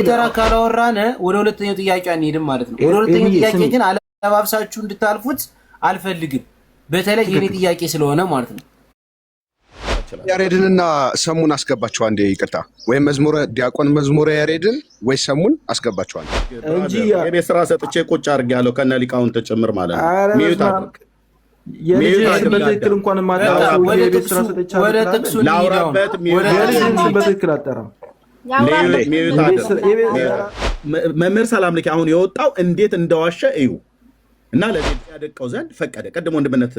ተራ ካላወራነ ወደ ሁለተኛው ጥያቄ አንሄድም ማለት ነው። ወደ ሁለተኛው ጥያቄ ግን አለባብሳችሁ እንድታልፉት አልፈልግም። በተለይ የኔ ጥያቄ ስለሆነ ማለት ነው። ያሬድንና ሰሙን አስገባቸው አንዴ ይቅርታ፣ ወይ መዝሙረ ዲያቆን መዝሙረ ያሬድን ወይ ሰሙን አስገባቸዋል እንጂ የቤት ስራ ሰጥቼ ቁጭ አድርጌያለሁ ከነ ሊቃውንት ጭምር ማለት ነው። ሚዩት አድርግ የልጅ በትክክል እንኳን ማለት ነው። የቤት ስራ ሰጥቼ ወደ ጥቅሱ ላውራበት ሚዩት በትክክል አጠራም ሚዩት አድርግ። መምህር ሰላም ልክ አሁን የወጣው እንዴት እንደዋሸ እዩ እና ለዜድ ያደቀው ዘንድ ፈቀደ። ቀድሞ ወንድምነት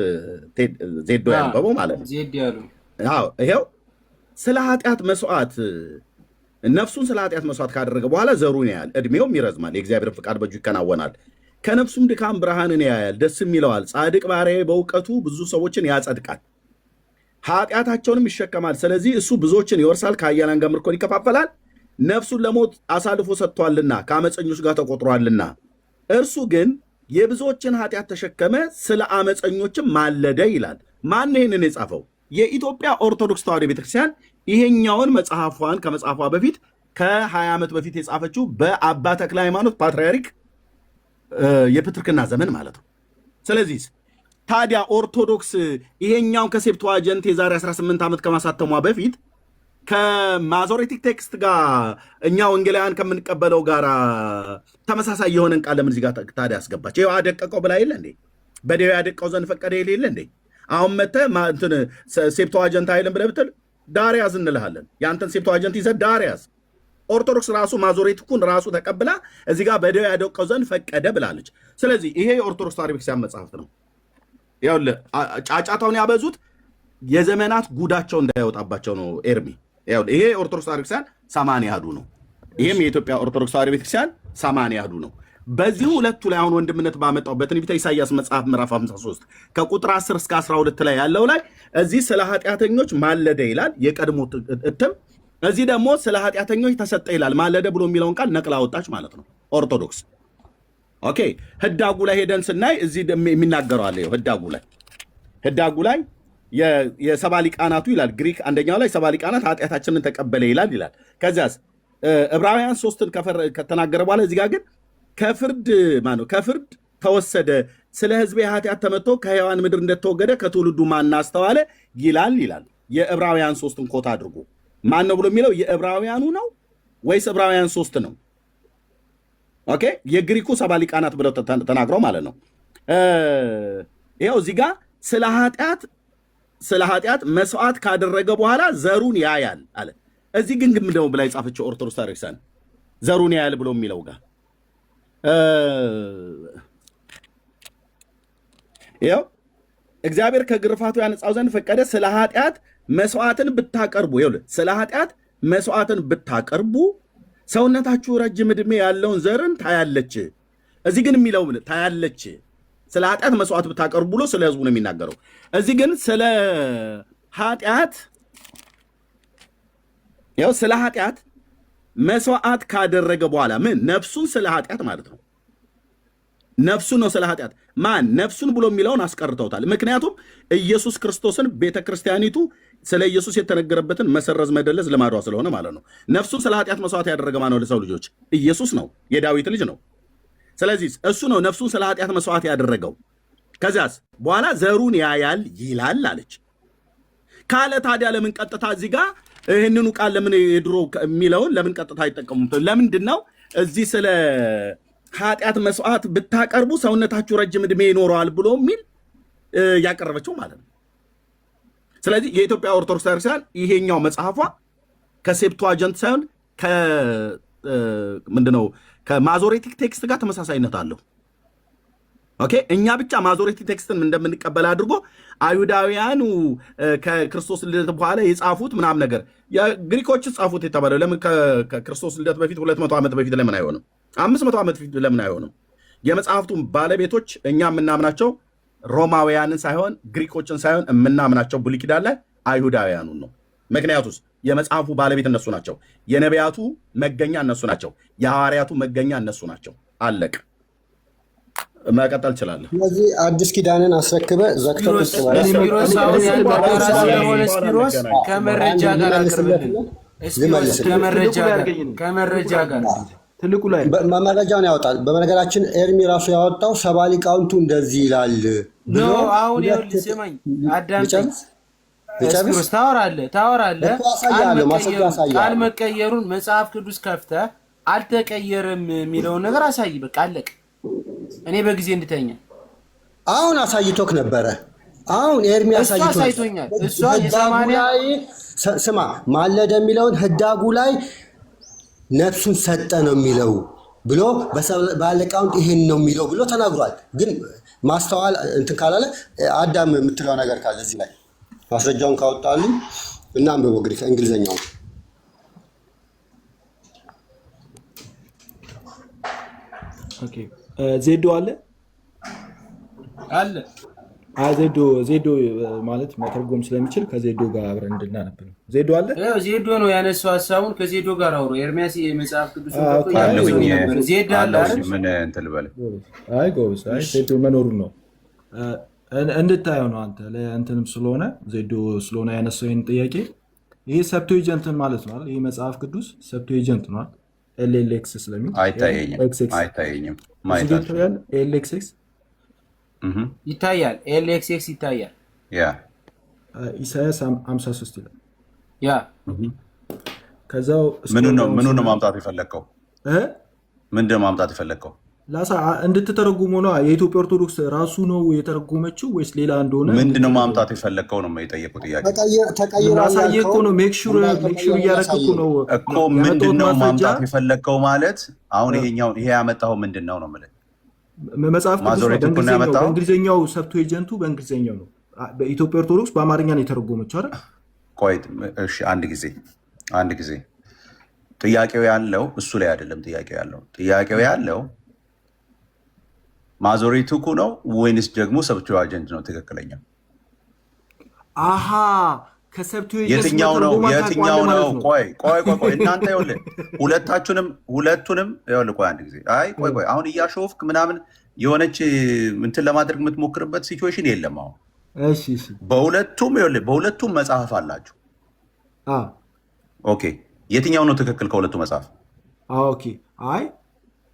ዜዶ ያንበበው ማለት ነው። ዜድ ያሉ ይሄው ስለ ኃጢአት መስዋዕት ነፍሱን ስለ ኃጢአት መስዋዕት ካደረገ በኋላ ዘሩን ያያል፣ እድሜውም ይረዝማል፣ የእግዚአብሔር ፍቃድ በእጁ ይከናወናል። ከነፍሱም ድካም ብርሃንን ያያል፣ ደስም ይለዋል። ጻድቅ ባሪያዬ በእውቀቱ ብዙ ሰዎችን ያጸድቃል፣ ኃጢአታቸውንም ይሸከማል። ስለዚህ እሱ ብዙዎችን ይወርሳል፣ ከኃያላን ጋር ምርኮን ይከፋፈላል። ነፍሱን ለሞት አሳልፎ ሰጥቷልና ከአመፀኞች ጋር ተቆጥሯልና። እርሱ ግን የብዙዎችን ኃጢአት ተሸከመ፣ ስለ አመፀኞችም ማለደ ይላል። ማን ይህንን የጻፈው? የኢትዮጵያ ኦርቶዶክስ ተዋሕዶ ቤተክርስቲያን ይሄኛውን መጽሐፏን ከመጽሐፏ በፊት ከ20 ዓመት በፊት የጻፈችው በአባ ተክለ ሃይማኖት ፓትርያርክ የፕትርክና ዘመን ማለት ነው። ስለዚህ ታዲያ ኦርቶዶክስ ይሄኛውን ከሴፕቱዋጀንት የዛሬ 18 ዓመት ከማሳተሟ በፊት ከማዞሬቲክ ቴክስት ጋር እኛ ወንጌላውያን ከምንቀበለው ጋር ተመሳሳይ የሆነን ቃል ለምን እዚህ ጋር ታዲያ አስገባች? ይኸው አደቀቀው ብላ የለ እንዴ? በደዌ ያደቀው ዘንድ ፈቀደ የለ እንዴ? አሁን መተህ እንትን ሴፕቱዋጀንት አይልም ብለህ ብትል ዳርያዝ እንልሃለን። የአንተን ሴፕቱዋጀንት ይዘህ ዳርያዝ። ኦርቶዶክስ ራሱ ማዞሬቲኩን ራሱ ተቀብላ እዚህ ጋር በደዌ ያደቀው ዘንድ ፈቀደ ብላለች። ስለዚህ ይሄ የኦርቶዶክስ ተዋሕዶ ቤተክርስቲያን መጽሐፍት ነው። ይኸውልህ ጫጫታውን ያበዙት የዘመናት ጉዳቸው እንዳይወጣባቸው ነው። ኤርሚ ይሄ የኦርቶዶክስ ተዋሕዶ ቤተክርስቲያን 80 አሐዱ ነው። ይህም የኢትዮጵያ ኦርቶዶክስ ተዋሕዶ ቤተክርስቲያን 80 አሐዱ ነው። በዚህ ሁለቱ ላይ አሁን ወንድምነት ባመጣው በትንቢተ ኢሳይያስ መጽሐፍ ምዕራፍ 53 ከቁጥር 10 እስከ 12 ላይ ያለው ላይ እዚህ ስለ ኃጢአተኞች ማለደ ይላል የቀድሞ እትም። እዚህ ደግሞ ስለ ኃጢአተኞች ተሰጠ ይላል። ማለደ ብሎ የሚለውን ቃል ነቅላ ወጣች ማለት ነው ኦርቶዶክስ። ኦኬ ህዳጉ ላይ ሄደን ስናይ እዚህ የሚናገረው አለ። ህዳጉ ላይ የሰባ ሊቃናቱ ይላል ግሪክ አንደኛው ላይ ሰባ ሊቃናት ኃጢአታችንን ተቀበለ ይላል። ከዚያስ ዕብራውያን 3ን ከተናገረ በኋላ እዚህ ጋር ግን ከፍርድ ተወሰደ፣ ስለ ሕዝቤ ኃጢአት ተመቶ ከሕያዋን ምድር እንደተወገደ ከትውልዱ ማን አስተዋለ ይላል። የዕብራውያን 3ን ኮታ አድርጎ ማን ነው ብሎ የሚለው የዕብራውያኑ ነው ወይስ ዕብራውያን 3 ነው? ኦኬ የግሪኩ ሰባ ሊቃናት ብለው ተናግረው ማለት ነው። ይኸው እዚህ ጋር ስለ ኃጢአት መስዋዕት ካደረገ በኋላ ዘሩን ያያል አለ። እዚህ ግን ግምደው ብላ የጻፈችው ኦርቶዶክስ ታሪክሳን ዘሩን ያያል ብሎ የሚለው ጋር ይኸው እግዚአብሔር ከግርፋቱ ያነጻው ዘንድ ፈቀደ፣ ስለ ኃጢአት መስዋዕትን ብታቀርቡ፣ ይኸውልህ ስለ ኃጢአት መስዋዕትን ብታቀርቡ ሰውነታችሁ ረጅም ዕድሜ ያለውን ዘርን ታያለች። እዚህ ግን የሚለው ታያለች፣ ስለ ኃጢአት መስዋዕት ብታቀርቡ ብሎ ስለ ህዝቡ ነው የሚናገረው። እዚህ ግን ስለ ኃጢአት ይኸው ስለ ኃጢአት መስዋዕት ካደረገ በኋላ ምን ነፍሱን ስለ ኃጢአት ማለት ነው። ነፍሱን ነው ስለ ኃጢአት ማን ነፍሱን ብሎ የሚለውን አስቀርተውታል። ምክንያቱም ኢየሱስ ክርስቶስን ቤተ ክርስቲያኒቱ ስለ ኢየሱስ የተነገረበትን መሰረዝ መደለዝ ልማዷ ስለሆነ ማለት ነው። ነፍሱን ስለ ኃጢአት መስዋዕት ያደረገ ማነው? ለሰው ልጆች ኢየሱስ ነው፣ የዳዊት ልጅ ነው። ስለዚህ እሱ ነው ነፍሱን ስለ ኃጢአት መስዋዕት ያደረገው። ከዚያስ በኋላ ዘሩን ያያል ይላል አለች ካለ ታዲያ ለምን ቀጥታ እዚህ ጋር ይህንኑ ቃል ለምን የድሮ የሚለውን ለምን ቀጥታ አይጠቀሙት? ለምንድን ነው እዚህ ስለ ኃጢአት መስዋዕት ብታቀርቡ ሰውነታችሁ ረጅም ዕድሜ ይኖረዋል ብሎ የሚል ያቀረበችው ማለት ነው። ስለዚህ የኢትዮጵያ ኦርቶዶክስ ቤተክርስቲያን ይሄኛው መጽሐፏ ከሴፕቱዋጀንት ሳይሆን ምንድነው ከማዞሬቲክ ቴክስት ጋር ተመሳሳይነት አለው። ኦኬ እኛ ብቻ ማዞሬቲክ ቴክስትን እንደምንቀበል አድርጎ አይሁዳውያኑ ከክርስቶስ ልደት በኋላ የጻፉት ምናምን ነገር የግሪኮች ጻፉት የተባለው ለምን ከክርስቶስ ልደት በፊት 200 ዓመት በፊት ለምን አይሆንም? 500 ዓመት በፊት ለምን አይሆንም? የመጽሐፍቱ ባለቤቶች እኛ የምናምናቸው ሮማውያንን ሳይሆን ግሪኮችን ሳይሆን የምናምናቸው ብሉይ ኪዳን ላይ አይሁዳውያኑን ነው። ምክንያቱስ የመጽሐፉ ባለቤት እነሱ ናቸው። የነቢያቱ መገኛ እነሱ ናቸው። የሐዋርያቱ መገኛ እነሱ ናቸው። አለቅ መቀጠል እችላለሁ። ስለዚህ አዲስ ኪዳንን አስረክበ ዘግተው ስፒሮስ ከመረጃ ጋር አቅርብልን። ከመረጃ ጋር ትልቁ ላይ መረጃውን ያወጣል። በነገራችን ኤርሚ ራሱ ያወጣው ሰባ ሊቃውንቱ እንደዚህ ይላል ብሎ አሁን ይኸውልህ ስማኝ አዳምጠኝ። እስክሩስ ታወራለህ ቃል መቀየሩን መጽሐፍ ቅዱስ ከፍተህ አልተቀየረም የሚለውን ነገር አሳይ። በቃ አለቅ። እኔ በጊዜ እንድተኛ አሁን አሳይቶክ ነበረ። አሁን ኤርሚ አሳይቶኛል። እሷ የሰማንያ ስማ ማለደ የሚለውን ህዳጉ ላይ ነፍሱን ሰጠ ነው የሚለው ብሎ ባለቃውንት ይሄን ነው የሚለው ብሎ ተናግሯል። ግን ማስተዋል እንትን ካላለ አዳም የምትለው ነገር ካለ እዚህ ላይ ማስረጃውን ካወጣልኝ እና አንብበው እንግዲህ ከእንግሊዘኛው ኦኬ ዜዶ አለ ዜዶ ማለት መተርጎም ስለሚችል ከዜዶ ጋር አብረን እንድናነብ ነው። ዜዶ አለ ዜዶ ነው ያነሳው ሀሳቡን ከዜዶ ጋር አውሮ ኤርሚያስ የመጽሐፍ ቅዱስ ዜዶ አለ ምን እንትን ልበል። አይ ጎበዝ፣ አይ ዜዶ መኖሩን ነው እንድታየው ነው አንተ ለእንትንም ስለሆነ ዜዶ ስለሆነ ያነሳው ይሄን ጥያቄ። ይሄ ሰብቶኤጀንት ማለት ነው አይደል? ይሄ መጽሐፍ ቅዱስ ሰብቶኤጀንት ነው ኤልኤልኤክስ ስለሚል አይታየኝም ማይታየኝ ኤልኤክስ ይታያል። ኤልኤክስ ይታያል። ያ ኢሳያስ 53 ይላል። ያ ከዛው ምኑ ነው ማምጣት የፈለከው? ምንድን ነው ማምጣት የፈለከው? ላሳ እንድትተረጉሙ ነው። የኢትዮጵያ ኦርቶዶክስ ራሱ ነው የተረጎመችው ወይስ ሌላ እንደሆነ ምንድን ነው ማምጣት የፈለከው ነው የጠየቁት ጥያቄ። ላሳየህ እኮ ነው። ሜክ ሹር እያደረግህ እኮ ነው እኮ። ምንድን ነው ማምጣት የፈለከው ማለት አሁን ይሄ ያመጣኸው ምንድን ነው የምልህ። መጽሐፍ ቅዱስ በእንግሊዝኛው ሰብቶኤጀንቱ በእንግሊዝኛው ነው። በኢትዮጵያ ኦርቶዶክስ በአማርኛ ነው የተረጎመችው አይደል? ቆይ እሺ፣ አንድ ጊዜ ጥያቄው ያለው እሱ ላይ አይደለም። ጥያቄው ያለው ማዞሪቱኩ ነው ወይንስ ደግሞ ሰብቶኤጀንት ነው? ትክክለኛው አሃ የትኛው ነው? ቆይ እናንተ ይኸውልህ ሁለቱንም ይኸውልህ፣ ቆይ አንድ ጊዜ ቆይ አሁን እያሾፍክ ምናምን የሆነች እንትን ለማድረግ የምትሞክርበት ሲቹዌሽን የለም። አሁን በሁለቱም መጽሐፍ አላችሁ። ኦኬ፣ የትኛው ነው ትክክል ከሁለቱ መጽሐፍ? ኦኬ፣ አይ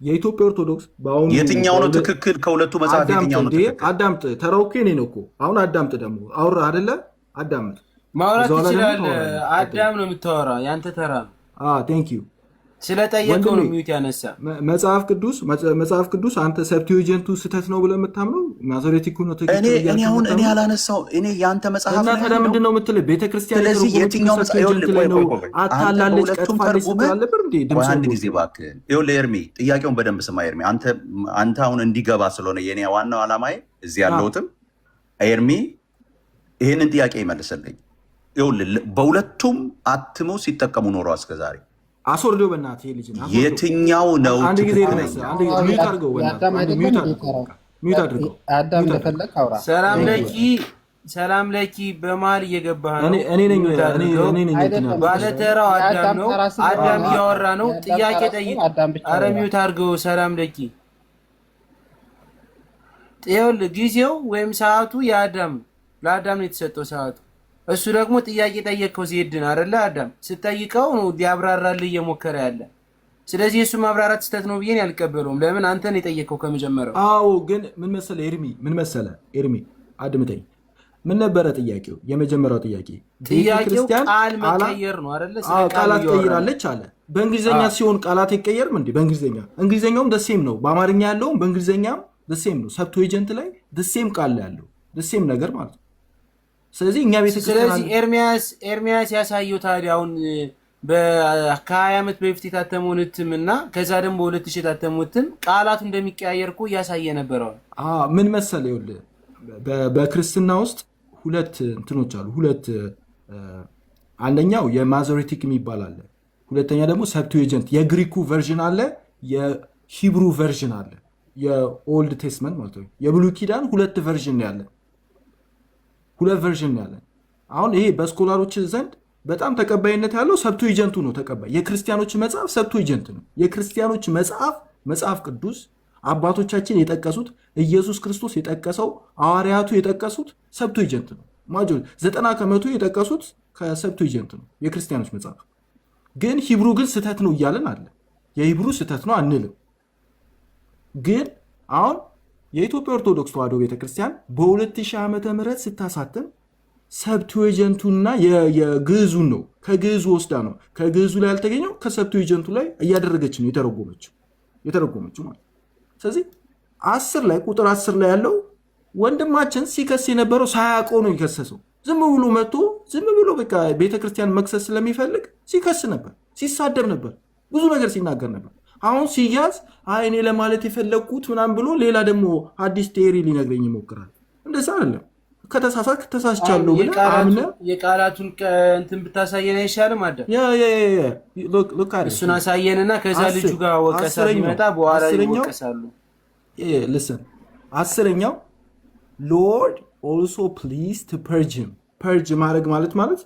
የኢትዮጵያ ኦርቶዶክስ በአሁኑ የትኛው ነው ትክክል ከሁለቱ መጽሐፍ? የትኛው ነው ትክክል? አዳምጥ። ተራው እኮ እኔ ነው እኮ አሁን አዳምጥ። ደግሞ አውራ አይደለ? አዳምጥ። ማውራት ትችላለህ። አዳም ነው የምታወራ፣ ያንተ ተራ ነው። ቴንክ ዩ ስለጠየቀው ነው ሚዩት ያነሳ። መጽሐፍ ቅዱስ አንተ ሰብቶኤጀንቱ ስህተት ነው ብለህ የምታምነው ማዞሬቲኩ ነው ትክክል? እኔ ያላነሳው እኔ ያንተ መጽሐፍ እና ታዲያ ምንድን ነው የምትልህ? ቤተክርስቲያን ስለዚህ የትኛው አታላለች ቀጥፋለች ስላለብር እንዴ? አንድ ጊዜ እባክህ ይኸውልህ ኤርሚ፣ ጥያቄውን በደንብ ስማ ኤርሚ። አንተ አሁን እንዲገባ ስለሆነ የኔ ዋናው ዓላማዬ እዚህ ያለሁትም ኤርሚ ይህንን ጥያቄ ይመልስልኝ። ይኸውልህ በሁለቱም አትመው ሲጠቀሙ ኖሮ እስከዛሬ አስወርዶ በእናትህ ልጅ የትኛው ነው? አንድ ጊዜ ሚዩት አድርገው። ሰላም ለኪ በመሀል እየገባህ ነው። እኔ ነኝ ባለተራው አዳም ነው። አዳም እያወራ ነው። ጥያቄ ጠይቅ። ኧረ ሚዩት አድርገው። ሰላም ለኪ ይኸውልህ ጊዜው ወይም ሰዓቱ ለአዳም ነው የተሰጠው ሰዓቱ። እሱ ደግሞ ጥያቄ ጠየቅከው ዜድን አይደለ? አዳም ስጠይቀው ነው ሊያብራራልህ እየሞከረ ያለ። ስለዚህ እሱ ማብራራት ስህተት ነው ብዬን ያልቀበለውም። ለምን አንተን የጠየቅከው ከመጀመሪያው። አዎ፣ ግን ምን መሰለህ ኤርሚ አድምጠኝ። ምን ነበረ ጥያቄው? የመጀመሪያው ጥያቄው ቃል መቀየር ነው አይደለ? ቃላት ቀይራለች አለ። በእንግሊዝኛ ሲሆን ቃላት አይቀየርም እንዴ? እንግሊዝኛውም ደሴም ነው። በአማርኛ ያለውም በእንግሊዝኛም ደሴም ነው። ሰብቶኤጀንት ላይ ደሴም ቃል ያለው ደሴም ነገር ማለት ነው። ስለዚህ እኛ ስለዚህ ኤርሚያስ ያሳየው ታዲያ አሁን ከ20 ዓመት በፊት የታተመውን እትም እና ከዛ ደግሞ በ2000 የታተመው እትም ቃላቱ እንደሚቀያየር እኮ እያሳየ ነበረው። ምን መሰለህ ይኸውልህ በክርስትና ውስጥ ሁለት እንትኖች አሉ። አንደኛው የማዞሬቲክ የሚባል አለ። ሁለተኛ ደግሞ ሰብቶኤጀንት የግሪኩ ቨርዥን አለ፣ የሂብሩ ቨርዥን አለ። የኦልድ ቴስትመንት ማለት ነው። የብሉይ ኪዳን ሁለት ቨርዥን ያለን አሁን ይሄ በስኮላሮች ዘንድ በጣም ተቀባይነት ያለው ሰብቶኤጀንቱ ነው ተቀባይ። የክርስቲያኖች መጽሐፍ ሰብቶኤጀንት ነው። የክርስቲያኖች መጽሐፍ ቅዱስ አባቶቻችን የጠቀሱት ኢየሱስ ክርስቶስ የጠቀሰው ሐዋርያቱ የጠቀሱት ሰብቶኤጀንት ነው። 90% የጠቀሱት ከሰብቶኤጀንት ነው የክርስቲያኖች መጽሐፍ። ግን ሂብሩ ግን ስህተት ነው እያለን አለ። የሂብሩ ስህተት ነው አንልም። ግን አሁን የኢትዮጵያ ኦርቶዶክስ ተዋሕዶ ቤተክርስቲያን በ2000 ዓመተ ምህረት ስታሳትም ሰብትዌጀንቱና የግዕዙን ነው ከግዕዙ ወስዳ ነው ከግዕዙ ላይ ያልተገኘው ከሰብትዌጀንቱ ላይ እያደረገች ነው የተረጎመችው ማለት። ስለዚህ 10 ላይ ቁጥር 10 ላይ ያለው ወንድማችን ሲከስ የነበረው ሳያውቀው ነው የከሰሰው። ዝም ብሎ መጥቶ ዝም ብሎ በቃ ቤተክርስቲያን መክሰስ ስለሚፈልግ ሲከስ ነበር፣ ሲሳደብ ነበር፣ ብዙ ነገር ሲናገር ነበር። አሁን ሲያዝ እኔ ለማለት የፈለግኩት ምናምን ብሎ ሌላ ደግሞ አዲስ ቴሪ ሊነግረኝ ይሞክራል። እንደዛ አይደለም። ከተሳሳት ተሳስቻለሁ ብለህ አምነህ የቃላቱን እንትን ብታሳየን አይሻልም? እሱን አሳየንና ከዛ ልጁ ጋር ወቀሳ ሲመጣ በኋላ ይወቀሳሉ። ልስን 10ኛው ሎርድ ኦልሶ ፕሊዝ ቱ ፐርጅ ሂም። ፐርጅ ማድረግ ማለት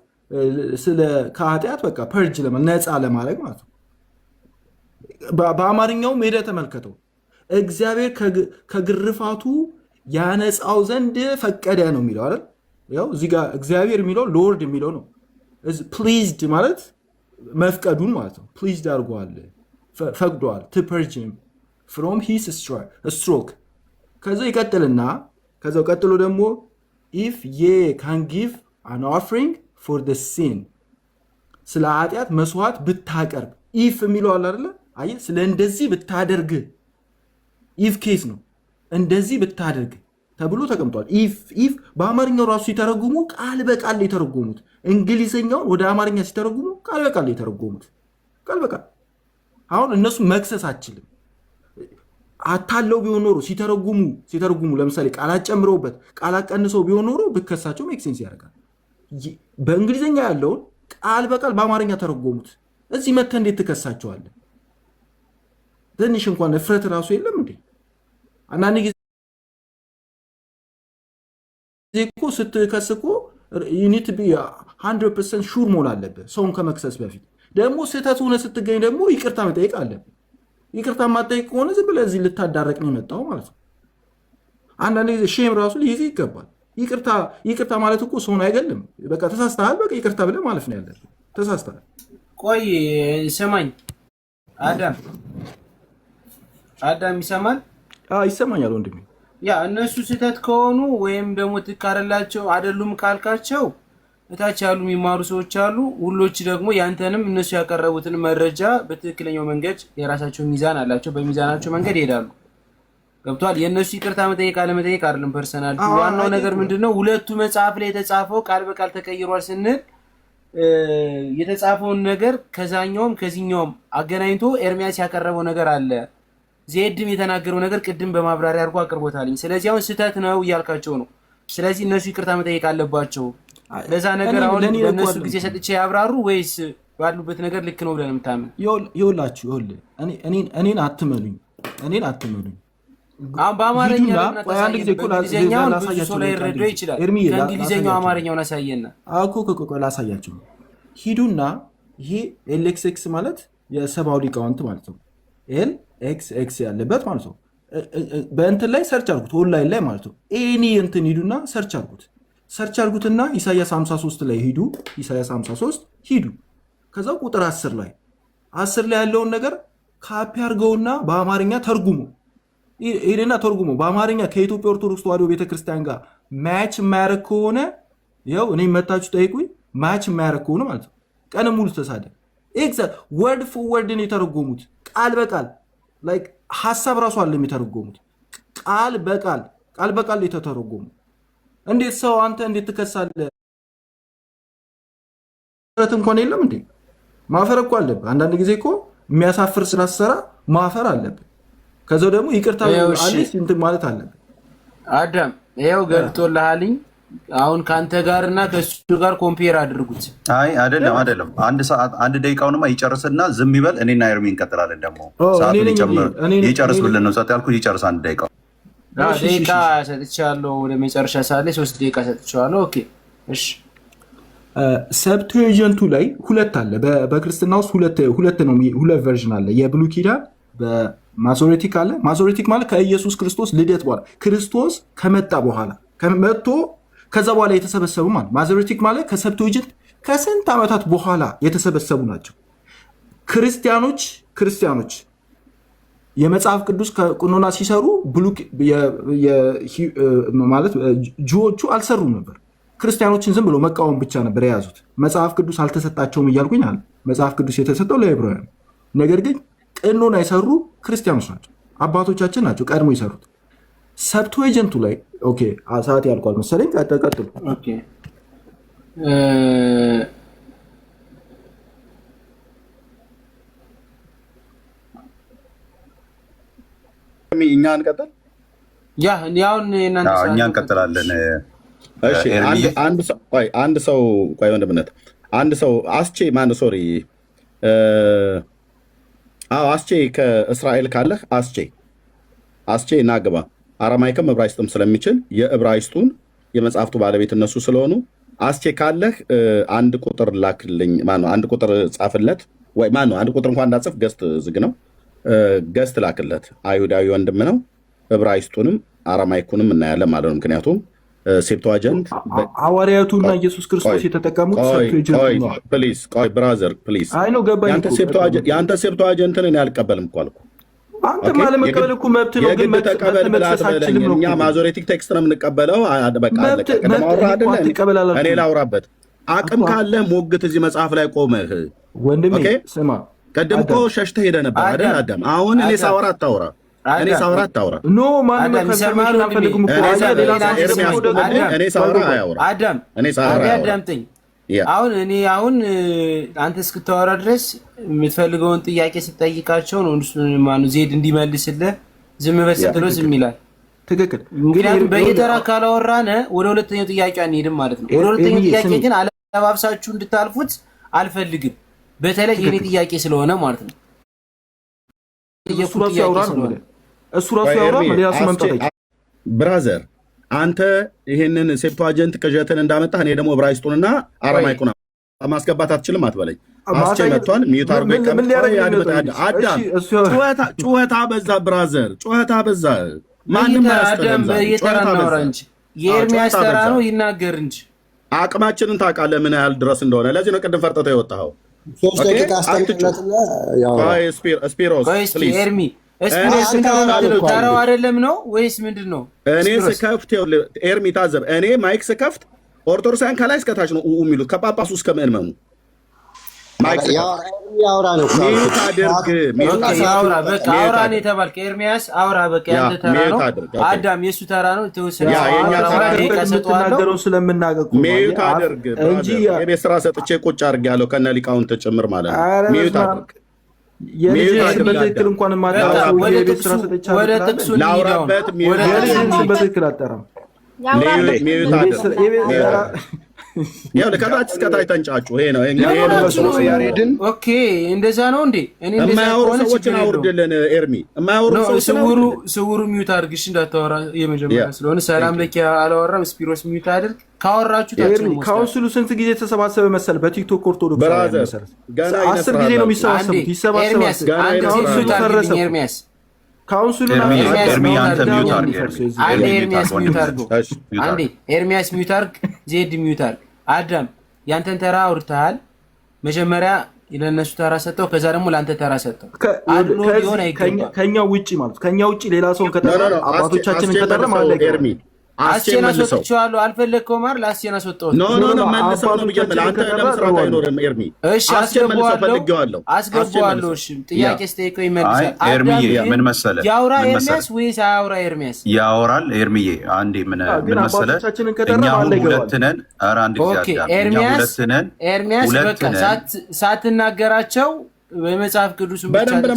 ስለ ከኃጢአት በቃ ፐርጅ ነፃ ለማድረግ ማለት ነው። በአማርኛው ሜዳ ተመልከተው። እግዚአብሔር ከግርፋቱ ያነጻው ዘንድ ፈቀደ ነው የሚለው አይደል? ያው እዚህ ጋር እግዚአብሔር የሚለው ሎርድ የሚለው ነው። ፕሊዝድ ማለት መፍቀዱን ማለት ነው። ፕሊዝድ አድርጓል፣ ፈቅዷል። ቱ ፐርጅ ሂም ፍሮም ሂስ ስትሮክ። ከዛ ይቀጥልና ከዛው ቀጥሎ ደግሞ ኢፍ ዬ ካን ጊቭ አን ኦፍሪንግ ፎር ደ ሲን፣ ስለ ኃጢአት መስዋዕት ብታቀርብ። ኢፍ የሚለው አለ አይደለ? አየህ፣ ስለ እንደዚህ ብታደርግ ኢፍ ኬስ ነው። እንደዚህ ብታደርግ ተብሎ ተቀምጧል። ኢፍ በአማርኛው ራሱ ሲተረጉሙ ቃል በቃል የተረጎሙት፣ እንግሊዝኛውን ወደ አማርኛ ሲተረጉሙ ቃል በቃል የተረጎሙት፣ ቃል በቃል። አሁን እነሱ መክሰስ አችልም። አታለው ቢሆን ኖሮ ሲተረጉሙ ለምሳሌ ቃላት ጨምረውበት ቃላት ቀንሰው ቢሆን ኖሮ ብከሳቸው ሜክ ሴንስ ያደርጋል። በእንግሊዝኛ ያለውን ቃል በቃል በአማርኛ ተረጎሙት። እዚህ መተህ እንዴት ትከሳቸዋለህ? ትንሽ እንኳን እፍረት ራሱ የለም እንዴ? አንዳንድ ጊዜ እኮ ስትከስ እኮ ዩኒት ቢ 100% ሹር መሆን አለብህ ሰውን ከመክሰስ በፊት። ደግሞ ስህተት ሆነ ስትገኝ ደግሞ ይቅርታ መጠየቅ አለብህ። ይቅርታ ማጠየቅ ከሆነ ዝም ብለህ እዚህ ልታዳረቅ ነው የመጣው ማለት ነው። አንዳንድ ጊዜ ሼም ራሱ ሊይዝ ይገባል። ይቅርታ ማለት እኮ ሰውን አይገልም። በቃ ተሳስተሃል፣ በቃ ይቅርታ ብለህ ማለፍ ነው ያለብህ። ተሳስተሃል። ቆይ ሰማኝ አዳም ይሰማል? ይሰማኛል ወንድሜ። ያ እነሱ ስህተት ከሆኑ ወይም ደግሞ ትካረላቸው አይደሉም ካልካቸው እታች ያሉ የሚማሩ ሰዎች አሉ። ሁሎች ደግሞ ያንተንም እነሱ ያቀረቡትን መረጃ በትክክለኛው መንገድ የራሳቸው ሚዛን አላቸው፣ በሚዛናቸው መንገድ ይሄዳሉ። ገብቷል? የእነሱ ይቅርታ መጠየቅ አለመጠየቅ አይደለም ፐርሰናል። ዋናው ነገር ምንድነው? ሁለቱ መጽሐፍ ላይ የተጻፈው ቃል በቃል ተቀይሯል ስንል የተጻፈውን ነገር ከዛኛውም ከዚህኛውም አገናኝቶ ኤርሚያስ ያቀረበው ነገር አለ። ዜድም የተናገረው ነገር ቅድም በማብራሪያ አድርጎ አቅርቦታልኝ። ስለዚህ አሁን ስህተት ነው እያልካቸው ነው። ስለዚህ እነሱ ይቅርታ መጠየቅ አለባቸው። ለዛ ነገር አሁን በእነሱ ጊዜ ሰጥቼ ያብራሩ ወይስ ባሉበት ነገር ልክ ነው ብለን የምታምን? ይኸውላችሁ እኔን አትመኑኝ። አሁን በአማርኛ ሰው ላይ ረዶ ይችላል። ከእንግሊዝኛው አማርኛውን አሳየና ላሳያቸው። ሂዱና ይሄ ኤልኤክስኤክስ ማለት የሰብአዊ ሊቃውንት ማለት ነው። ኤልኤክስኤክስ ያለበት ማለት ነው። በእንትን ላይ ሰርች አድርጉት፣ ኦንላይን ላይ ማለት ነው። ኤኒ እንትን ሂዱና ሰርች አድርጉትና ኢሳያስ 53 ላይ ሂዱ። ኢሳያስ 53 ሂዱ። ከዛ ቁጥር 10 ላይ ያለውን ነገር ካፒ አድርገውና በአማርኛ ተርጉሙ። ሄደና ተርጉሙ በአማርኛ ከኢትዮጵያ ኦርቶዶክስ ተዋሕዶ ቤተክርስቲያን ጋር ማች የማያደርግ ከሆነ ይኸው እኔ መታችሁ ጠይቁኝ። ማች የማያደርግ ከሆነ ማለት ነው ቀን ሙሉ ተሳደብ። ወርድ ፎር ወርድ ነው የተረጎሙት፣ ቃል በቃል ላይክ ሐሳብ ራሱ አለ የሚተረጎሙት ቃል በቃል የተተረጎሙ። እንዴት ሰው አንተ እንዴት ትከሳለህ? እንኳን የለም እንዴ? ማፈር እኮ አለብህ። አንዳንድ ጊዜ እኮ የሚያሳፍር ስራ ስትሰራ ማፈር አለብህ። ከዛው ደግሞ ይቅርታ አለሽ እንትን ማለት አለብህ። አዳም ይኸው ገልጦልሃልኝ። አሁን ካንተ ጋርና ከሱ ጋር ኮምፔር አድርጉት። አይ አይደለም። አንድ ደቂቃውንማ ይጨርስና ዝም ይበል። እኔና ኤርሚ እንቀጥላለን። ደግሞ ሰዓቱን ይጨርስ ብለን ነው ሰጥ ያልኩት። ይጨርስ አንድ ደቂቃው። ደቂቃ ሰጥቻለሁ። ወደ መጨረሻ ሰዓት ላይ 3 ደቂቃ ሰጥቻለሁ። ኦኬ እሺ። ሰብትዌጀንቱ ላይ ሁለት አለ። በክርስትና ውስጥ ሁለት ነው፣ ሁለት ቨርዥን አለ። የብሉይ ኪዳን በማሶሬቲክ አለ። ማሶሬቲክ ማለት ከኢየሱስ ክርስቶስ ልደት በኋላ ክርስቶስ ከመጣ በኋላ ከመጥቶ ከዛ በኋላ የተሰበሰቡ ማለት። ማዞሬቲክ ማለት ከሰብትዌጀንት ከስንት ዓመታት በኋላ የተሰበሰቡ ናቸው። ክርስቲያኖች የመጽሐፍ ቅዱስ ቀኖና ሲሰሩ ማለት ጁዎቹ አልሰሩም ነበር። ክርስቲያኖችን ዝም ብሎ መቃወም ብቻ ነበር የያዙት። መጽሐፍ ቅዱስ አልተሰጣቸውም እያልኩኝ አለ። መጽሐፍ ቅዱስ የተሰጠው ለዕብራውያን፣ ነገር ግን ቀኖና የሰሩ ክርስቲያኖች ናቸው፣ አባቶቻችን ናቸው ቀድሞ የሰሩት። ሰብትዌጀንቱ ላይ ኦኬ፣ ሰዓት ያልቋል መሰለኝ። ቀጥሉ። እኛ እንቀጥል። እኛ እንቀጥላለን። አንድ ሰው ቆይ፣ ወንድምነት አንድ ሰው አስቼ ማን ሶሪ፣ አስቼ ከእስራኤል ካለህ አስቼ እናግባ። አረማይክም ዕብራይስጥም ስለሚችል የዕብራይስጡን የመጽሐፍቱ ባለቤት እነሱ ስለሆኑ አስቼ ካለህ አንድ ቁጥር ላክልኝ። ማነው አንድ ቁጥር ጻፍለት፣ ወይ ማነው አንድ ቁጥር እንኳን እንዳጽፍ ገስት ዝግ ነው። ገስት ላክለት። አይሁዳዊ ወንድም ነው። ዕብራይስጡንም አረማይኩንም እናያለን ማለት ነው። ምክንያቱም ሴፕቱዋጀንት ሐዋርያቱና ኢየሱስ ክርስቶስ የተጠቀሙት ፕሊዝ ቆይ ብራዘር ፕሊዝ፣ የአንተ ሴፕቱዋጀንትን እኔ አልቀበልም እኮ አልኩ። አንተ ባለመቀበል እኮ መብት ነው፣ ግን ተቀበል ብላት በለኝ። እኛ ማዞሬቲክ ቴክስት ነው የምንቀበለው። እኔ ላውራበት አቅም ካለ ሞግት እዚህ መጽሐፍ ላይ ቆመህ ወንድሜ ስማ። ቀደም እኮ ሸሽተህ ሄደህ ነበር አይደል አዳም? አሁን እኔ ሳወራ አታውራ። ኖ ማንም ከሰማን አንፈልግም እኮ እኔ ሳወራ አያውራ። አዳምጠኝ። አሁን አንተ እስክታወራ ድረስ የምትፈልገውን ጥያቄ ስጠይቃቸው ነው ማነው ዜድ እንዲመልስልህ ዝም በል ስትለው ዝም ይላል። ትክክል። ምክንያቱም በየተራ ካላወራን ወደ ሁለተኛው ጥያቄ አንሄድም ማለት ነው። ወደ ሁለተኛው ጥያቄ ግን አለባብሳችሁ እንድታልፉት አልፈልግም። በተለይ የኔ ጥያቄ ስለሆነ ማለት ነው። እሱ ራሱ ያውራ። ሌላ ሰው መምጣት ብራዘር፣ አንተ ይህንን ሴፕቱዋጀንት ቅዠትን እንዳመጣህ እኔ ደግሞ ዕብራይስጡንና አረማይኩን ማስገባት አትችልም አትበለኝ። አስቼ መጥቷል። ሚዩት አድርጎ ጩኸታ በዛ ብራዘር፣ ጩኸታ በዛ። ማንም አዳም በየተራ እናውራ እንጂ የኤርሚያስ ተራ ነው ይናገር እንጂ። አቅማችንን ታውቃለህ ምን ያህል ድረስ እንደሆነ። ለዚህ ነው ቅድም ፈርጠተው የወጣኸው። ኤርሚ ተራው አይደለም ነው ወይስ ምንድን ነው? እኔ ስከፍት ኤርሚ ታዘብ። እኔ ማይክ ስከፍት ኦርቶዶክሳውያን ከላይ እስከታች ነው የሚሉት ከጳጳሱ እስከ ምዕመኑ። ያውራ ነው አውራ ነው የተባልክ ኤርሚያስ አውራ። በቃ ያንተ ተራ ነው። አዳም የሱ ተራ ነው። የተወሰነ ስለምናገር ሚዩት አድርግ እንጂ የቤት ስራ ሰጥቼ ቁጭ አድርግ ያለው ከነ ሊቃውንት ጭምር ማለት ነው። ሚዩት አድርግ። በትክክል እንኳን ወደ ጥቅሱ ላውራበት። በትክክል አጠራም ከታች እስከታች ተንጫጩ። ይሄ ነው ያሬድን። ኦኬ እንደዛ ነው እንዴ? እኔ የማያወሩ ሰዎችን አውርድልን ኤርሚ። የማያወሩ ስውሩ ሚዩት አድርግ እሺ፣ እንዳታወራ የመጀመሪያ ስለሆነ። ሰላም ለኪ አላወራም። ስፒሮስ ሚዩት አድርግ። ካወራችሁ ካውንስሉ ስንት ጊዜ ተሰባሰበ መሰል? በቲክቶክ ኦርቶዶክስ 10 ጊዜ ነው የሚሰባሰቡት። ይሰባሰባል። ኤርሚያስ ኤርሚያስ ሚዩት አድርግ። ዜድ ሚዩት አድርግ። አዳም ያንተን ተራ አውርተሃል። መጀመሪያ ለነሱ ተራ ሰጠው፣ ከዛ ደግሞ ለአንተ ተራ ሰጠው። ከኛ ውጭ ማለት ከኛ ውጭ ሌላ ሰውን ከጠራ አባቶቻችንን ከጠራ ማለት አስቼን አስወጥቼዋለሁ። አልፈለግከውም አይደል? አስቼን አስወጣሁት። መልሰው ነው ብዬ አንተ ለመስራት አይኖርም ኤርሚ። እሺ አስገባዋለሁ። እሺ ጥያቄ ስጠይቀው ይመልሳል። ኤርሚዬ ምን መሰለህ ያውራ ኤርሚያስ ወይስ አያውራ ኤርሚያስ? ያወራል ኤርሚዬ። አንዴ ምን መሰለህ እኛ ሁለት ነን። ኧረ አንድ ጊዜ ኤርሚያስ በቃ ሳትናገራቸው በመጽሐፍ ቅዱስ በደንብ ነው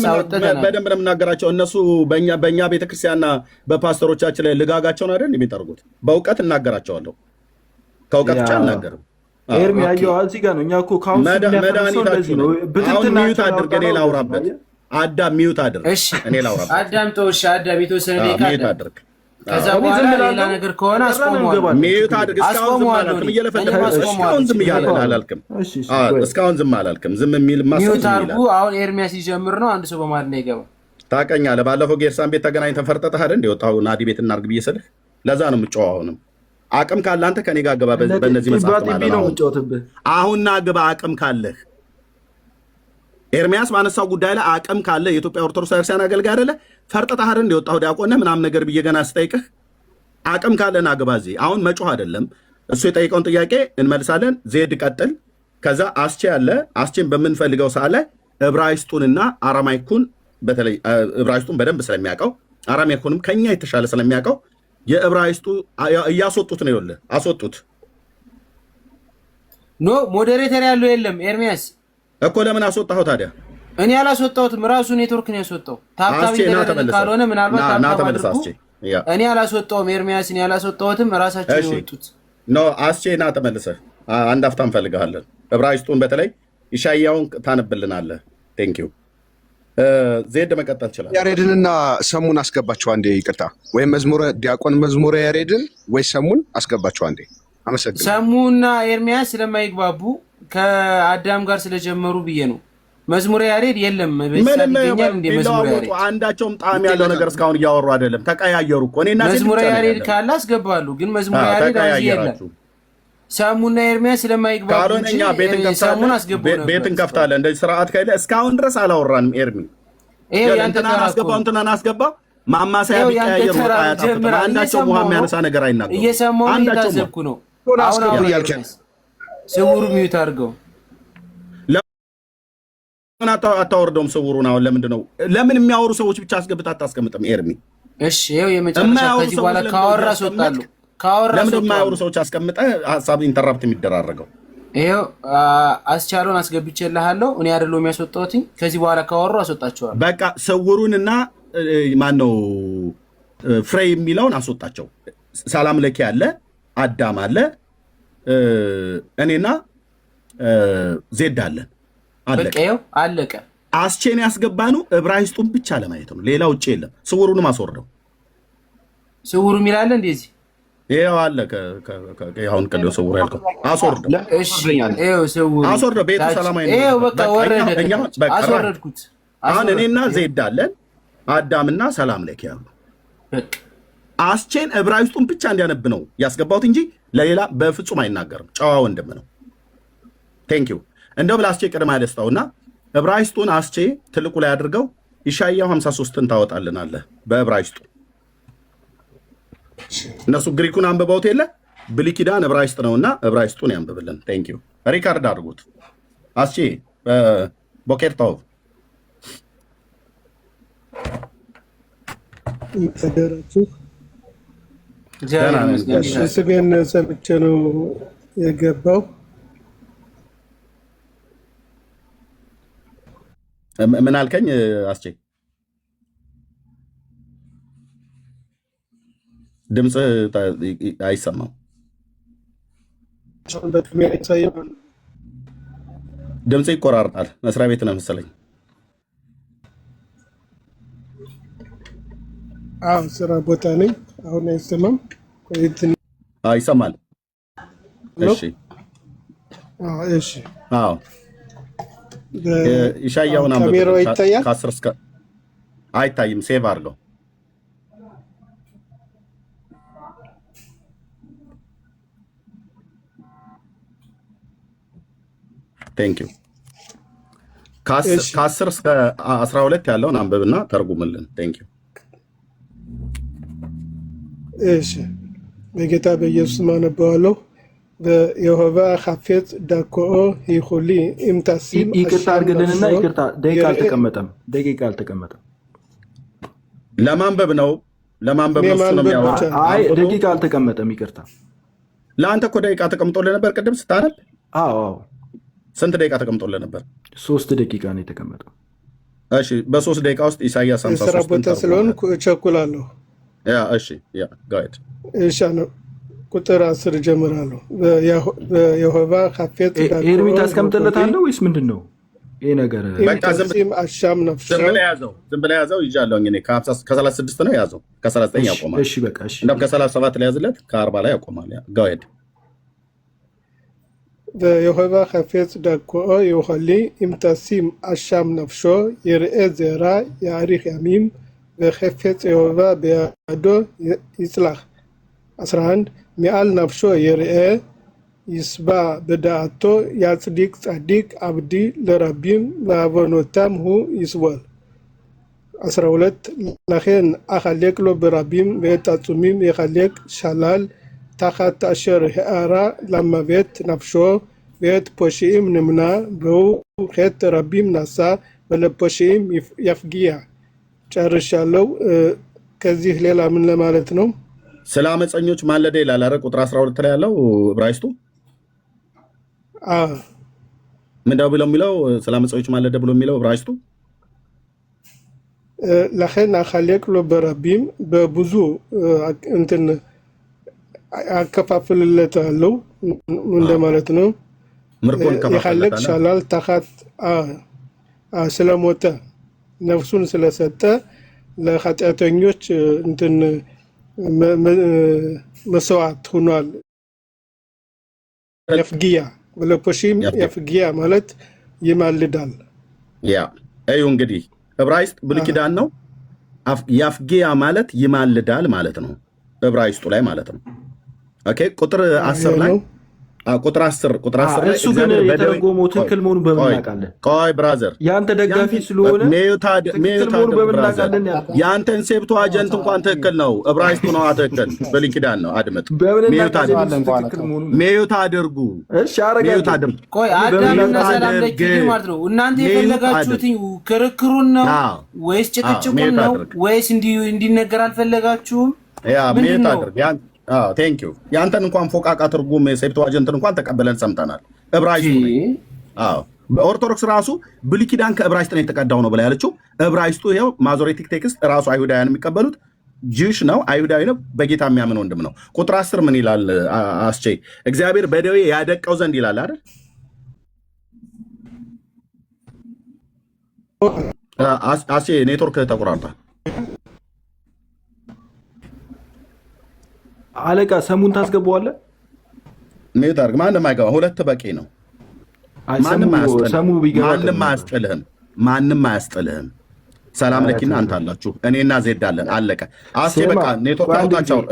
የምናገራቸው። እነሱ በእኛ ቤተክርስቲያንና በፓስተሮቻችን ላይ ልጋጋቸውን አይደል የሚጠርጉት። በእውቀት እናገራቸዋለሁ፣ ከእውቀት ብቻ አልናገርም። ኤርሚ ያየው እዚህ ጋር ነው። እኛ እኮ መድኃኒታችሁ ነው። አሁን ሚዩት አድርግ፣ እኔ ላውራበት። አዳም ሚዩት አድርግ፣ እኔ ላውራበት። አዳም ተው፣ እሺ አዳም የተወሰነ ደቂቃ ሚዩት አድርግ። ከዛ በኋላ ሌላ ነገር ከሆነ አስቆመዋለሁ። ሚዩት አድርግ። እስካሁን ዝም አላልክም፣ እስካሁን ዝም አላልክም። እስካሁን ዝም አላልክም። ዝም የሚል ሚዩት አድርጉ። አሁን ኤርሚያስ ሊጀምር ነው። አንድ ሰው በማለት ነው ይገባ። ታውቀኛለህ። ባለፈው ጌርሳን ቤት ተገናኝተን ፈርጠጥህ አይደል እንደወጣሁ ናዲ ቤት እናድርግ ብዬ ስልህ ለዛ ነው የምጮኸው። አሁንም አቅም ካለ አንተ ከኔ ጋር ግባ። በእነዚህ መጽሐፍ ማለት ነው። አሁን ና ግባ አቅም ካለህ ኤርሚያስ ባነሳው ጉዳይ ላይ አቅም ካለ የኢትዮጵያ ኦርቶዶክስ ክርስቲያን አገልጋይ አይደለ ፈርጠጣህ አይደል እንደወጣው ዲያቆን ምናምን ነገር ብዬ ገና ስጠይቅህ አቅም ካለና ግባዚ አሁን መጮህ አይደለም እሱ የጠየቀውን ጥያቄ እንመልሳለን። ዜድ ቀጥል። ከዛ አስቼ ያለ አስቼን በምንፈልገው ሰዓት ላይ ዕብራይስጡንና አራማይኩን በተለይ ዕብራይስጡን በደንብ ስለሚያውቀው አራማይኩንም ከኛ የተሻለ ስለሚያውቀው የዕብራይስጡ እያስወጡት ነው ይኸውልህ አስወጡት። ኖ ሞዴሬተር ያለው የለም ኤርሚያስ እኮ ለምን አስወጣኸው ታዲያ? እኔ አላስወጣሁትም ራሱ ኔትወርክ ነው ያስወጣው። ታብታብ ካልሆነ ምናልባት ታብታብ አድርጉ። እኔ አላስወጣሁም ኤርሚያስ፣ እኔ አላስወጣሁትም ራሳቸው የወጡት ኖ። አስቼ ና ተመልሰህ አንድ አፍታ እንፈልግሃለን። ዕብራይስጡን በተለይ ኢሻያውን ታነብልናለህ። ቴንክ ዩ ዜድ መቀጠል ይችላል። ያሬድንና ሰሙን አስገባቸው አንዴ። ይቅርታ ወይም ዲያቆን መዝሙረ ያሬድን ወይ ሰሙን አስገባቸው አንዴ። አመሰግናለሁ። ሰሙና ኤርሚያስ ስለማይግባቡ ከአዳም ጋር ስለጀመሩ ብዬ ነው። መዝሙረ ያሬድ የለም በሰልኛል እንደ መዝሙረ ያሬድ አንዳቸውም ጣዕም ያለው ነገር እስካሁን እያወሩ አይደለም። ተቀያየሩ እኮ እኔና መዝሙረ ያሬድ ካለ አስገባሉ፣ ግን መዝሙረ ያሬድ አዚ የለም። ሰሙና ኤርሚያስ ስለማይግባቡ እንጂ ሰሙን አስገቡ ነው። ቤትን ከፍታለን እንደዚህ ስርዓት ካለ እስካሁን ድረስ አላወራንም። ኤርሚ ይሄ ያንተ አስገባው እንትና አስገባው ማማሳያ ቢቀያየሩ ታያታ አንዳቸው ውሃ የሚያነሳ ነገር አይናገሩ። እየሰማሁ እየታዘብኩ ነው። አሁን ያልከኝ ስውሩ ሚዩት አድርገው ለምን አታወርደውም? ስውሩን አሁን ለምንድን ነው ለምን የሚያወሩ ሰዎች ብቻ አስገብታ አታስቀምጥም? ኤርሚ እሺ ይኸው የመጨረሻ ከዚህ በኋላ ካወራ ሰጣሉ ለምን የማያወሩ ሰዎች አስቀምጠህ ሀሳብ ኢንተራፕት የሚደራረገው? ይኸው አስቻለውን አስገብቼልሃለሁ። እኔ አይደለሁም ያስወጣሁት። ከዚህ በኋላ ካወሩ አስወጣቸዋለሁ። በቃ ስውሩንና ማነው ፍሬ የሚለውን አስወጣቸው። ሰላም ለኪ አለ፣ አዳም አለ፣ እኔና ዜድ አለን። በቃ ይኸው አለቀ። አስቼን ያስገባነው ዕብራይስጡን ብቻ ለማየት ነው። ሌላ ውጭ የለም። ስውሩንም አስወርደው። ስውሩ የሚላለ እንደዚህ ይሄው አለ። አሁን ቀደው ስውሩ ያልከው አስወርደው። እሺ ይሄው ስውሩ አስወርደው። ቤቱ ሰላማዊ ነው። ይሄው በቃ ወረደ። አስወረድኩት። አሁን እኔና ዜድ አለን፣ አዳምና ሰላም ለኪ ያሉ። በቃ አስቼን ዕብራይስጡን ብቻ እንዲያነብ ነው ያስገባሁት እንጂ ለሌላ በፍጹም አይናገርም። ጨዋ ወንድም ነው። ቴንክ ዩ። እንደው ብላስቼ ቅድማ ደስታውና ዕብራይስጡን አስቼ ትልቁ ላይ አድርገው ኢሻያው 53ን ታወጣልናለህ በዕብራይስጡ። እነሱ ግሪኩን አንብበውት የለ ብሉይ ኪዳን ዕብራይስጥ ነውና ዕብራይስጡን ያንብብልን። ቴንክ ዩ። ሪካርድ አድርጉት። አስቼ ቦኬርታው ተደረችሁ ስሜን ሰምቼ ነው የገባው። ምን አልከኝ አስቼ? ድምፅ አይሰማም። ድምፅ ይቆራርጣል። መስሪያ ቤት ነው መሰለኝ። አዎ ስራ ቦታ ነኝ። አሁን አይሰማም? ይሰማል። እሺ እሺ። አዎ ኢሻያውን ካሜራው ይታያል? ከ10 እስከ አይታይም። ሴቭ አድርገው። ቴንክ ዩ። ከ10 እስከ 12 ያለውን አንብብና ተርጉምልን። ቴንክ ዩ። እሺ በጌታ በኢየሱስ ማነበዋለሁ። በየሆባ ሐፌት ዳኮኦ ይሁሊ ኢምታሲም ይቅርታ አድርግልንና ይቅርታ ደቂቃ አልተቀመጠም። ለማንበብ ነው ለማንበብ ነው የሚያወራው። አይ ደቂቃ አልተቀመጠም። ይቅርታ ለአንተ እኮ ደቂቃ ተቀምጦልህ ነበር ቅድም ስታነብ። አዎ ስንት ደቂቃ ተቀምጦልህ ነበር? 3 ደቂቃ ነው የተቀመጠው። እሺ በ3 ደቂቃ ውስጥ ኢሳይያስ 53 ስራ ቦታ ስለሆንኩ እቸኩላለሁ። እሺ ጋይድ እሺ ነው ቁጥር 10 ጀምራለሁ። በየሆባ ሐፌት ኤርሚ ታስቀምጥለታለህ ወይስ ምንድን ነው ይሄ ነገር? በቃ ዝም አሻም ነፍስ ዝም ብለህ ያዘው ይዣለሁኝ እኔ ከ36 ነው ያዘው። ከ39 ያቆማል። እሺ በቃ እሺ። እንደውም ከ37 ላይ ያዝለት ከ40 ላይ ያቆማል። ጋይድ በየሆባ ሐፌት ዳኮኦ ይሁሊ ኢምታሲም አሻም ነፍሾ ይርኤ ዘራ ያሪክ ያሚም በሐፌት የሆባ ቢያዶ ይጽላህ 11 ሚአል ነፍሾ ይርኤ יסבע בדעתו יצדיק צדיק עבדי לרבים ועוונותם הוא יסבול. 12 לכן אחלק לו ברבים ואת עצומים יחלק שלל תחת אשר הערה למוות נפשו ואת פושעים נמנע והוא חטא רבים נשא ולפושעים יפגיע. ጨርሻለሁ። ከዚህ ሌላ ምን ለማለት ነው? ስለ አመፀኞች ማለደ ይላል አይደል? ቁጥር 12 ላይ ያለው ዕብራይስጡ ምንድነው ብለው የሚለው? ስለ አመፀኞች ማለደ ብሎ የሚለው ዕብራይስጡ לכן אחלק לו ברבים በብዙ እንትን አከፋፍልለታለሁ እንደማለት ነው። ምርኮን ይኸለቅ ሻላል ተኻት ስለሞተ ነፍሱን ስለሰጠ ለኃጢአተኞች እንትን መስዋዕት ሆኗል። የፍጊያ ለፖሺም የፍጊያ ማለት ይማልዳል። ያ እዩ እንግዲህ ዕብራይስጥ ብሉይ ኪዳን ነው። ያፍጊያ ማለት ይማልዳል ማለት ነው ዕብራይስጡ ላይ ማለት ነው። ኦኬ ቁጥር 10 ላይ ቁጥር 10 ላይ እሱ ግን የተረጎመው ትክክል መሆኑን በምን እናውቃለን? ቆይ ብራዘር ያንተ ደጋፊ ስለሆነ ትክክል መሆኑን በምን እናውቃለን? ያንተን ሴፕቶ አጀንት እንኳን ትክክል ነው። ዕብራይስጡ ነው ትክክል። ብሉይ ኪዳን ነው። አድምጥ። ሜዩት አድርጉ። እሺ አረጋግጥ። ቆይ አዳምና ሰላም ለኪድ ማለት ነው። እናንተ የፈለጋችሁት ክርክሩን ነው ወይስ ጭቅጭቁን ነው ወይስ እንዲነገር አልፈለጋችሁም? ያ ሜዩት አድርግ። ቴንክ ዩ። ያንተን እንኳን ፎቃቃ ትርጉም ሴፕቱአጀንትን እንኳን ተቀበለን ሰምተናል። ዕብራይስጡ በኦርቶዶክስ ራሱ ብሉይ ኪዳን ከዕብራይስጥ ነው የተቀዳው ነው ብላ ያለችው ዕብራይስጡ ይኸው ማዞሬቲክ ቴክስት ራሱ አይሁዳውያን የሚቀበሉት ጂውሽ ነው፣ አይሁዳዊ ነው፣ በጌታ የሚያምን ወንድም ነው። ቁጥር 10 ምን ይላል? አስቼ እግዚአብሔር በደዌ ያደቀው ዘንድ ይላል አይደል? አስቼ ኔትወርክ ተቆራርጧል። አለቃ ሰሙን ታስገባዋለህ? ሜት አድርግ። ማንም አይገባ። ሁለት በቂ ነው። ማንም አያስጥልህም። ሰላም ለኪና አንተ አላችሁ፣ እኔና ዜድ አለን። አለቀ። አስቼ በቃ ኔትወርክ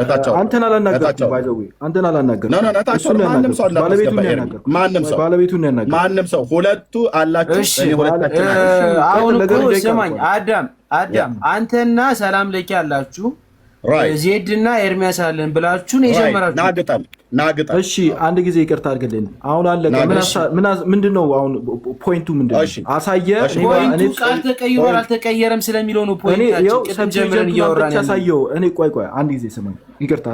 እታቸው አንተን አላናገርኩም። ማንም ሰው ሁለቱ አላችሁ። አሁን እኮ ስማኝ አዳም አንተና ሰላም ለኪ አላችሁ ዜድ እና ኤርሚያስ አለን ብላችሁን የጀመራችሁ ናግጣ። እሺ አንድ ጊዜ ይቅርታ አድርግልን። አሁን አለቀ። ምንድነው አሁን ፖይንቱ ምንድነው? አሳየ። ፖይንቱ ቃል ተቀይሯል አልተቀየረም ስለሚለው ነው ፖይንታችን። ቅድም ጀምረን እያወራን ያሳየው። እኔ ቆይ አንድ ጊዜ ስማኝ፣ ይቅርታ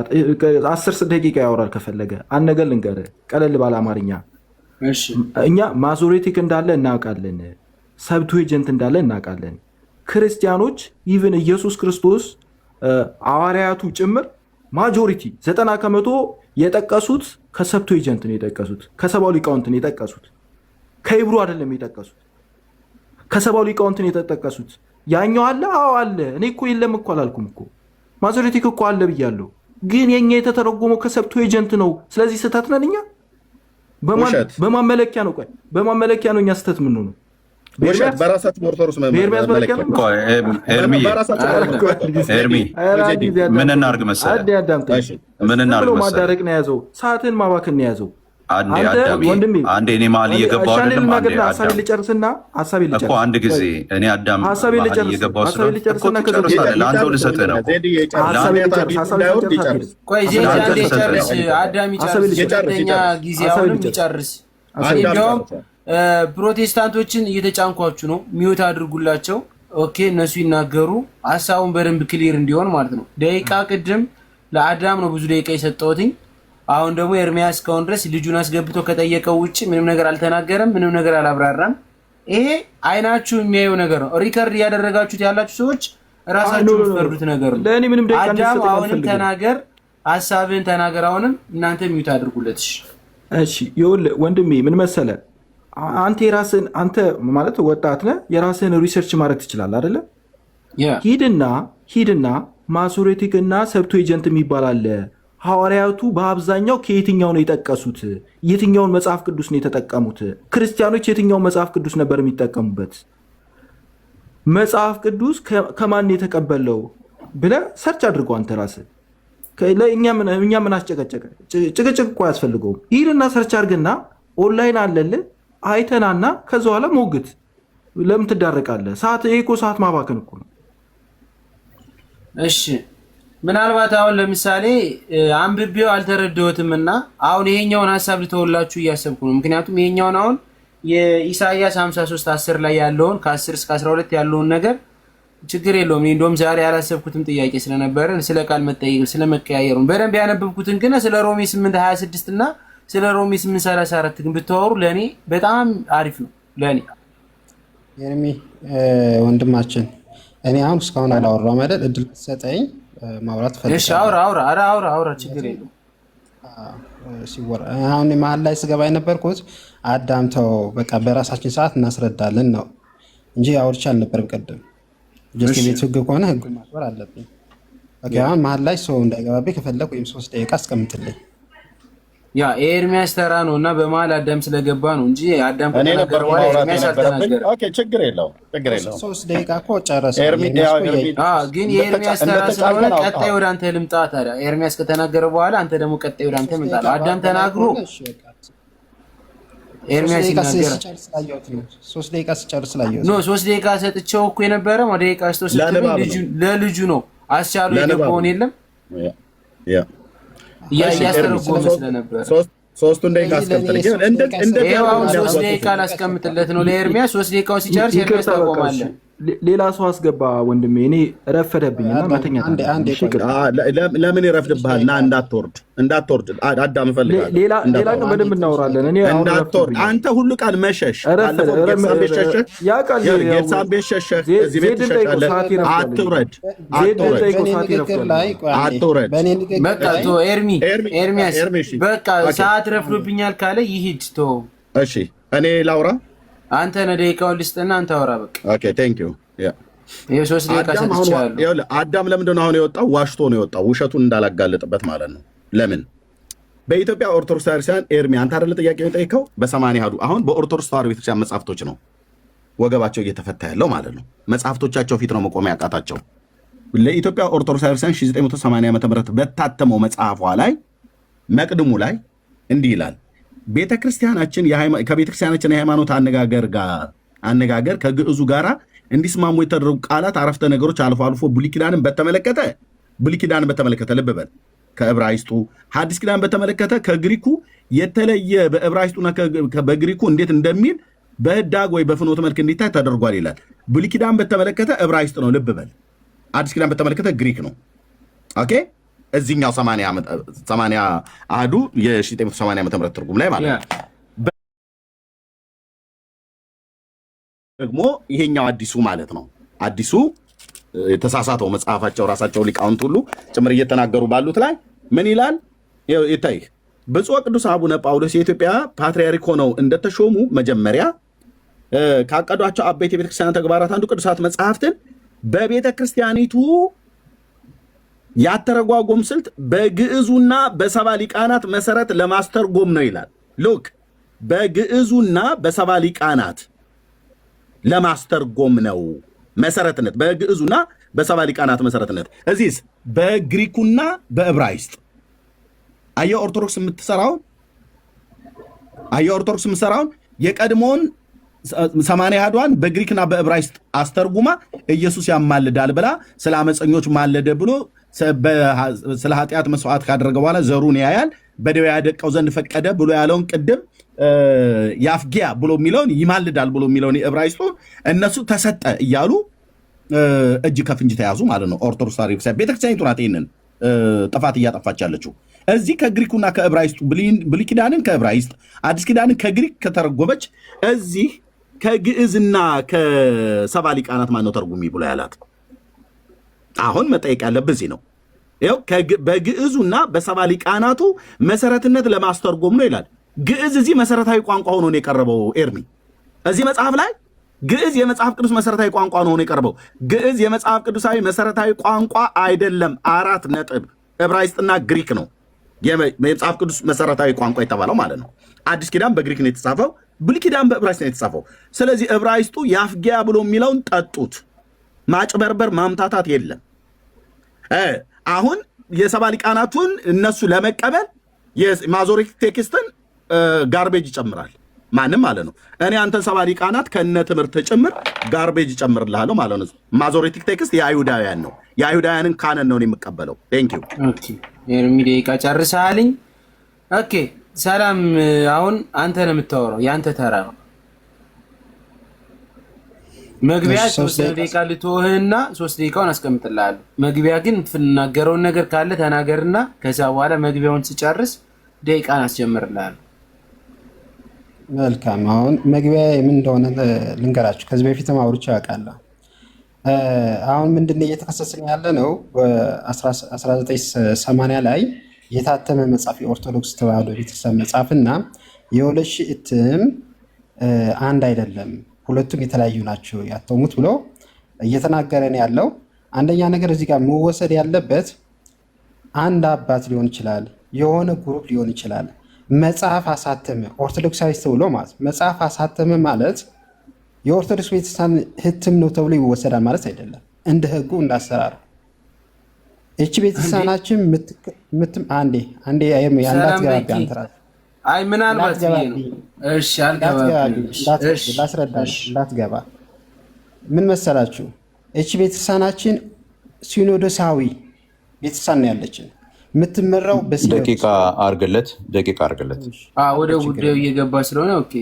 10 ደቂቃ ያወራል ከፈለገ። አንድ ነገር ልንገርህ ቀለል ባለ አማርኛ። እሺ እኛ ማዞሬቲክ እንዳለ እናውቃለን፣ ሰብትዌጀንት እንዳለ እናውቃለን። ክርስቲያኖች ኢቭን ኢየሱስ ክርስቶስ ሐዋርያቱ ጭምር ማጆሪቲ 90% የጠቀሱት ከሰብትዌጀንት ነው የጠቀሱት፣ ከሰባው ሊቃውንት ነው የጠቀሱት፣ ከሂብሩ አይደለም የጠቀሱት፣ ከሰባው ሊቃውንት ነው የተጠቀሱት። ያኛው አለ? አዎ አለ። እኔ እኮ የለም እኮ አላልኩም እኮ። ማጆሪቲክ እኮ አለ ብያለሁ፣ ግን የኛ የተተረጎመው ከሰብትዌጀንት ነው። ስለዚህ ስህተት ነን እኛ። በማመለኪያ ነው። ቆይ በማመለኪያ ነው እኛ ስህተት ምን ነው? በራሳችሁ ኦርቶዶክስ ኤርሚ ምን እናድርግ መሰለህ? ማዳረቅ ነው የያዘው፣ ሰዓትን ማባከን ነው የያዘው። አንዴ እኔ መሀል እየገባሁ አይደለም። ሀሳቤን ልጨርስና እኮ አንድ ጊዜ እኔ አዳም መሀል እየገባሁ ስለሆነ ለአንተው ልሰጥህ ነው። ቆይ ዜድ አንዴ ጨርስ፣ አዳም ይጨርስ፣ ሁለተኛ ጊዜ አሁንም ይጨርስ። እንዲያውም ፕሮቴስታንቶችን እየተጫንኳችሁ ነው፣ ሚውት አድርጉላቸው። ኦኬ እነሱ ይናገሩ፣ ሀሳቡን በደንብ ክሊር እንዲሆን ማለት ነው። ደቂቃ ቅድም ለአዳም ነው ብዙ ደቂቃ የሰጠሁትኝ። አሁን ደግሞ ኤርሚያስ እስካሁን ድረስ ልጁን አስገብቶ ከጠየቀው ውጭ ምንም ነገር አልተናገረም፣ ምንም ነገር አላብራራም። ይሄ አይናችሁ የሚያየው ነገር ነው። ሪከርድ እያደረጋችሁት ያላችሁ ሰዎች ራሳችሁ የምትፈርዱት ነገር ነው። አዳም አሁንም ተናገር፣ ሀሳብህን ተናገር። አሁንም እናንተ ሚውት አድርጉለት። እሺ ይኸውልህ ወንድሜ ምን መሰለህ፣ አንተ ማለት ወጣት ነህ፣ የራስህን ሪሰርች ማድረግ ትችላለህ አይደለ? ሂድና ማሶሬቲክ እና ሰብትዌጀንት የሚባል አለ። ሐዋርያቱ በአብዛኛው ከየትኛው ነው የጠቀሱት? የትኛውን መጽሐፍ ቅዱስ ነው የተጠቀሙት? ክርስቲያኖች የትኛውን መጽሐፍ ቅዱስ ነበር የሚጠቀሙበት? መጽሐፍ ቅዱስ ከማን የተቀበለው ብለህ ሰርች አድርገው አንተ ራስህ። እኛ ምን አስጨቀጨቀ? ጭቅጭቅ እኮ አያስፈልገውም። ሂድና ሰርች አድርግና ኦንላይን አለልህ አይተናና ከዛ በኋላ ሞግት። ለምን ትዳረቃለህ? ይሄ እኮ ሰዓት ማባከን እኮ ነው። እሺ ምናልባት አሁን ለምሳሌ አንብቤው አልተረዳሁትም እና አሁን ይሄኛውን ሀሳብ ልተወላችሁ እያሰብኩ ነው። ምክንያቱም ይሄኛውን አሁን የኢሳይያስ 53:10 ላይ ያለውን ከ10 እስከ 12 ያለውን ነገር ችግር የለውም። እኔ እንደውም ዛሬ ያላሰብኩትም ጥያቄ ስለነበረ ስለ ቃል መጠየቅ ስለመቀያየሩ በደንብ ያነበብኩትን ግን ስለ ሮሜ 8:26 እና ስለ ሮሜ 8:34 ግን ብታወሩ ለእኔ በጣም አሪፍ ነው። ለእኔ ኤርሚ ወንድማችን እኔ አሁን እስካሁን አላወራሁም አይደል? እድል ሰጠኝ ማውራት ፈልጋለሁ። እሺ አውራ ችግር የለውም። ሲወራ አሁን መሀል ላይ ስገባ የነበርኩት አዳምተው በቃ በራሳችን ሰዓት እናስረዳለን ነው እንጂ አውርቼ አልነበርም ቅድም። ጀስት የቤት ህግ ከሆነ ህግ ማክበር አለብኝ። ኦኬ አሁን መሀል ላይ ሰው እንዳይገባብኝ ከፈለኩ ወይም 3 ደቂቃ አስቀምጥልኝ። ያ ኤርሚያስ ተራ ነው እና በመሀል አዳም ስለገባ ነው እንጂ አዳም ከተናገረ በኋላ ኤርሚያስ አልተናገረም። ኦኬ ችግር የለውም። 3 ደቂቃ እኮ ጨረሰ። ግን የኤርሚያስ ተራ ስለሆነ ቀጣይ ወደ አንተ ልምጣ። ታዲያ ኤርሚያስ ከተናገረ በኋላ አንተ ደግሞ ቀጣይ ወደ አንተ ልምጣ። አዳም ተናግሮ ኤርሚያስ ይናገራል። 3 ደቂቃ ስጨርስ ስላየሁት ነው። 3 ደቂቃ ሰጥቼው እኮ የነበረ ወደ ደቂቃ ለልጁ ነው አስቻሉ የገባውን የለም እያስተረጎመ ስለነበረ 3 ደቂቃ አስቀምጥልኝ። ይኸው 3 ደቂቃ ላስቀምጥለት ነው ለኤርሚያስ። 3 ደቂቃው ሲጨርስ ኤርሚያስ ታቆማለህ። ሌላ ሰው አስገባ ወንድሜ። እኔ ረፈደብኝና ማተኛ ለምን ይረፍድብሃል? ና እንዳትወርድ አዳም እፈልጋለሁ። ሌላ ቀን በደንብ እናወራለን። እኔ እንዳትወርድ አንተ ሁሉ ቃል መሸሽ ጌርሳን ቤት ሸሸህ፣ እዚህ ቤት ትሸሻለህ። አትውረድ። በቃ ኤርሚያስ በቃ ሰዓት ረፍዶብኛል ካለ ይሂድ። እሺ እኔ ላውራ። አንተ ነህ ደቂቃውን ልስጥና አንተ አውራ። በቃ ኦኬ ቴንክ ዩ። ይሄ 3 ደቂቃ ሰጥቻለሁ። አዳም ለምንድን ነው አሁን የወጣው? ዋሽቶ ነው የወጣው፣ ውሸቱን እንዳላጋለጥበት ማለት ነው። ለምን በኢትዮጵያ ኦርቶዶክስ ክርስቲያን ኤርሚ አንተ አይደለ ጥያቄ የጠየቀው? በ80 አሐዱ አሁን በኦርቶዶክስ ተዋሕዶ ቤተክርስቲያን መጽሐፍቶች ነው ወገባቸው እየተፈታ ያለው ማለት ነው። መጽሐፍቶቻቸው ፊት ነው መቆሚያ ያቃታቸው። ለኢትዮጵያ ኦርቶዶክስ ክርስቲያን 1980 ዓ.ም በታተመው መጽሐፏ ላይ መቅድሙ ላይ እንዲህ ይላል ቤተክርስቲያናችን ከቤተክርስቲያናችን የሃይማኖት አነጋገር ከግዕዙ ጋራ እንዲስማሙ የተደረጉ ቃላት፣ አረፍተ ነገሮች አልፎ አልፎ ብሉይ ኪዳንን በተመለከተ ልብ በል ከዕብራይስጡ፣ ሐዲስ ኪዳን በተመለከተ ከግሪኩ የተለየ በዕብራይስጡና በግሪኩ እንዴት እንደሚል በህዳግ ወይ በፍኖተ መልክ እንዲታይ ተደርጓል ይላል። ብሉይ ኪዳን በተመለከተ ዕብራይስጥ ነው ልብ በል። ሐዲስ ኪዳን በተመለከተ ግሪክ ነው። ኦኬ እዚህኛው 80 አሐዱ የ1980 ዓ.ም ትርጉም ላይ ማለት ነው። ደግሞ ይሄኛው አዲሱ ማለት ነው። አዲሱ የተሳሳተው መጽሐፋቸው ራሳቸው ሊቃውንት ሁሉ ጭምር እየተናገሩ ባሉት ላይ ምን ይላል ይታይ። ብፁዕ ቅዱስ አቡነ ጳውሎስ የኢትዮጵያ ፓትርያርክ ሆነው እንደተሾሙ መጀመሪያ ካቀዷቸው አበይት የቤተክርስቲያን ተግባራት አንዱ ቅዱሳት መጽሐፍትን በቤተክርስቲያኒቱ ያተረጓጎም ስልት በግዕዙና በሰባ ሊቃናት መሰረት ለማስተርጎም ነው ይላል። ሉክ በግዕዙና በሰባ ሊቃናት ለማስተርጎም ነው መሰረትነት፣ በግዕዙና በሰባ ሊቃናት መሰረትነት። እዚህስ በግሪኩና በዕብራይስጥ አየህ ኦርቶዶክስ የምትሰራውን የቀድሞውን 80 አሐዷን በግሪክና በዕብራይስጥ አስተርጉማ ኢየሱስ ያማልዳል ብላ ስለ አመፀኞች ማለደ ብሎ ስለ ኃጢአት መስዋዕት ካደረገ በኋላ ዘሩን ያያል በደዌ ያደቀው ዘንድ ፈቀደ ብሎ ያለውን ቅድም ያፍጊያ ብሎ የሚለውን ይማልዳል ብሎ የሚለውን የዕብራይስጡ እነሱ ተሰጠ እያሉ እጅ ከፍንጅ ተያዙ ማለት ነው። ኦርቶዶክስ ተዋሕዶ ቤተክርስቲያኒቱ ናት ይህንን ጥፋት እያጠፋች ያለችው። እዚህ ከግሪኩና ከዕብራይስጡ ብሉይ ኪዳንን ከዕብራይስጥ አዲስ ኪዳንን ከግሪክ ከተረጎመች እዚህ ከግዕዝና ከሰባ ሊቃናት ማነው ተርጉሚ ብሎ ያላት? አሁን መጠየቅ ያለብህ እዚህ ነው። ይኸው በግዕዙና በሰባ ሊቃናቱ መሰረትነት ለማስተርጎም ነው ይላል። ግዕዝ እዚህ መሰረታዊ ቋንቋ ሆኖ ነው የቀረበው። ኤርሚ እዚህ መጽሐፍ ላይ ግዕዝ የመጽሐፍ ቅዱስ መሰረታዊ ቋንቋ ሆኖ የቀረበው። ግዕዝ የመጽሐፍ ቅዱሳዊ መሰረታዊ ቋንቋ አይደለም። 4 ነጥብ። ዕብራይስጥና ግሪክ ነው የመጽሐፍ ቅዱስ መሰረታዊ ቋንቋ የተባለው ማለት ነው። አዲስ ኪዳን በግሪክ ነው የተጻፈው፣ ብሉይ ኪዳን በዕብራይስጥ ነው የተጻፈው። ስለዚህ ዕብራይስጡ ያፍጊያ ብሎ የሚለውን ጠጡት። ማጭበርበር ማምታታት የለም። አሁን የሰባ ሊቃናቱን እነሱ ለመቀበል የማዞሪቲክ ቴክስትን ጋርቤጅ ይጨምራል። ማንም ማለት ነው። እኔ አንተን ሰባ ሊቃናት ከነ ትምህርት ጭምር ጋርቤጅ ይጨምርልሃለሁ ማለት ነው። ማዞሪቲክ ቴክስት የአይሁዳውያን ነው። የአይሁዳውያንን ካነን ነው የምቀበለው። ቴንክ ዩ። ኦኬ ኤርሚ ደቂቃ ጨርሰሃልኝ። ኦኬ ሰላም። አሁን አንተ ነው የምታወራው፣ ያንተ ተራ ነው። መግቢያ 3 ደቂቃ ልትወህና 3 ደቂቃውን አስቀምጥልሃለሁ። መግቢያ ግን የምትናገረውን ነገር ካለ ተናገርና ከዛ በኋላ መግቢያውን ስጨርስ ደቂቃን አስጀምርልሃለሁ። መልካም። አሁን መግቢያ ምን እንደሆነ ልንገራችሁ። ከዚህ በፊትም አውርቼ አውቃለሁ። አሁን ምንድነው እየተከሰስን ያለ ነው? በ1980 ላይ የታተመ መጽሐፍ የኦርቶዶክስ ተዋሕዶ ቤተክርስቲያን መጽሐፍና የወለሽ እትም አንድ አይደለም፣ ሁለቱም የተለያዩ ናቸው ያተሙት ብሎ እየተናገረን ያለው። አንደኛ ነገር እዚህ ጋር መወሰድ ያለበት አንድ አባት ሊሆን ይችላል፣ የሆነ ግሩፕ ሊሆን ይችላል። መጽሐፍ አሳተመ ኦርቶዶክሳዊ ተብሎ ማለት መጽሐፍ አሳተመ ማለት የኦርቶዶክስ ቤተክርስቲያን ህትም ነው ተብሎ ይወሰዳል ማለት አይደለም። እንደ ህጉ እንዳሰራሩ እቺ ቤተክርስቲያናችን አንዴ አይ ምናልባት ነው። እሺ እንዳትገባ ምን መሰላችሁ? እቺ ቤተክርስቲያናችን ሲኖዶሳዊ ቤተክርስቲያን ነው ያለችን። የምትመራው ደቂቃ አርግለት። ወደ ጉዳዩ እየገባ ስለሆነ ኦኬ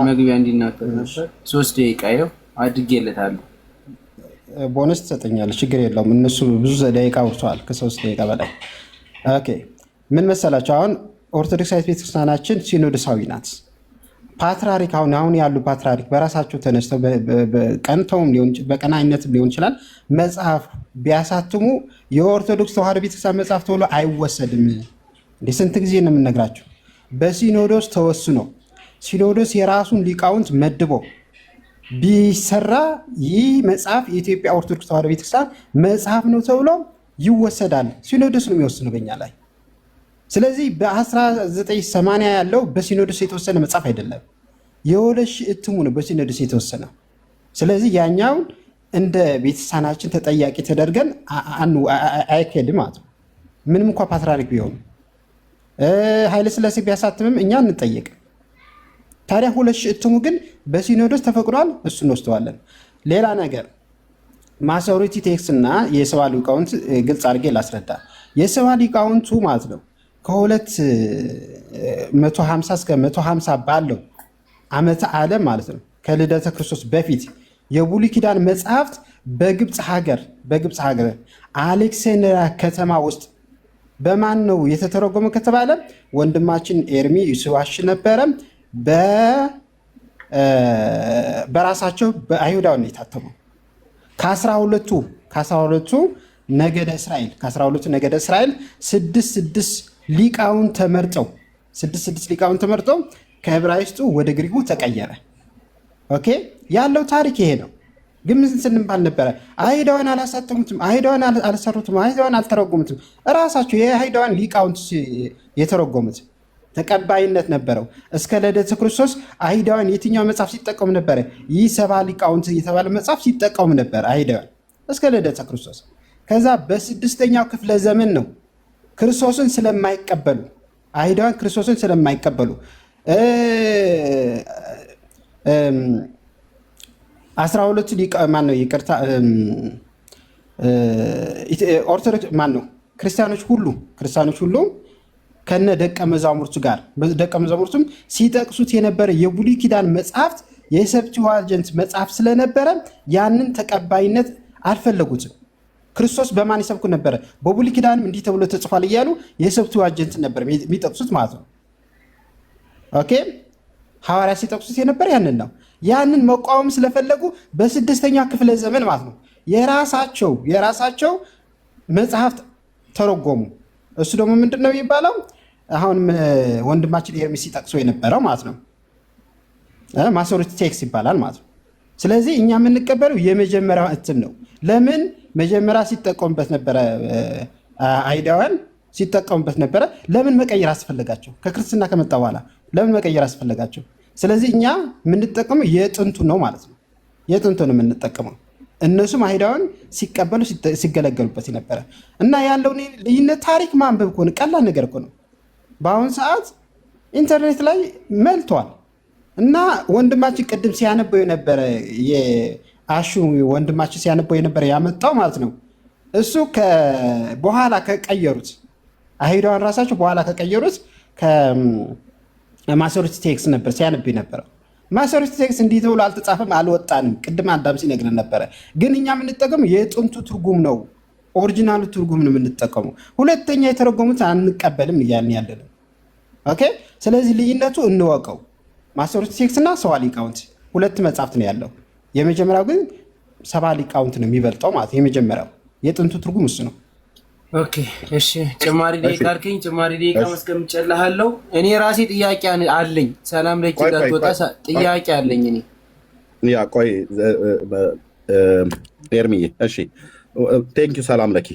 መግቢያ እንዲናገር ነበር። 3 ደቂቃ ይኸው አድጌለታለሁ። ቦነስ ትሰጠኛለህ፣ ችግር የለውም። እነሱ ብዙ ደቂቃ አውርተዋል፣ ከ3 ደቂቃ በላይ። ኦኬ ምን መሰላችሁ? አሁን ኦርቶዶክሳዊት ቤተክርስቲያናችን ሲኖዶሳዊ ናት። ፓትርያርክ አሁን ያሉ ፓትርያርክ በራሳቸው ተነስተው ቀንተውም በቀናይነትም ሊሆን ይችላል መጽሐፍ ቢያሳትሙ የኦርቶዶክስ ተዋሕዶ ቤተክርስቲያን መጽሐፍ ተብሎ አይወሰድም። እንደ ስንት ጊዜ ነው የምንነግራቸው? በሲኖዶስ ተወስኖ ሲኖዶስ የራሱን ሊቃውንት መድቦ ቢሰራ ይህ መጽሐፍ የኢትዮጵያ ኦርቶዶክስ ተዋሕዶ ቤተክርስቲያን መጽሐፍ ነው ተብሎ ይወሰዳል። ሲኖዶስ ነው የሚወስነው በኛ ላይ። ስለዚህ በ1980 ያለው በሲኖዶስ የተወሰነ መጽሐፍ አይደለም፣ የወለሽ እትሙ ነው በሲኖዶስ የተወሰነ። ስለዚህ ያኛውን እንደ ቤተክርስቲያናችን ተጠያቂ ተደርገን አይካሄድም ማለት ነው። ምንም እንኳ ፓትርያርክ ቢሆኑ ኃይለሥላሴ ቢያሳትምም እኛ እንጠየቅም። ታዲያ ወለሽ እትሙ ግን በሲኖዶስ ተፈቅዷል፣ እሱን እንወስደዋለን። ሌላ ነገር ማሶሪቲ ቴክስት እና የሰባ ሊቃውንት ግልጽ አድርጌ ላስረዳ። የሰባ ሊቃውንቱ ማለት ነው ከ250 እስከ 150 ባለው ዓመተ ዓለም ማለት ነው ከልደተ ክርስቶስ በፊት የብሉይ ኪዳን መጽሐፍት በግብፅ ሀገር አሌክሳንድሪያ ከተማ ውስጥ በማን ነው የተተረጎመ ከተባለ ወንድማችን ኤርሚ ይስዋሽ ነበረ። በራሳቸው በአይሁዳውያን የታተመው ከ12ቱ ነገደ እስራኤል 6 ሊቃውን ተመርጠው ከዕብራይስጡ ወደ ግሪኩ ተቀየረ። ኦኬ ያለው ታሪክ ይሄ ነው። ግን ምን ስንባል ነበረ? አይሁዳውያን አላሳተሙትም፣ አይሁዳውያን አልሰሩትም፣ አይሁዳውያን አልተረጎሙትም። እራሳቸው የአይሁዳውያን ሊቃውንት የተረጎሙት ተቀባይነት ነበረው። እስከ ልደተ ክርስቶስ አይሁዳውያን የትኛው መጽሐፍ ሲጠቀሙ ነበረ? ይህ ሰባ ሊቃውንት የተባለ መጽሐፍ ሲጠቀሙ ነበር አይሁዳውያን እስከ ልደተ ክርስቶስ። ከዛ በ6ኛው ክፍለ ዘመን ነው ክርስቶስን ስለማይቀበሉ አይሁዳውያን ክርስቶስን ስለማይቀበሉ 12 ሊቃ ማነው ይቅርታ ኦርቶዶክስ ማነው ክርስቲያኖች ሁሉ ከነ ደቀ መዛሙርቱ ጋር ደቀ መዛሙርቱም ሲጠቅሱት የነበረ የብሉይ ኪዳን መጽሐፍት የሰብቲዋጀንት መጽሐፍ ስለነበረ ያንን ተቀባይነት አልፈለጉትም። ክርስቶስ በማን ይሰብኩ ነበረ? በብሉይ ኪዳንም እንዲህ ተብሎ ተጽፏል እያሉ የሰብቲዋጀንት ነበር የሚጠቅሱት ማለት ነው። ኦኬ ሐዋርያ ሲጠቅሱት የነበረ ያንን ነው። ያንን መቃወም ስለፈለጉ በ6ኛው ክፍለ ዘመን ማለት ነው የራሳቸው መጽሐፍት ተረጎሙ። እሱ ደግሞ ምንድን ነው የሚባለው? አሁን ወንድማችን ኤርሚ ሲጠቅሶ የነበረው ማለት ነው ማሶሪቲ ቴክስት ይባላል ማለት ነው። ስለዚህ እኛ የምንቀበለው የመጀመሪያው እትም ነው። ለምን መጀመሪያ ሲጠቀሙበት ነበረ? አይሁዳውያን ሲጠቀሙበት ነበረ። ለምን መቀየር አስፈለጋቸው? ከክርስትና ከመጣ በኋላ ለምን መቀየር አስፈለጋቸው? ስለዚህ እኛ የምንጠቀመው የጥንቱ ነው ማለት ነው። የጥንቱ ነው የምንጠቀመው። እነሱም አይሁዳውያን ሲቀበሉ ሲገለገሉበት ነበረ እና ያለውን ልዩነት ታሪክ ማንበብ ከሆነ ቀላል ነገር እኮ ነው። በአሁኑ ሰዓት ኢንተርኔት ላይ መልቷል እና ወንድማችን ቅድም ሲያነበው የነበረ የአሹ ወንድማችን ሲያነበው የነበረ ያመጣው ማለት ነው። እሱ በኋላ ከቀየሩት አይሁዳውያን ራሳቸው በኋላ ከቀየሩት ከማሶሪቲ ቴክስት ነበር ሲያነብ ነበረው። ማሶሪቲ ቴክስት እንዲህ ተብሎ አልተጻፈም፣ አልወጣንም። ቅድም አዳም ሲነግረን ነበረ። ግን እኛ የምንጠቀመው የጥንቱ ትርጉም ነው፣ ኦሪጂናሉ ትርጉም ነው የምንጠቀመው። ሁለተኛ የተረጎሙት አንቀበልም እያልን ያለ ነው። ኦኬ። ስለዚህ ልዩነቱ እንወቀው። ማሶሪቲ ቴክስት እና ሰባ ሊቃውንት ሁለት መጽሐፍት ነው ያለው። የመጀመሪያው ግን ሰባ ሊቃውንት ነው የሚበልጠው ማለት የመጀመሪያው የጥንቱ ትርጉም እሱ ነው። ኦኬ እሺ፣ ጭማሪ ደቂቃ አልከኝ። ጭማሪ ደቂቃ መስከምጨልሃለሁ። እኔ ራሴ ጥያቄ አለኝ። ሰላም ለኪ ዳትወጣ ጥያቄ አለኝ እኔ። ያ ቆይ ኤርሚዬ፣ እሺ ቴንክ ዩ ሰላም ለኪ።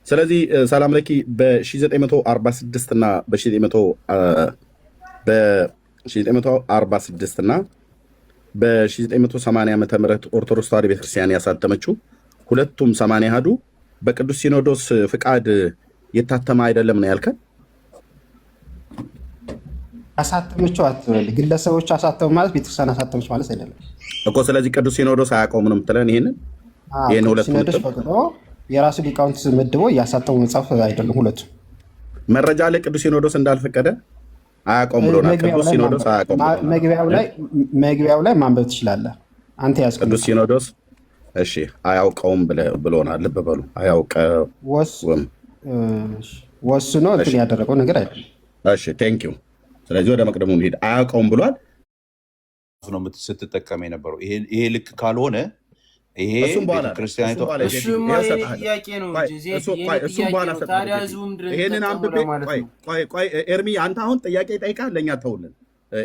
ስለዚህ ሰላም ለኪ በ1946 እና በ1946 እና በ1980 ዓመተ ምህረት ኦርቶዶክስ ተዋሕዶ ቤተክርስቲያን ያሳተመችው ሁለቱም 80 አሐዱ በቅዱስ ሲኖዶስ ፍቃድ የታተመ አይደለም ነው ያልከን? አሳተመችው አትበል። ግለሰቦች አሳተሙ ማለት ቤተክርስቲያን አሳተመች ማለት አይደለም እኮ። ስለዚህ ቅዱስ ሲኖዶስ አያውቀውም ነው የምትለን? ይህን ሁለቱ ሲኖዶስ ፈቅዶ የራሱ ሊቃውንት መድቦ እያሳተሙ መጽሐፍ አይደለም ሁለቱ። መረጃ ላይ ቅዱስ ሲኖዶስ እንዳልፈቀደ አያውቀውም ብሎናል። ቅዱስ ሲኖዶስ አያውቀውም። መግቢያው ላይ ማንበብ ትችላለህ አንተ ያዝከው። ቅዱስ ሲኖዶስ እሺ አያውቀውም ብሎናል። ልብ በሉ አያውቀውም ወስኖ እንትን ያደረገው ነገር አይደለም። እሺ ቴንክ ዩ። ስለዚህ ወደ መቅደሙ እንሂድ። አያውቀውም ብሏል ነው ስትጠቀም የነበረው። ይሄ ልክ ካልሆነ ይሄ ቤተክርስቲያኒቷ ይሄንን አንብቤ ቆይ ኤርሚ፣ አንተ አሁን ጥያቄ ጠይቃ ለእኛ ተውልን።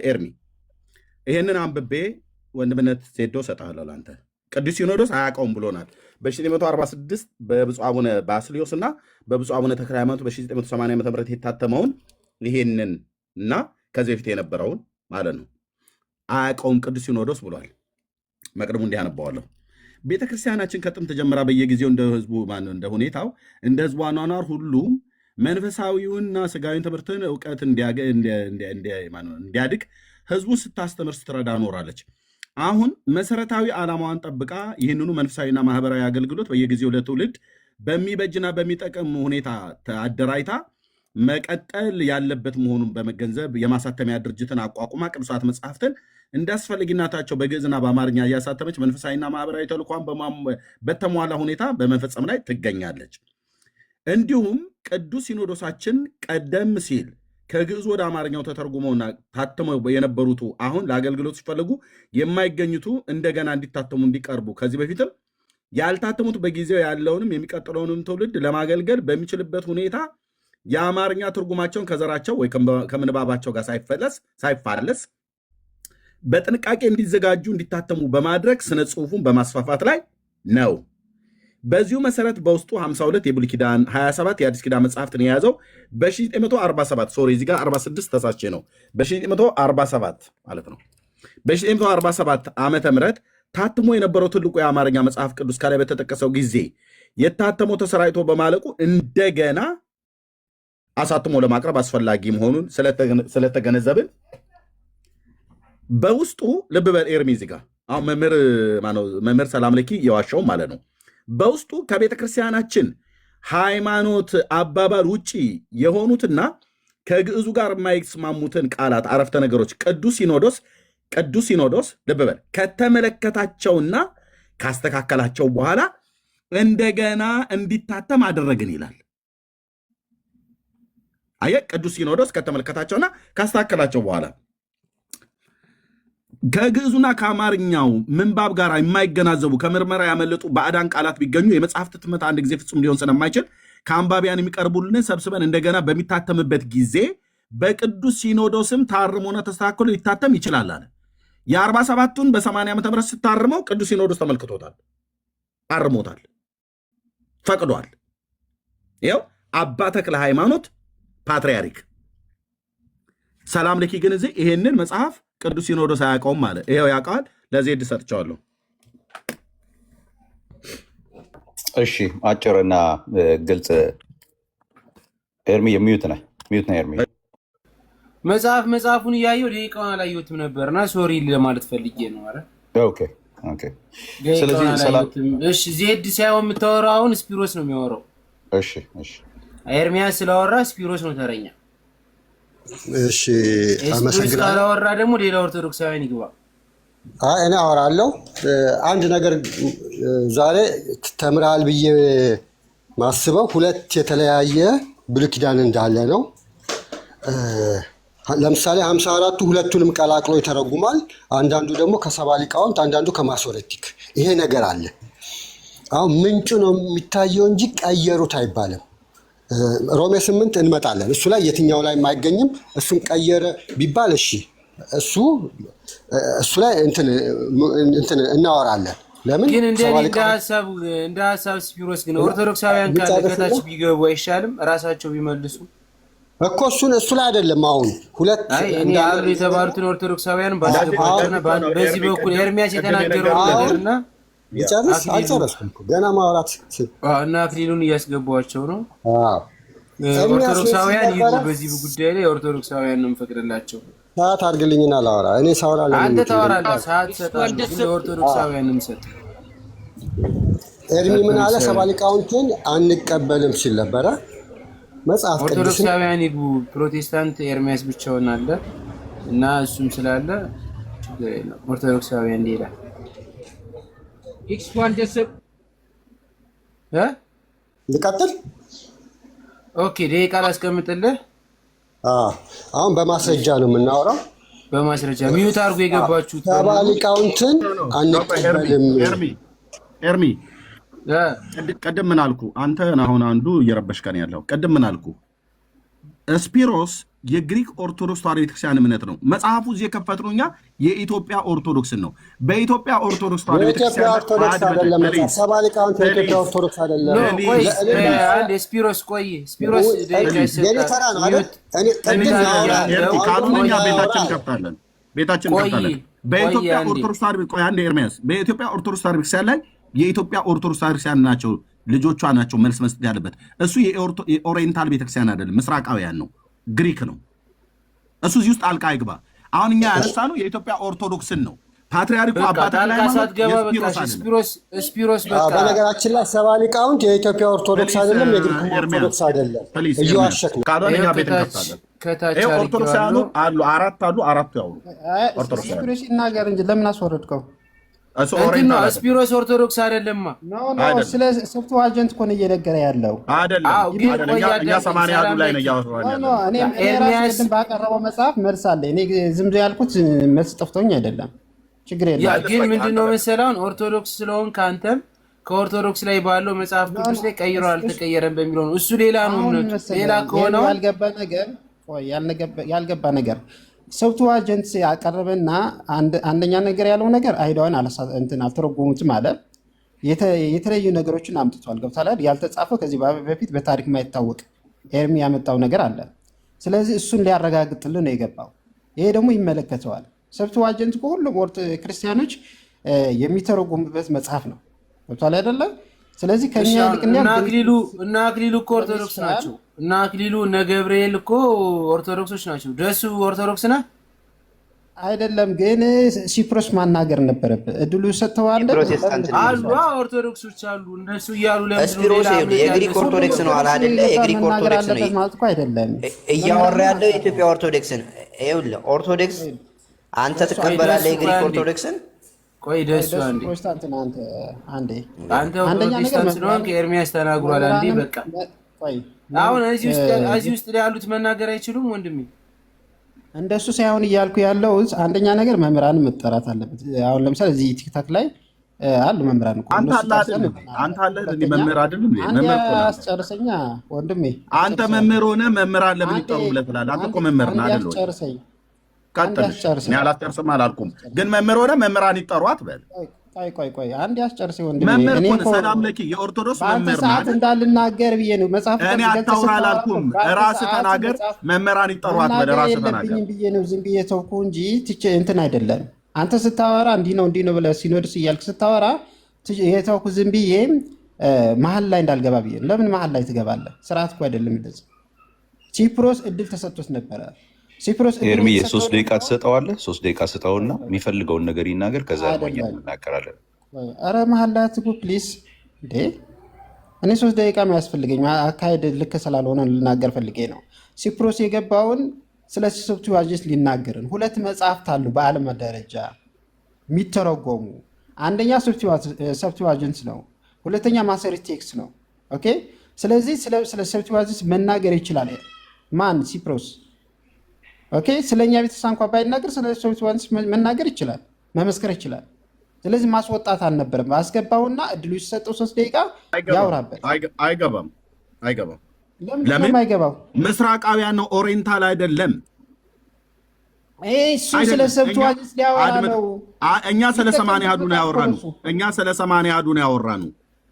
ኤርሚ ይሄንን አንብቤ ወንድምነት ዜዶ ሰጣለሁ ለአንተ። ቅዱስ ሲኖዶስ አያውቀውም ብሎናል። በ1946 በብፁዕ አቡነ ባስልዮስ እና በብፁዕ አቡነ ተክለ ሃይማኖት በ1980 ዓ.ም የታተመውን ይሄንን እና ከዚህ በፊት የነበረውን ማለት ነው አያውቀውም ቅዱስ ሲኖዶስ ብሏል። መቅድሙ እንዲህ አነባዋለሁ። ቤተክርስቲያናችን ከጥንት ጀምራ በየጊዜው እንደ ሁኔታው እንደ ህዝቡ አኗኗር ሁሉ መንፈሳዊውንና ስጋዊን ትምህርትን እውቀት እንዲያድግ ህዝቡን ስታስተምር ስትረዳ ኖራለች። አሁን መሰረታዊ ዓላማዋን ጠብቃ ይህንኑ መንፈሳዊና ማህበራዊ አገልግሎት በየጊዜው ለትውልድ በሚበጅና በሚጠቅም ሁኔታ አደራጅታ መቀጠል ያለበት መሆኑን በመገንዘብ የማሳተሚያ ድርጅትን አቋቁማ ቅዱሳት መጽሐፍትን እንዳስፈላጊነታቸው በግዕዝና በአማርኛ እያሳተመች መንፈሳዊና ማህበራዊ ተልኳን በተሟላ ሁኔታ በመፈጸም ላይ ትገኛለች። እንዲሁም ቅዱስ ሲኖዶሳችን ቀደም ሲል ከግዕዝ ወደ አማርኛው ተተርጉመውና ታትመው የነበሩቱ አሁን ለአገልግሎት ሲፈልጉ የማይገኙቱ እንደገና እንዲታተሙ እንዲቀርቡ ከዚህ በፊትም ያልታተሙት በጊዜው ያለውንም የሚቀጥለውንም ትውልድ ለማገልገል በሚችልበት ሁኔታ የአማርኛ ትርጉማቸውን ከዘራቸው ወይ ከምንባባቸው ጋር ሳይፋለስ በጥንቃቄ እንዲዘጋጁ እንዲታተሙ በማድረግ ስነ ጽሁፉን በማስፋፋት ላይ ነው። በዚሁ መሰረት በውስጡ 52 የብሉይ ኪዳን 27 የአዲስ ኪዳን መጽሐፍትን የያዘው በ1947 ሶሪ እዚህ ጋር 46 ተሳቼ ነው። በ1947 ማለት ነው። በ1947 ዓመተ ምህረት ታትሞ የነበረው ትልቁ የአማርኛ መጽሐፍ ቅዱስ ከላይ በተጠቀሰው ጊዜ የታተመው ተሰራጭቶ በማለቁ እንደገና አሳትሞ ለማቅረብ አስፈላጊ መሆኑን ስለተገነዘብን በውስጡ ልብ በል ኤርሚ እዚህ ጋር አሁን መምህር ሰላም ለኪ የዋሻው ማለት ነው። በውስጡ ከቤተ ክርስቲያናችን ሃይማኖት አባባል ውጪ የሆኑትና ከግዕዙ ጋር የማይስማሙትን ቃላት፣ አረፍተ ነገሮች ቅዱስ ሲኖዶስ ልብ በል ከተመለከታቸውና ካስተካከላቸው በኋላ እንደገና እንዲታተም አደረግን ይላል። አየህ፣ ቅዱስ ሲኖዶስ ከተመለከታቸውና ካስተካከላቸው በኋላ ከግዕዙና ከአማርኛው ምንባብ ጋር የማይገናዘቡ ከምርመራ ያመለጡ ባዕዳን ቃላት ቢገኙ የመጽሐፍት ህትመት አንድ ጊዜ ፍጹም ሊሆን ስለማይችል ከአንባቢያን የሚቀርቡልን ሰብስበን እንደገና በሚታተምበት ጊዜ በቅዱስ ሲኖዶስም ታርሞና ተስተካክሎ ሊታተም ይችላል አለ። የ47ቱን በ80 ዓመተ ምህረት ስታርመው ቅዱስ ሲኖዶስ ተመልክቶታል፣ አርሞታል፣ ፈቅዷል። ይኸው አባ ተክለ ሃይማኖት ፓትርያርክ ሰላም ለኪ ግን እዚህ ይሄንን መጽሐፍ ቅዱስ ሲኖዶስ አያውቀውም ማለት ይሄው ያውቀዋል። ለዜድ ሰጥቻለሁ። እሺ አጭርና ግልጽ። ኤርሚ የሚዩት ነህ ኤርሚ። መጽሐፉን እያየሁ ደቂቃውን አላየሁትም ነበርና ሶሪ ለማለት ፈልጌ ነው። አረ ኦኬ። ስለዚህ እሺ ዜድ ሳይሆን የምታወራው አሁን ስፒሮስ ነው የሚያወራው። እሺ ኤርሚያስ ስላወራ ስፒሮስ ነው ተረኛ። እሺ አመሰግናለሁ። ካላወራ ደግሞ ሌላ ኦርቶዶክሳውያን ይግባ። እኔ አወራለሁ። አንድ ነገር ዛሬ ተምራል ብዬ ማስበው ሁለት የተለያየ ብሉይ ኪዳን እንዳለ ነው። ለምሳሌ 54ቱ ሁለቱንም ቀላቅሎ ይተረጉማል። አንዳንዱ ደግሞ ከሰባ ሊቃውንት፣ አንዳንዱ ከማሶሬቲክ። ይሄ ነገር አለ። አሁን ምንጩ ነው የሚታየው እንጂ ቀየሩት አይባልም። ሮሜ 8 እንመጣለን። እሱ ላይ የትኛው ላይ የማይገኝም እሱን ቀየረ ቢባል እሺ፣ እሱ ላይ እንትን እናወራለን። ለምን ግን እንደ ሀሳብ ስፒሮስ ግን ኦርቶዶክሳውያን ካለ ከታች ቢገቡ አይሻልም? ራሳቸው ቢመልሱ እኮ እሱ ላይ አይደለም። አሁን ሁለት እኔ አሉ የተባሉትን ኦርቶዶክሳውያን ባስገባቸውና በዚህ በኩል ኤርሚያስ የተናገረው ነገርና ይጨርስ። አልጨረስኩም ገና ማውራት እና አክሊሉን እያስገቧቸው ነው። ኦርቶዶክሳውያን ይሉ በዚህ ጉዳይ ላይ ኦርቶዶክሳውያን ነው የምፈቅድላቸው። ሰዓት አድርግልኝና ላወራ። እኔ ሳወራ አንተ ታወራለህ። ሰዓት ሰጣለሁ ለኦርቶዶክሳውያን ነው የምሰጥ። ኤርሚ ምን አለ? ሰባ ሊቃውንትን አንቀበልም ሲል ነበረ። መጽሐፍ ቅዱስ ኦርቶዶክሳውያን ይግቡ፣ ፕሮቴስታንት ኤርሚያስ ብቻውን አለ እና እሱም ስላለ ችግር የለም። ኦርቶዶክሳውያን ሌላ ልቀጥል። ኦኬ ደቂቃ ላስቀምጥልህ። አሁን በማስረጃ ነው የምናወራው። በማስረጃ ሚዩት አድርጎ የገባችሁት ሰባ ሊቃውንትን አንቀበልም። ኤርሚ ቅድም ምን አልኩ? አንተ አሁን አንዱ እየረበሽከን ያለው ቅድም ምን አልኩ? ስፒሮስ የግሪክ ኦርቶዶክስ ተዋሕዶ ቤተክርስቲያን እምነት ነው። መጽሐፉ እዚህ የከፈትነው እኛ የኢትዮጵያ ኦርቶዶክስን ነው። በኢትዮጵያ ኦርቶዶክስ ተዋሕዶ ቤተክርስቲያን አይደለም። ሰባ ሊቃውንት የኢትዮጵያ ኦርቶዶክስ አይደለም። ስፒሮስ ቆይ፣ ስፒሮስ ካልሆነ እኛ ቤታችን እንከፍታለን። በኢትዮጵያ ኦርቶዶክስ ተዋሕዶ ቆይ አንድ ኤርሚያስ፣ በኢትዮጵያ ኦርቶዶክስ ተዋሕዶ ቤተክርስቲያን ላይ የኢትዮጵያ ኦርቶዶክስ ቤተክርስቲያን ናቸው ልጆቿ ናቸው መልስ መስጠት ያለበት። እሱ የኦሪየንታል ቤተክርስቲያን አይደለም፣ ምስራቃውያን ነው፣ ግሪክ ነው። እሱ እዚህ ውስጥ አልቃ ይግባ። አሁን እኛ ያነሳነው የኢትዮጵያ ኦርቶዶክስን ነው። ፓትርያርኩ ስፒሮስ በነገራችን ላይ ሰባ ሊቃውንት የኢትዮጵያ ኦርቶዶክስ አይደለም፣ የግሪክ ኦርቶዶክስ አይደለም። እየዋሸክ ነው። ካልሆነ እኛ ቤት እንከፍታለን። ኦርቶዶክሳውያኑ አሉ፣ አራቱ ያውሩ። ኦርቶዶክስ ይናገር እንጂ ለምን አስወረድከው? ስፒሮስ ኦርቶዶክስ አይደለማ። ስለ ሰብተዋጀንት እኮ ነው እየነገረ ያለው አይደለም። እኛ 80 ላይ ነው እያወራን ያለው። ባቀረበው መጽሐፍ መልስ አለ። እኔ ዝም ብሎ ያልኩት መልስ ጠፍቶኝ አይደለም፣ ችግር የለም። ግን ምንድነው መሰለህ ኦርቶዶክስ ስለሆን ከአንተም ከኦርቶዶክስ ላይ ባለው መጽሐፍ ቅዱስ ላይ ቀይሮ አልተቀየረም በሚለው ነው። እሱ ሌላ ነው። ሌላ ከሆነ ያልገባ ነገር ሰብተዋጀንት ያቀረበና አንደኛ ነገር ያለው ነገር አይሁዳውያን አልተረጎሙትም አለ። የተለያዩ ነገሮችን አምጥቷል። ገብቷል። ያልተጻፈው ከዚህ በፊት በታሪክ ማይታወቅ ኤርሚ ያመጣው ነገር አለ። ስለዚህ እሱን ሊያረጋግጥልን ነው የገባው። ይሄ ደግሞ ይመለከተዋል። ሰብተዋጀንት ሁሉም ክርስቲያኖች የሚተረጎሙበት መጽሐፍ ነው። ገብቷል አይደለ? ስለዚህ ከኛ እና አክሊሉ እኮ ኦርቶዶክስ ናቸው። እና አክሊሉ እነ ገብርኤል እኮ ኦርቶዶክሶች ናቸው። ደሱ ኦርቶዶክስ ነህ አይደለም? ግን ሲፕሮስ ማናገር ነበረብህ። እድሉ ሰጥተዋል አሉ። ኦርቶዶክሶች አሉ እነሱ እያሉ ለምስፒሮስ የግሪክ ኦርቶዶክስ ነው አለ አይደለ? የግሪክ ኦርቶዶክስ ነው ማለት እኮ አይደለም። እያወራ ያለው የኢትዮጵያ ኦርቶዶክስን ይኸውልህ። ኦርቶዶክስ አንተ ትቀበላለህ የግሪክ ኦርቶዶክስን? ቆይ ደሱ አንዴ አንተ ፕሮቴስታንት ስለሆንክ ኤርሚያስ ተናግሯል። አንዴ በቃ አሁን እዚህ ውስጥ ያሉት መናገር አይችሉም ወንድሜ። እንደሱ ሳይሆን እያልኩ ያለው አንደኛ ነገር መምህራን መጠራት አለበት። አሁን ለምሳሌ እዚህ ቲክታክ ላይ አሉ መምህራን እኮ አንተ አለ መምህር አይደለም? መምህር እኮ አስጨርሰኛ ወንድሜ። አንተ መምህር ሆነ መምህራን ለምን ይጠሩ ብለህ ትላለህ? አንተ እኮ መምህር ነህ አይደል? አስጨርሰኝ። እኔ አላስጨርስም አላልኩም፣ ግን መምህር ሆነ መምህራን ይጠሩ አትበል። ቆይ አንድ ያስጨርሰኝ ወንድሜ። መምህር እኮ ሰላም ለኪ የኦርቶዶክስ መምህር ነህ አይደል? እንዳልናገር ብዬ ነው መጽሐፍ እኔ አታውራ አላልኩም። ራስህ ተናገር። መምህራን ይጠሩ አትበል። ራስህ ተናገር ብዬ ነው ዝም ብዬ ተውኩ እንጂ እንትን አይደለም። አንተ ስታወራ እንዲህ ነው ብለህ ሲኖድስ እያልክ ስታወራ የተውኩ ዝም ብዬ መሀል ላይ እንዳልገባ ብዬ ነው። ለምን መሀል ላይ ትገባለህ? ስርዓት እኮ አይደለም እንደዚህ። ሲፕሮስ እድል ተሰጥቶት ነበረ። ሲፕሮስ ኤርሚዬ 3 ደቂቃ ትሰጠዋለህ። 3 ደቂቃ ስጠውና የሚፈልገውን ነገር ይናገር። ከዛ ሞኛ እናገራለን። ኧረ መሀል ላይ አትግቡ ፕሊዝ። እንዴ እኔ 3 ደቂቃ የሚያስፈልገኝ አካሄድ ልክ ስላልሆነ ልናገር ፈልጌ ነው። ሲፕሮስ የገባውን ስለ ሰብትዋጅንስ ሊናገርን 2 መጽሐፍት አሉ በዓለም ደረጃ የሚተረጎሙ። አንደኛ ሰብትዋጅንስ ነው፣ ሁለተኛ ማሰሪ ቴክስት ነው። ኦኬ። ስለዚህ ስለ ሰብትዋጅንስ መናገር ይችላል። ማን? ሲፕሮስ። ኦኬ። ስለኛ ቤተሰብ እንኳን ባይናገር ስለ ሰብትዋጅንስ መናገር ይችላል፣ መመስከር ይችላል። ስለዚህ ማስወጣት አልነበረም። አስገባውና እድሉ ሲሰጠው 3 ደቂቃ ያውራበት። አይገባም። ለምን አይገባው? ምስራቃውያን ነው፣ ኦሪየንታል አይደለም። እሱ ስለ ሰብትዋጅንስ ሊያወራ ነው። እኛ ስለ 80 አሐዱ ነው ያወራነው። እኛ ስለ 80 አሐዱ ነው ያወራነው።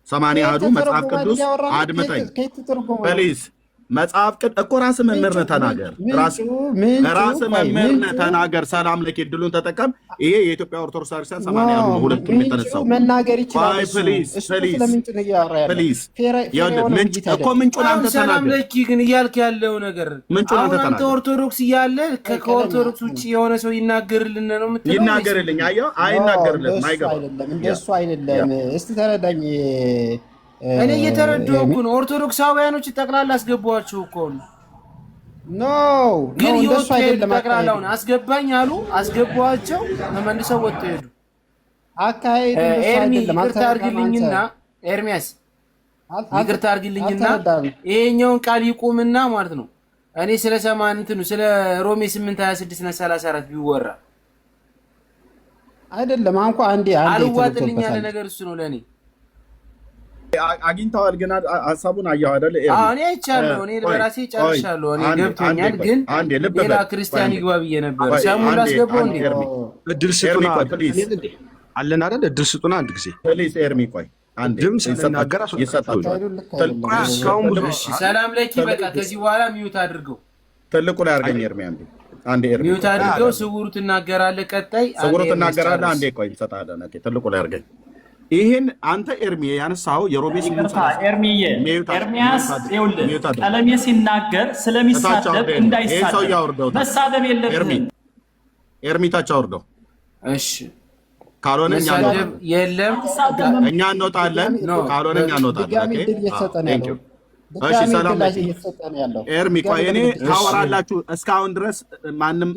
80 አሐዱ መጽሐፍ ቅዱስ አድምጠኝ ፕሊዝ። መጽሐፍ ቅዱስ እኮ ራስህ መምህር ነህ፣ ተናገር። ራስህ መምህር ነህ፣ ተናገር። ሰላም ለኪ፣ እድሉን ተጠቀም። ይሄ የኢትዮጵያ ኦርቶዶክስ ክርስቲያን 80 አሐዱ ነው፣ ሁለቱም የተነሳው መናገር ይችላል። ፕሊዝ እኮ ምንጩን አንተ ተናገር። ሰላም ለኪ ግን እያልክ ያለው ነገር አሁን አንተ ኦርቶዶክስ እያለ ከኦርቶዶክስ ውጭ የሆነ ሰው ይናገርልን ነው የምትለው? ይናገርልኝ። አየኸው፣ አይናገርልም። አይገባም። እንደሱ አይደለም። እስቲ ተረዳኝ። እኔ እየተረዳሁ እኮ ነው። ኦርቶዶክሳውያኖች ጠቅላላ አስገቧቸው እኮ ነው። ኖ ግን እንደሱ አይደለም። ጠቅላላውን አስገባኝ አሉ፣ አስገቧቸው፣ ተመልሰው ወጥተው ሄዱ። አካሄዱ ይቅርታ አድርግልኝና ኤርሚያስ፣ ይቅርታ አድርግልኝና ይሄኛውን ቃል ይቁምና ማለት ነው። እኔ ስለ ሰማን እንትኑ ስለ ሮሜ 8:26 እና 34 ቢወራ አይደለም። አንኳ አንዴ አልዋጥልኝ ያለ ነገር እሱ ነው ለኔ። አግኝተዋል ግን ሀሳቡን አየሁ አይደል? እኔ አይቻለሁ። እኔ በራሴ ጨርሻለሁ። እኔ ገብቶኛል። ግን ሌላ ክርስቲያን ይግባ ብዬ ነበር። ሰሙን ላስገባው እንዴ? እድል ስጡና አለን አይደል? እድል ስጡና አንድ ጊዜ ፕሊዝ። ኤርሚ ቆይ አንዴ ይሰጣል። ሰላም ለኪ። በቃ ከዚህ በኋላ ሚዩት አድርገው። ትልቁ ላይ አድርገኝ ኤርሚ። አንዴ ኤርሚ ሚዩት አድርገው። ስውሩ ትናገራለህ። ቀጣይ ስውሩ ትናገራለህ። አንዴ ቆይ እንሰጣለን። ትልቁ ላይ አድርገኝ። ይህን አንተ ኤርሚ ያነሳው የሮሜ ኤርሚዬ ኤርሚያስ ይኸውልህ፣ ቀለሜ ሲናገር ስለሚሳደብ እንዳይሳደብ መሳደብ የለብህም። ኤርሚ ታች አውርደው። እሺ ካልሆነ እኛ የለም እኛ እንወጣለን። ካልሆነ እኛ እንወጣለን። እሺ ሰላም ኤርሚ። ቆይ እኔ ታወራላችሁ። እስካሁን ድረስ ማንም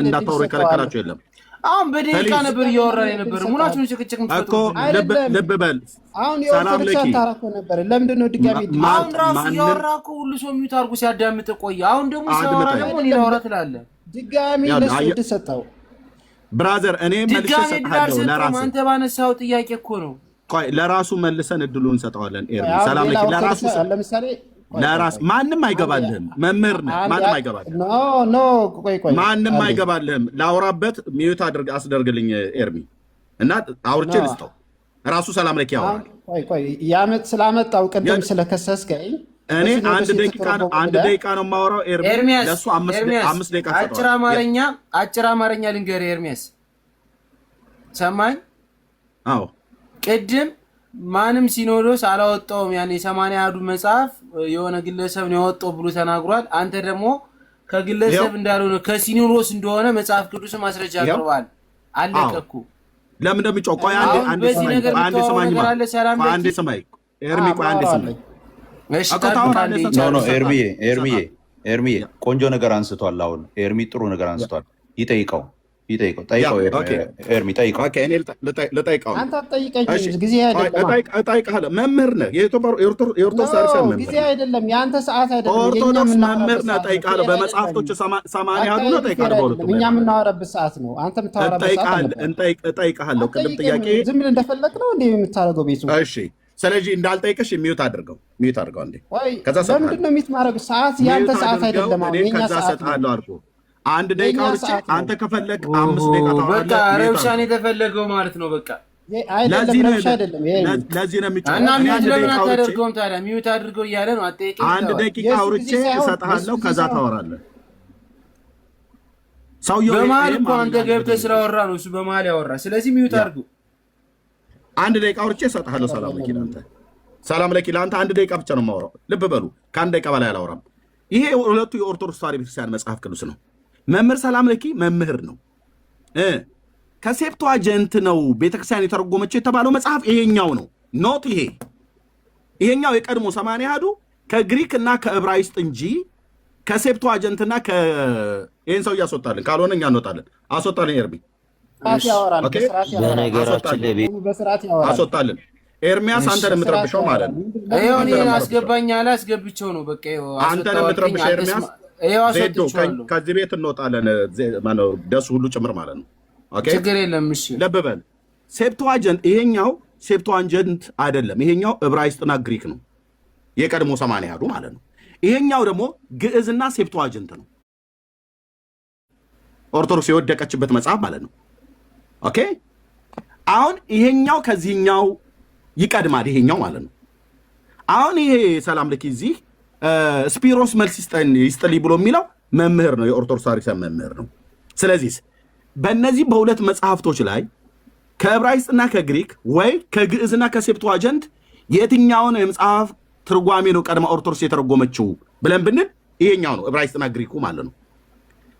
እንዳታወሩ የከለከላችሁ የለም። አሁን በደቂቃ ነበር እያወራን የነበረ። ሙላችሁን ጭቅጭቅ እኮ ልብ በል። አሁን ሰላም ለኪ ነበር። ለምንድን ነው ድጋሚ? አሁን ራሱ እያወራ እኮ ሁሉ ሰው ሚዩት አድርጎ ሲያዳምጥ ቆየ። አሁን ደግሞ ሲያወራ ደግሞ እኔ ላወራ ትላለህ። ድጋሚ ለሱ እድል ሰጠው። ብራዘር እኔ መልሼ ሰጥሃለሁ። ለራሱ አንተ ባነሳው ጥያቄ እኮ ነው። ቆይ ለራሱ መልሰን እድሉን እንሰጠዋለን። ኤርሚ ሰላም ለኪ ለራሱ ለምሳሌ ለራስ ማንም አይገባልህም። መምህር ነህ፣ ማንም አይገባልህም። ኖ ቆይ ማንም አይገባልህም። ላውራበት ሚዩት አስደርግልኝ ኤርሚ እና አውርቼ ልስጠው። ራሱ ሰላም ለኪ ያወራል። ቆይ ስላመጣው ቅድም ስለከሰስከኝ እኔ አንድ ደቂቃ ነው የማወራው። ኤርሚ ለሱ 5 ደቂቃ አጭር አማርኛ ልንገርህ ኤርሚያስ፣ ሰማኝ? አዎ ቅድም ማንም ሲኖዶስ አላወጣውም። ያን የ80 አሐዱ መጽሐፍ የሆነ ግለሰብ ነው ያወጣው ብሎ ተናግሯል። አንተ ደግሞ ከግለሰብ እንዳልሆነ ከሲኖዶስ እንደሆነ መጽሐፍ ቅዱስ ማስረጃ አቅርባል። አለቀኩ። ለምን እንደሚጮህ ቆይ አንዴ ስማኝ ኤርሚ፣ ቆይ አንዴ ስማኝ። ኤርሚዬ ቆንጆ ነገር አንስቷል። አሁን ኤርሚ ጥሩ ነገር አንስቷል። ይጠይቀው ኤርሚ ጠይቀው። ልጠይቀው። አንተ አትጠይቀኝ፣ ጊዜ አይደለም። እጠይቅሃለሁ። መምህር ነህ፣ የኦርቶዶክስ ክርስቲያን መምህር። ጊዜ አይደለም፣ የአንተ ሰዓት አይደለም። ኦርቶዶክስ መምህር ነህ፣ እጠይቅሃለሁ። በመጽሐፍቶች 80 አሐዱ ነው፣ እጠይቅሃለሁ። በሁለቱም እኛ የምናወራበት ሰዓት ነው፣ አንተ የምታወራበት ሰዓት ነው። እጠይቅሃለሁ። ቅድም ጥያቄ ዝም ብለህ እንደፈለግ ነው እንደ የምታደርገው ቤቱ። እሺ፣ ስለዚህ እንዳልጠይቅሽ ሚዩት አድርገው አንዴ። ለምንድን ነው ሚዩት ማድረግ? ሰዓት የአንተ ሰዓት አይደለም፣ የእኛ ሰዓት ነው። አልኩህ 1 ደቂቃ ውጭ አንተ ከፈለግ 5 ደቂቃ ታወራለህ። በቃ ረብሻን የተፈለገው ማለት ነው። በቃ ለዚህ ነው የሚጮህ እና ሚዩት ለምን አታደርገውም ታዲያ? ሚዩት አድርገው እያለ ነው። አጠይቀኝ። 1 ደቂቃ አውርቼ እሰጥሃለሁ፣ ከዛ ታወራለህ። ሰውየው በመሀል እኮ አንተ ገብተህ ስላወራ ነው እሱ በመሀል ያወራ። ስለዚህ ሚዩት አድርገው። 1 ደቂቃ አውርቼ እሰጥሃለሁ። ሰላም ለኪ አንተ ሰላም ለኪ ለአንተ 1 ደቂቃ ብቻ ነው የማወራው። ልብ በሉ ከ1 ደቂቃ በላይ አላወራም። ይሄ ሁለቱ የኦርቶዶክስ ተዋሕዶ ቤተክርስቲያን መጽሐፍ ቅዱስ ነው። መምህር ሰላም ለኪ መምህር ነው። ከሴፕቱአጀንት ነው ቤተክርስቲያን የተረጎመችው የተባለው መጽሐፍ ይሄኛው ነው። ኖት ይሄኛው የቀድሞ 80 አሐዱ ከግሪክ እና ከዕብራይስጥ እንጂ ከሴፕቱአጀንትና ይሄን ሰው ያስወጣልን፣ ካልሆነ እኛ እንወጣለን። አስወጣልን ኤርሚ አስወጣልን። ኤርሚያስ አንተን የምትረብሸው ማለት ነው። ይኸው እኔን አስገባኝ አለ አስገብቼው ነው። በቃ አንተን የምትረብሸው ኤርሚያስ ዜዶ ከዚህ ቤት እንወጣለን። ማነው ደሱ ሁሉ ጭምር ማለት ነው። ኦኬ ችግር የለም። እሺ ልብ በል ሴፕቱአጀንት ይሄኛው ሴፕቱአጀንት አይደለም። ይሄኛው ዕብራይስጥና ግሪክ ነው የቀድሞ 80 አሐዱ ማለት ነው። ይሄኛው ደግሞ ግዕዝና ሴፕቱአጀንት ነው። ኦርቶዶክስ የወደቀችበት መጽሐፍ ማለት ነው። ኦኬ አሁን ይሄኛው ከዚህኛው ይቀድማል ይሄኛው ማለት ነው። አሁን ይሄ ሰላም ለኪ እዚህ ስፒሮስ መልስ ይስጥልኝ ብሎ የሚለው መምህር ነው፣ የኦርቶዶክስ ታሪክሳን መምህር ነው። ስለዚህ በእነዚህ በሁለት መጽሐፍቶች ላይ ከዕብራይስጥና ከግሪክ ወይ ከግዕዝና ከሴፕቱአጀንት የትኛውን የመጽሐፍ ትርጓሜ ነው ቀድማ ኦርቶዶክስ የተረጎመችው ብለን ብንል ይሄኛው ነው፣ ዕብራይስጥና ግሪኩ ማለት ነው።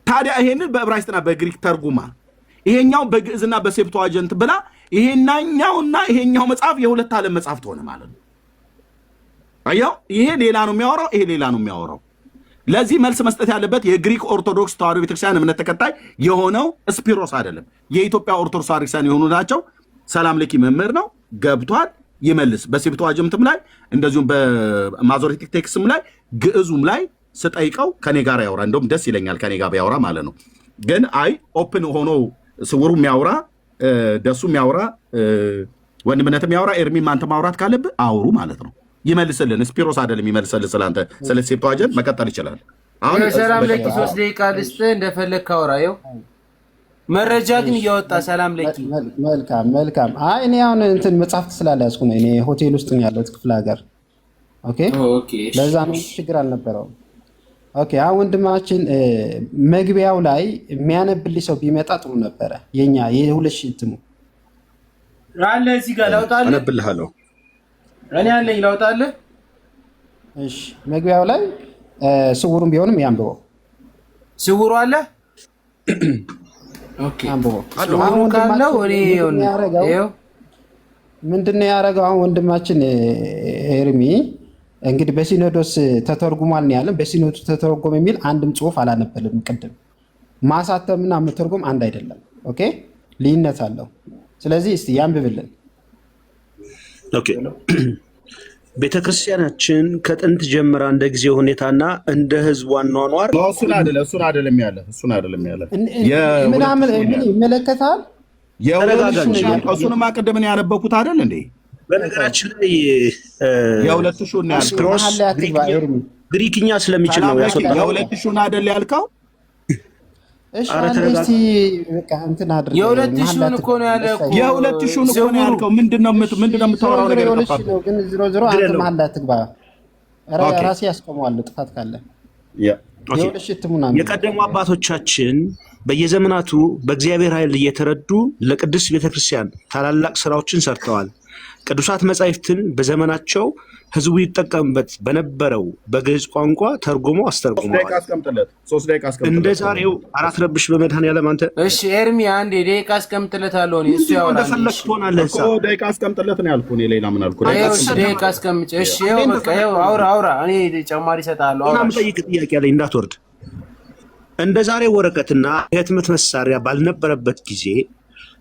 ታዲያ ይሄንን በዕብራይስጥና በግሪክ ተርጉማ ይሄኛው በግዕዝና በሴፕቱአጀንት ብላ ይሄኛውና ይሄኛው መጽሐፍ የሁለት ዓለም መጽሐፍ ሆነ ማለት ነው። አያው ይሄ ሌላ ነው የሚያወራው፣ ይሄ ሌላ ነው የሚያወራው። ለዚህ መልስ መስጠት ያለበት የግሪክ ኦርቶዶክስ ተዋሕዶ ቤተክርስቲያን እምነት ተከታይ የሆነው ስፒሮስ አይደለም፣ የኢትዮጵያ ኦርቶዶክስ ተዋሕዶ ቤተክርስቲያን የሆኑ ናቸው። ሰላም ለኪ መምህር ነው፣ ገብቷል፣ ይመልስ። በሴፕቱአጀንትም ላይ እንደዚሁም በማዞሬቲክ ቴክስትም ላይ ግዕዙም ላይ ስጠይቀው ከኔ ጋር ያወራ፣ እንደውም ደስ ይለኛል ከኔ ጋር ያወራ ማለት ነው። ግን አይ ኦፕን ሆኖ ስውሩ የሚያወራ ደሱ የሚያወራ ወንድምነት የሚያወራ ኤርሚም አንተ ማውራት ካለብህ አውሩ ማለት ነው። ይመልስልን። ስፒሮስ አይደለም ይመልስልን። ስለአንተ ስለ ሴፕቱአጀንት መቀጠል ይችላል። አሁን ሰላም ለኪ 3 ደቂቃ ልስጥ እንደፈለክ አውራ። ይኸው መረጃ ግን እያወጣ ሰላም ለኪ መልካም። አይ እኔ አሁን እንትን መጽሐፍት ስላልያዝኩ ነው። እኔ ሆቴል ውስጥ ነው ያለሁት ክፍለ ሀገር። ኦኬ ለዛ ነው ችግር አልነበረውም። ኦኬ አሁን ወንድማችን መግቢያው ላይ የሚያነብልኝ ሰው ቢመጣ ጥሩ ነበረ። የኛ የ2000 እንትኑ አለ እዚህ ጋር ላውጣልህ፣ አነብልሃለሁ። እኔ አለኝ ላውጣልህ። እሺ መግቢያው ላይ ስውሩም ቢሆንም ያንብበው። ስውሩ አለ። ኦኬ አንብበው። አሁን ካለው እኔ ይኸው ምንድነው ያደረገው? አሁን ወንድማችን ኤርሚ እንግዲህ በሲኖዶስ ተተርጉሟል ነው ያለን። በሲኖዶስ ተተረጎመ የሚል አንድም ጽሑፍ አላነበልም። ቅድም ማሳተምና መተርጎም አንድ አይደለም። ኦኬ ልዩነት አለው። ስለዚህ እስቲ ያንብብልን። ኦኬ ቤተክርስቲያናችን ከጥንት ጀምራ እንደ ጊዜ ሁኔታና እንደ ህዝብ አኗኗር እሱን አይደለም ያለ ምናምን ምን ይመለከታል? እሱንማ ቅድም ነው ያነበብኩት አይደል እንዴ? በነገራችን ላይ የ2000 ነው ያልከው። ግሪክኛ ስለሚችል ነው ያስወጣው። የ2000 አይደል ያልከው? እሺ አንዴ በቃ እንትን አድርገው። የ2000 እኮ ነው ያለው እኮ የ2000 እኮ ነው ያልከው። ምንድነው የምታወራው ነገር? ግን ዝሮ አንተ መሀል ላይ አትግባ። ራሴ ያስቆመዋል ጥፋት ካለ። የቀደሙ አባቶቻችን በየዘመናቱ በእግዚአብሔር ኃይል እየተረዱ ለቅድስት ቤተክርስቲያን ታላላቅ ስራዎችን ሰርተዋል። ቅዱሳት መጻሕፍትን በዘመናቸው ህዝቡ ይጠቀምበት በነበረው በግዕዝ ቋንቋ ተርጉሞ አስተርጉመዋል። እንደ ዛሬው አራት ረብሽ በመድኃኔዓለም አንተ። እሺ ኤርሚ አንዴ ደቂቃ አስቀምጥለታለሁ። እኔ እሱ ያወራል። እንደፈለክ ትሆናለህ። እኮ ደቂቃ አስቀምጥለት ነው ያልኩህ። እኔ ሌላ ምን አልኩህ? ደቂቃ አስቀምጭ። እሺ ይኸው በቃ ይኸው አውራ። እኔ ጨማሪ እሰጥሃለሁ። አውራ። የምጠይቅ ጥያቄ አለኝ እንዳትወርድ። እንደ ዛሬው ወረቀትና የህትመት መሳሪያ ባልነበረበት ጊዜ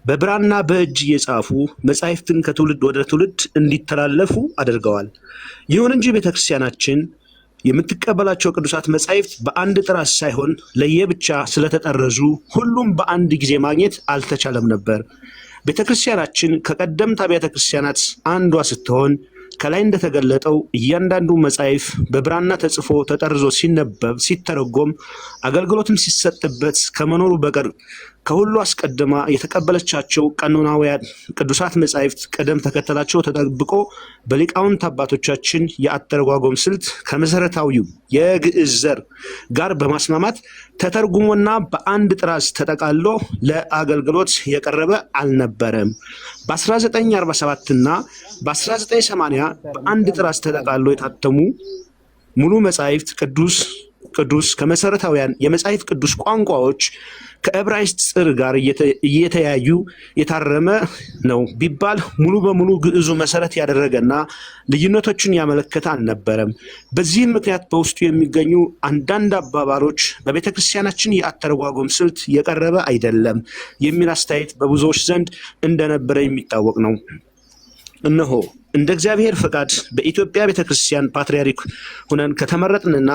በብራና በእጅ እየጻፉ መጻሕፍትን ከትውልድ ወደ ትውልድ እንዲተላለፉ አድርገዋል። ይሁን እንጂ ቤተክርስቲያናችን የምትቀበላቸው ቅዱሳት መጻሕፍት በአንድ ጥራት ሳይሆን ለየብቻ ስለተጠረዙ ሁሉም በአንድ ጊዜ ማግኘት አልተቻለም ነበር። ቤተክርስቲያናችን ከቀደምት አብያተ ክርስቲያናት አንዷ ስትሆን ከላይ እንደተገለጠው እያንዳንዱ መጽሐፍ በብራና ተጽፎ ተጠርዞ ሲነበብ ሲተረጎም አገልግሎትም ሲሰጥበት ከመኖሩ በቀር ከሁሉ አስቀድማ የተቀበለቻቸው ቀኖናውያን ቅዱሳት መጻሕፍት ቅደም ተከተላቸው ተጠብቆ በሊቃውንት አባቶቻችን የአተረጓጎም ስልት ከመሰረታዊው የግዕዝ ዘር ጋር በማስማማት ተተርጉሞና በአንድ ጥራዝ ተጠቃሎ ለአገልግሎት የቀረበ አልነበረም። በ1947 እና በ1980 በአንድ ጥራዝ ተጠቃሎ የታተሙ ሙሉ መጻሕፍት ቅዱስ ከመሰረታውያን የመጽሐፍ ቅዱስ ቋንቋዎች ከዕብራይስጥ ጽር ጋር እየተያዩ የታረመ ነው ቢባል ሙሉ በሙሉ ግዕዙ መሰረት ያደረገና ልዩነቶችን ያመለከተ አልነበረም። በዚህም ምክንያት በውስጡ የሚገኙ አንዳንድ አባባሎች በቤተ ክርስቲያናችን የአተረጓጎም ስልት የቀረበ አይደለም የሚል አስተያየት በብዙዎች ዘንድ እንደነበረ የሚታወቅ ነው። እነሆ እንደ እግዚአብሔር ፈቃድ በኢትዮጵያ ቤተክርስቲያን ፓትርያርክ ሆነን ከተመረጥንና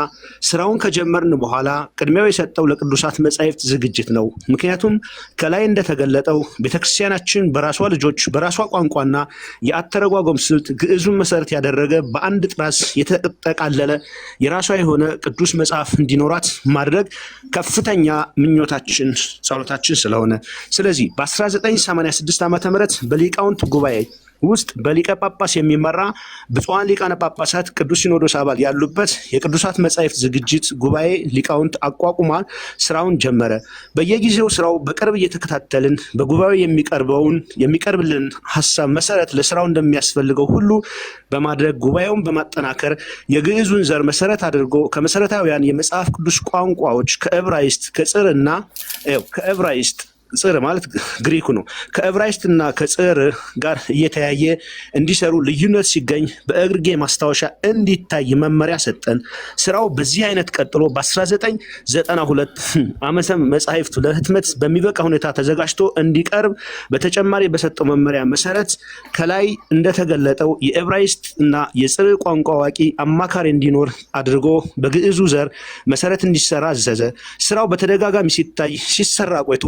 ስራውን ከጀመርን በኋላ ቅድሚያው የሰጠው ለቅዱሳት መጻሕፍት ዝግጅት ነው። ምክንያቱም ከላይ እንደተገለጠው ቤተክርስቲያናችን በራሷ ልጆች በራሷ ቋንቋና የአተረጓጎም ስልት ግዕዙን መሰረት ያደረገ በአንድ ጥራዝ የተጠቃለለ የራሷ የሆነ ቅዱስ መጽሐፍ እንዲኖራት ማድረግ ከፍተኛ ምኞታችን፣ ጸሎታችን ስለሆነ ስለዚህ በ1986 ዓ.ም በሊቃውንት ጉባኤ ውስጥ በሊቀ ጳጳስ የሚመራ ብፁዓን ሊቃነ ጳጳሳት ቅዱስ ሲኖዶስ አባል ያሉበት የቅዱሳት መጻሕፍት ዝግጅት ጉባኤ ሊቃውንት አቋቁሟል። ስራውን ጀመረ። በየጊዜው ስራው በቅርብ እየተከታተልን በጉባኤው የሚቀርብልን ሀሳብ መሰረት ለስራው እንደሚያስፈልገው ሁሉ በማድረግ ጉባኤውን በማጠናከር የግዕዙን ዘር መሰረት አድርጎ ከመሰረታዊያን የመጽሐፍ ቅዱስ ቋንቋዎች ከዕብራይስጥ ከጽርና ከዕብራይስጥ ጽር ማለት ግሪኩ ነው። ከዕብራይስጥና ከጽር ጋር እየተያየ እንዲሰሩ ልዩነት ሲገኝ በእግርጌ ማስታወሻ እንዲታይ መመሪያ ሰጠን። ስራው በዚህ አይነት ቀጥሎ በ1992 ዓመተ መጻሕፍቱ ለህትመት በሚበቃ ሁኔታ ተዘጋጅቶ እንዲቀርብ በተጨማሪ በሰጠው መመሪያ መሰረት ከላይ እንደተገለጠው የዕብራይስጥና የጽር ቋንቋ አዋቂ አማካሪ እንዲኖር አድርጎ በግዕዙ ዘር መሰረት እንዲሰራ አዘዘ። ስራው በተደጋጋሚ ሲሰራ ቆይቶ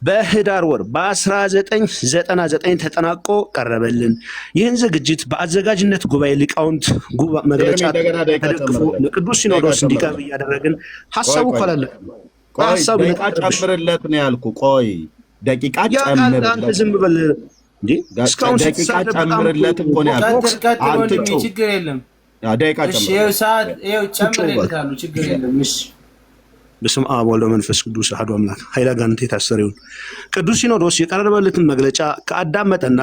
በህዳር ወር በ1999 ተጠናቆ ቀረበልን። ይህን ዝግጅት በአዘጋጅነት ጉባኤ ሊቃውንት መግለጫ ተደግፎ ለቅዱስ ሲኖዶስ እንዲቀርብ እያደረግን ሀሳቡ ካላለ ደቂቃ ጨምርለት ነው ያልኩ። ቆይ ደቂቃ ጨምርለት፣ ዝም በል እንዴ! እስካሁን ጨምርለት እኮ ነው ያልኩ። ችግር የለም። ደቂቃ ጨምርለታሉ፣ ችግር የለም። እሺ በስመ አብ ወወልድ ወመንፈስ ቅዱስ አሐዱ አምላክ። ኃይለ ጋንንት የታሰረ ይሁን። ቅዱስ ሲኖዶስ የቀረበለትን መግለጫ ከአዳመጠና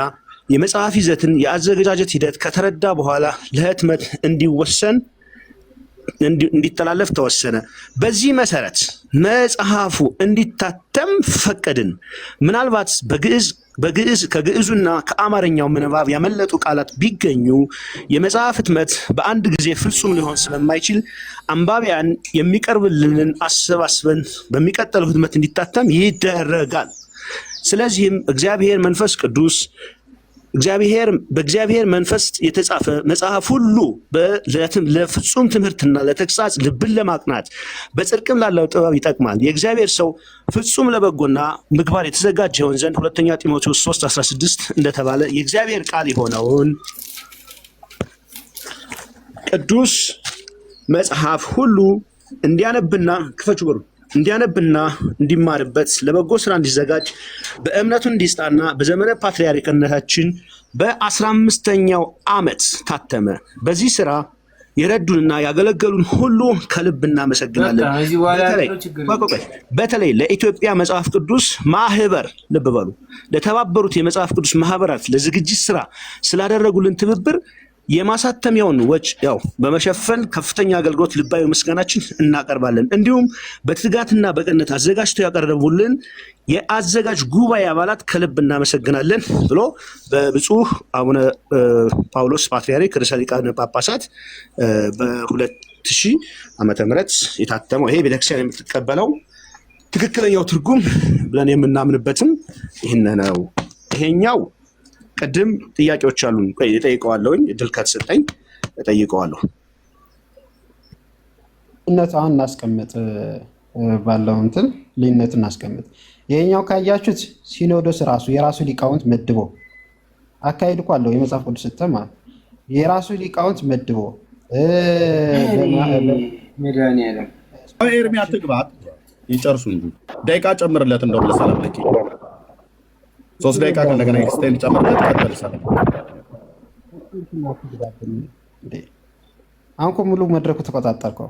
የመጽሐፍ ይዘትን የአዘገጃጀት ሂደት ከተረዳ በኋላ ለህትመት እንዲተላለፍ ተወሰነ። በዚህ መሰረት መጽሐፉ እንዲታተም ፈቀድን። ምናልባት ከግዕዙና ከአማርኛው ምንባብ ያመለጡ ቃላት ቢገኙ የመጽሐፍ ህትመት በአንድ ጊዜ ፍጹም ሊሆን ስለማይችል አንባቢያን የሚቀርብልንን አሰባስበን በሚቀጥለው ህትመት እንዲታተም ይደረጋል። ስለዚህም በእግዚአብሔር መንፈስ የተጻፈ መጽሐፍ ሁሉ ለፍጹም ትምህርትና ለተግሳጽ ልብን ለማቅናት በጽድቅም ላለው ጥበብ ይጠቅማል። የእግዚአብሔር ሰው ፍጹም ለበጎና ምግባር የተዘጋጀ ይሆን ዘንድ 2 ጢሞቴዎስ 3:16 እንደተባለ የእግዚአብሔር ቃል የሆነውን ቅዱስ መጽሐፍ ሁሉ እንዲያነብና እንዲማርበት ለበጎ ስራ እንዲዘጋጅ በእምነቱ እንዲጽናና በዘመነ ፓትርያርክነታችን በ15ኛው ዓመት ታተመ። በዚህ ስራ የረዱንና ያገለገሉን ሁሉ ከልብ እናመሰግናለን። በተለይ ለኢትዮጵያ መጽሐፍ ቅዱስ ማህበር ልብ በሉ፣ ለተባበሩት የመጽሐፍ ቅዱስ ማህበራት ለዝግጅት ስራ ስላደረጉልን ትብብር የማሳተሚያውን ወጪ በመሸፈን ከፍተኛ አገልግሎት ልባዊ ምስጋናችን እናቀርባለን። እንዲሁም በትጋትና በቅንነት አዘጋጅተው ያቀረቡልን የአዘጋጅ ጉባኤ አባላት ከልብ እናመሰግናለን ብሎ በብፁዕ አቡነ ጳውሎስ ፓትርያርክ ርዕሰ ሊቃነ ጳጳሳት በ2000 ዓመተ ምህረት የታተመው ይሄ ቤተክርስቲያን የምትቀበለው ትክክለኛው ትርጉም ብለን የምናምንበትም ይህን ነው። ይሄኛው ቅድም ጥያቄዎች አሉን። ቆይ እጠይቀዋለሁኝ፣ እድል ከተሰጠኝ እጠይቀዋለሁ። ልዩነቱን እናስቀምጥ፣ ባለው እንትን ልዩነቱን እናስቀምጥ። ይሄኛው ካያችሁት ሲኖዶስ ራሱ የራሱ ሊቃውንት መድቦ አካሄድ እኮ አለው። የመጽሐፍ ቅዱስ ስትማ የራሱ ሊቃውንት መድቦ ኤርሚያ ትግባት ይጨርሱ እንጂ ደቂቃ ጨምርለት። እንደውም ለሰላም ለኪ 3 ደቂቃ ከእንደገና ኤክስቴንድ ጨምርለት። ቀጥል ሰላም። አሁን እኮ ሙሉ መድረኩ ተቆጣጠርከው።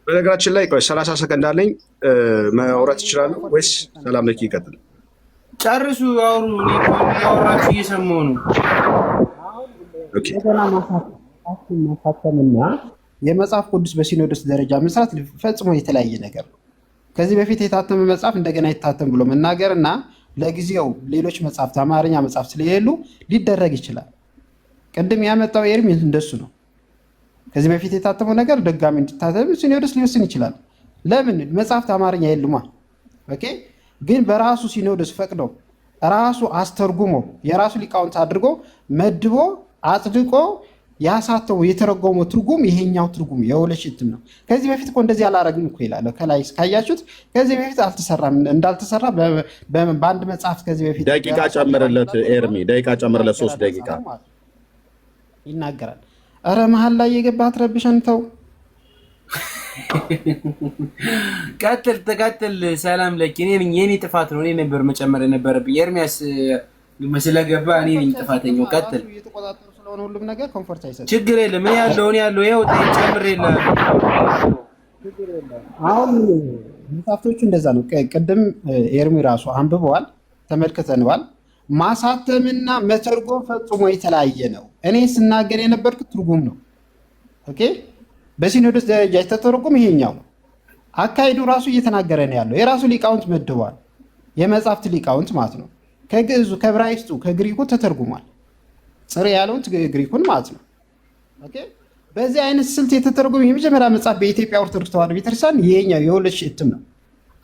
በነገራችን ላይ ቆይ 30 ሰከንድ አለኝ። ማውራት ይችላል ወይስ ሰላም ለኪ ይቀጥል? ጨርሱ፣ አውሩ። ያወራችሁ እየሰማሁ ነው። ኦኬ ማሳተምና የመጽሐፍ ቅዱስ በሲኖዶስ ደረጃ መስራት ፈጽሞ የተለያየ ነገር ነው። ከዚህ በፊት የታተመ መጽሐፍ እንደገና ይታተም ብሎ መናገር እና ለጊዜው ሌሎች መጽሐፍት አማርኛ መጽሐፍ ስለሌሉ ሊደረግ ይችላል። ቅድም ያመጣው ኤርሚ እንደሱ ነው። ከዚህ በፊት የታተመው ነገር ድጋሚ እንዲታተም ሲኖዶስ ሊወስን ይችላል። ለምን? መጽሐፍት አማርኛ የሉማ። ኦኬ። ግን በራሱ ሲኖዶስ ፈቅዶ ራሱ አስተርጉሞ የራሱ ሊቃውንት አድርጎ መድቦ አጽድቆ ያሳተው የተረጎመው ትርጉም ይሄኛው ትርጉም የወለሽ እትም ነው። ከዚህ በፊት እኮ እንደዚህ አላረግም እኮ ይላል። ከላይ ካያችሁት ከዚህ በፊት አልተሰራም፣ እንዳልተሰራ በአንድ መጽሐፍ ከዚህ በፊት ደቂቃ ጨምርለት ኤርሚ፣ ደቂቃ ጨምርለት 3 ደቂቃ ይናገራል። ኧረ መሀል ላይ የገባ አትረብሸን፣ ተው። ቀጥል ተቀጥል። ሰላም ለኪ። የኔ ጥፋት ነው። እኔ ነበር መጨመር የነበረብኝ። ኤርሚያስ ስለገባ እኔ ነኝ ጥፋተኛው። ቀጥል። ሁሉም ነገር ኮምፎርት አይሰጥም። ችግር የለም። እኔ ያለው ይኸው ጨምር የለም። አሁን መጽሐፍቶቹ እንደዛ ነው። ቅድም ኤርሚ ራሱ አንብበዋል፣ ተመልክተነዋል። ማሳተምና መተርጎም ፈጽሞ የተለያየ ነው። እኔ ስናገር የነበርኩት ትርጉም ነው። ኦኬ። በሲኖዶስ ደረጃ የተተረጎም ይሄኛው ነው። አካሄዱ ራሱ እየተናገረ ነው ያለው። የራሱ ሊቃውንት መድቧል። የመጽሐፍት ሊቃውንት ማለት ነው። ከግዕዙ፣ ከዕብራይስጡ፣ ከግሪኩ ተተርጉሟል። ጽሬ ያለውን ግሪኩን ማለት ነው። ኦኬ። በዚህ አይነት ስልት የተተረጎመ የመጀመሪያ መጽሐፍ በኢትዮጵያ ኦርቶዶክስ ተዋሕዶ ቤተክርስቲያን ይሄኛው የወለሽ እትም ነው።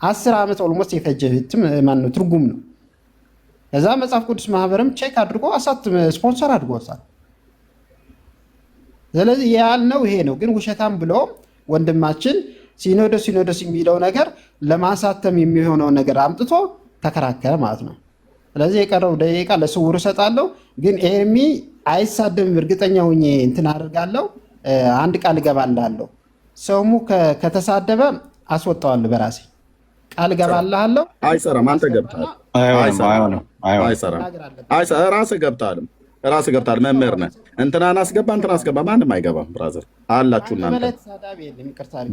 10 ዓመት ኦልሞስት የፈጀ እትም ማነው ትርጉም ነው። ከዛ መጽሐፍ ቅዱስ ማህበርም ቼክ አድርጎ ስፖንሰር አድርጎታል። ስለዚህ ያልነው ይሄ ነው። ግን ውሸታም ብሎ ወንድማችን ሲኖዶስ የሚለው ነገር ለማሳተም የሚሆነው ነገር አምጥቶ ተከራከረ ማለት ነው። ስለዚህ የቀረው ደቂቃ ለስውር እሰጣለሁ። ግን ኤርሚ አይሳደብም፣ እርግጠኛ ሆኜ እንትን አደርጋለሁ። አንድ ቃል እገባልሃለሁ። ሰሙ ከተሳደበ አስወጣዋለሁ በራሴ ቃል እገባልሃለሁ። አይሰራም። አንተ ገብተሃል። አይሰራም። ራስህ ገብተሃል። መምህር ነህ። እንትናን አስገባ፣ እንትን አስገባ። ማንም አይገባም። ብራዘር አላችሁ እናንተ።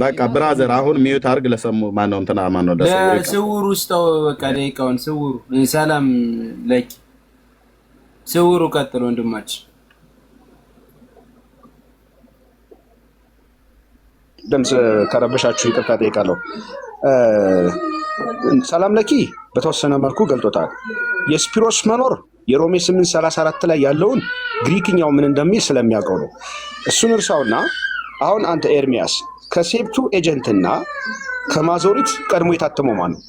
በቃ ብራዘር አሁን ሚዩት አድርግ። ለሰሙ ማነው እንትና ማነው ለስውሩ ውስጠው በቃ ደቂቃውን ስውሩ። ሰላም ለኪ ስውሩ ቀጥል ወንድማችን። ድምፅ ከረበሻችሁ ይቅርታ ጠይቃለሁ። ሰላም ለኪ በተወሰነ መልኩ ገልጦታል። የስፒሮስ መኖር የሮሜ 8:34 ላይ ያለውን ግሪክኛው ምን እንደሚል ስለሚያውቀው ነው። እሱን እርሳውና አሁን አንተ ኤርሚያስ ከሴፕቱ ኤጀንትና ከማዞሪት ቀድሞ የታተመው ማን ነው?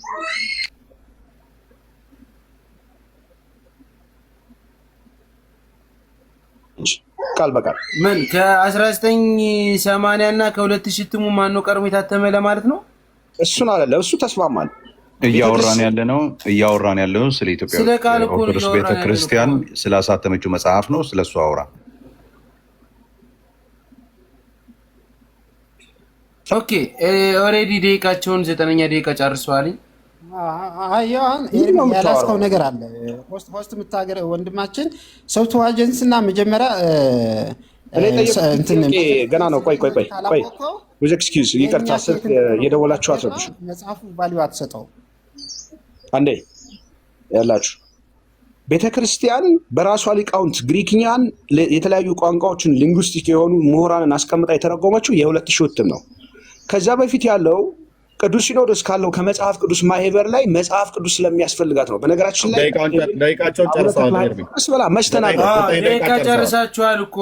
ቃል በቃል ምን ከ1980 እና ከ2000 እትሙ ማን ነው ቀድሞ የታተመ ለማለት ነው? እሱን አይደለም፣ እሱ ተስማማል። እያወራን ያለነው ስለ ኢትዮጵያ ኦርቶዶክስ ቤተክርስቲያን ስላሳተመችው መጽሐፍ ነው። ስለሱ አውራ። ኦኬ። ኦልሬዲ ደቂቃቸውን 9ኛ ደቂቃ ጨርሰዋል። ያላስከው ነገር አለ። ሆስት የምታገር ወንድማችን ሰብቱ አጀንስ እና መጀመሪያ ገና ነው። ቆይ ዊዝ ኤክስኪውዝ ይቅርታ፣ ስልክ የደወላችሁ አትረብሹ። መጽሐፉ ቫልዩ አትሰጠው። አንዴ ያላችሁ ቤተክርስቲያን በራሷ ሊቃውንት ግሪክኛን የተለያዩ ቋንቋዎችን ሊንጉስቲክ የሆኑ ምሁራንን አስቀምጣ የተረጎመችው የ2000 እትም ነው። ከዛ በፊት ያለው ቅዱስ ሲኖዶስ ካለው ከመጽሐፍ ቅዱስ ማህበር ላይ መጽሐፍ ቅዱስ ስለሚያስፈልጋት ነው። በነገራችን ላይ ደቂቃቸውን ጨርሰዋል። መስተናገር ደቂቃ ጨርሳችኋል እኮ።